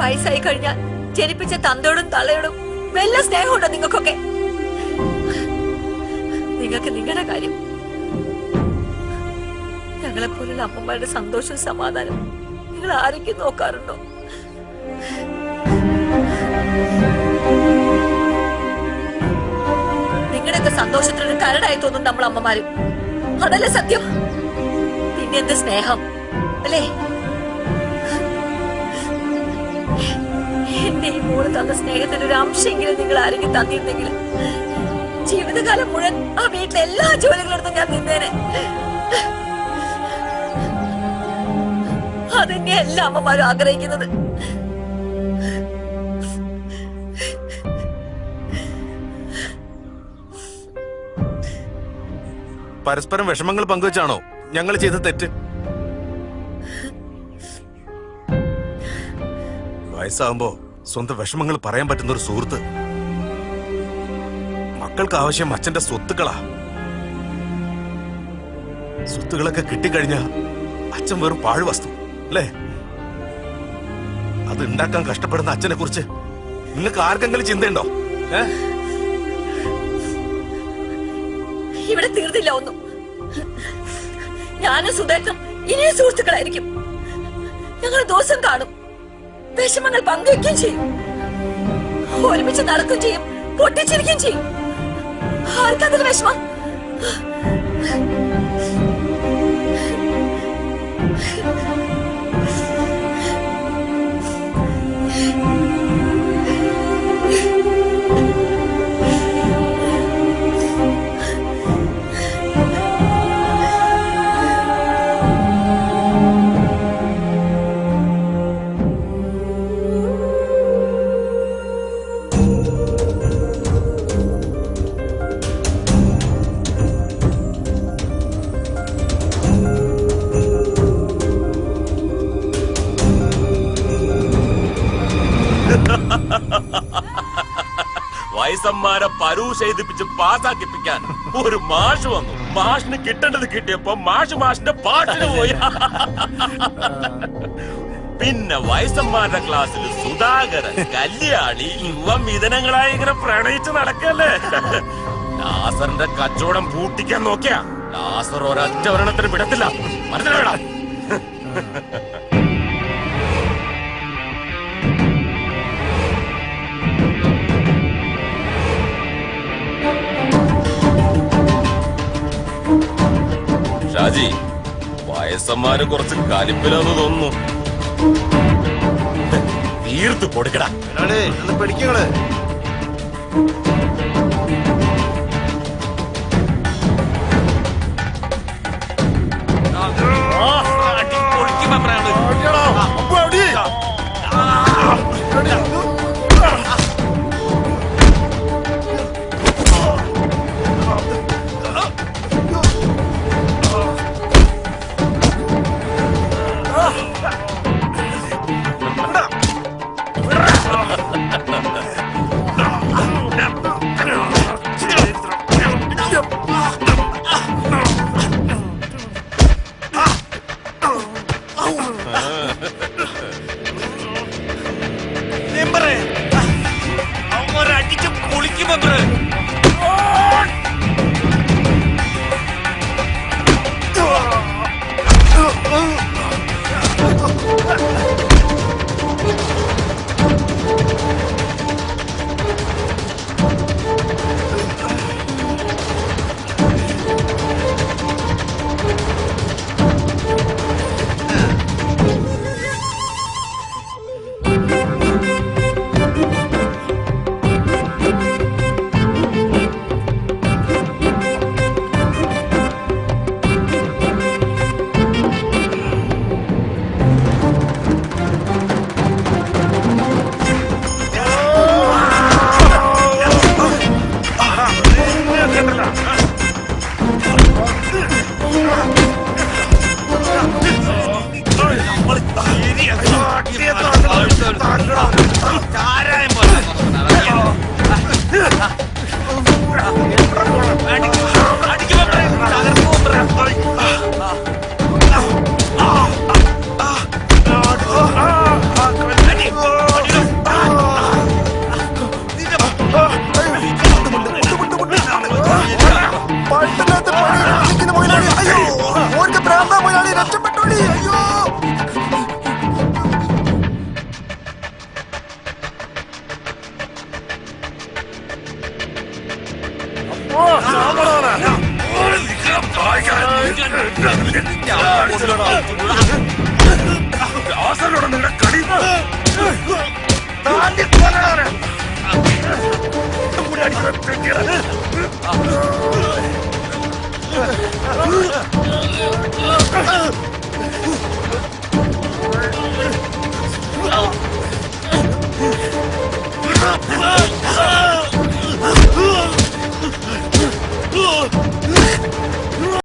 [SPEAKER 15] വയസ്സായി കഴിഞ്ഞാൽ ജനിപ്പിച്ച തന്തയോടും തള്ളയോടും വല്ല സ്നേഹമുണ്ടോ നിങ്ങൾക്കൊക്കെ? നിങ്ങൾക്ക് നിങ്ങളുടെ കാര്യം, ഞങ്ങളെപ്പോലുള്ള അമ്മമാരുടെ സന്തോഷവും സമാധാനവും നിങ്ങൾ ആരെങ്കിലും നോക്കാറുണ്ടോ? നിങ്ങളുടെയൊക്കെ സന്തോഷത്തിനൊരു കരടായി തോന്നും നമ്മൾ അമ്മമാര്. അതല്ലേ സത്യം? പിന്നെ എന്ത് സ്നേഹം അല്ലേ? എന്റെ ഈ മോള് തന്ന സ്നേഹത്തിന് ഒരു അംശമെങ്കിലും നിങ്ങൾ ആരെങ്കിലും തന്നിരുന്നെങ്കിൽ ജീവിതകാലം മുഴുവൻ ആ വീട്ടിലെ എല്ലാ ജോലികളെടുത്തും ഞാൻ നിന്നേനെ. അതന്നെ എല്ലാ അമ്മമാരും ആഗ്രഹിക്കുന്നത്.
[SPEAKER 4] പരസ്പരം വിഷമങ്ങൾ പങ്കുവെച്ചാണോ ഞങ്ങൾ ചെയ്ത തെറ്റ്? വയസ്സാകുമ്പോ സ്വന്തം വിഷമങ്ങൾ പറയാൻ പറ്റുന്ന ഒരു സുഹൃത്ത്. മക്കൾക്ക് ആവശ്യം അച്ഛന്റെ സ്വത്തുക്കളാ. സ്വത്തുകളൊക്കെ കിട്ടിക്കഴിഞ്ഞ അച്ഛൻ വെറും പാഴ്വസ്തു അല്ലേ? അത് ഉണ്ടാക്കാൻ കഷ്ടപ്പെടുന്ന അച്ഛനെ കുറിച്ച് നിങ്ങൾക്ക് ആർക്കെങ്കിലും ചിന്തയുണ്ടോ?
[SPEAKER 15] ഇവിടെ തീർന്നില്ല ഒന്നും. ഞാനും സുധേട്ടനും ഇനിയും സുഹൃത്തുക്കളായിരിക്കും. ഞങ്ങൾ ദിവസം കാണും, വിഷമങ്ങൾ പങ്കുവെക്കുകയും ചെയ്യും, ഒരുമിച്ച് നടക്കുകയും ചെയ്യും, പൊട്ടിച്ചിരിക്കുകയും ചെയ്യും. ആർക്കതിൽ വിഷമം?
[SPEAKER 10] വയസ്സന്മാരെ പരൂഷ എഴുതിപ്പിച്ച് പാസ്സാക്കിപ്പിക്കാൻ ഒരു മാഷ് വന്നു. മാഷിന് കിട്ടേണ്ടത് കിട്ടിയപ്പോ മാഷിന്റെ പാട്ടിന് പോയി. പിന്നെ വയസ്സന്മാരുടെ ക്ലാസ്സിൽ സുധാകരൻ, കല്യാണി, യുവമിഥുനങ്ങളായി ഇങ്ങനെ പ്രണയിച്ച് നടക്കല്ലേ. ലാസറിന്റെ കച്ചവടം പൂട്ടിക്കാൻ നോക്കിയാ ലാസർ ഒരൊറ്റ ഒരെണ്ണത്തിന് വിടത്തില്ല. മനസ്സിലായടാ? ഷാജി, വയസ്സന്മാര് കുറച്ച് കലിപ്പിലാന്ന് തോന്നുന്നു. തീർത്ത് കൊടുക്കടാ.
[SPEAKER 20] പിടിക്കങ്ങള്
[SPEAKER 10] അവരടിച്ച് പൊളിക്കും മെമ്പറ്. Oh!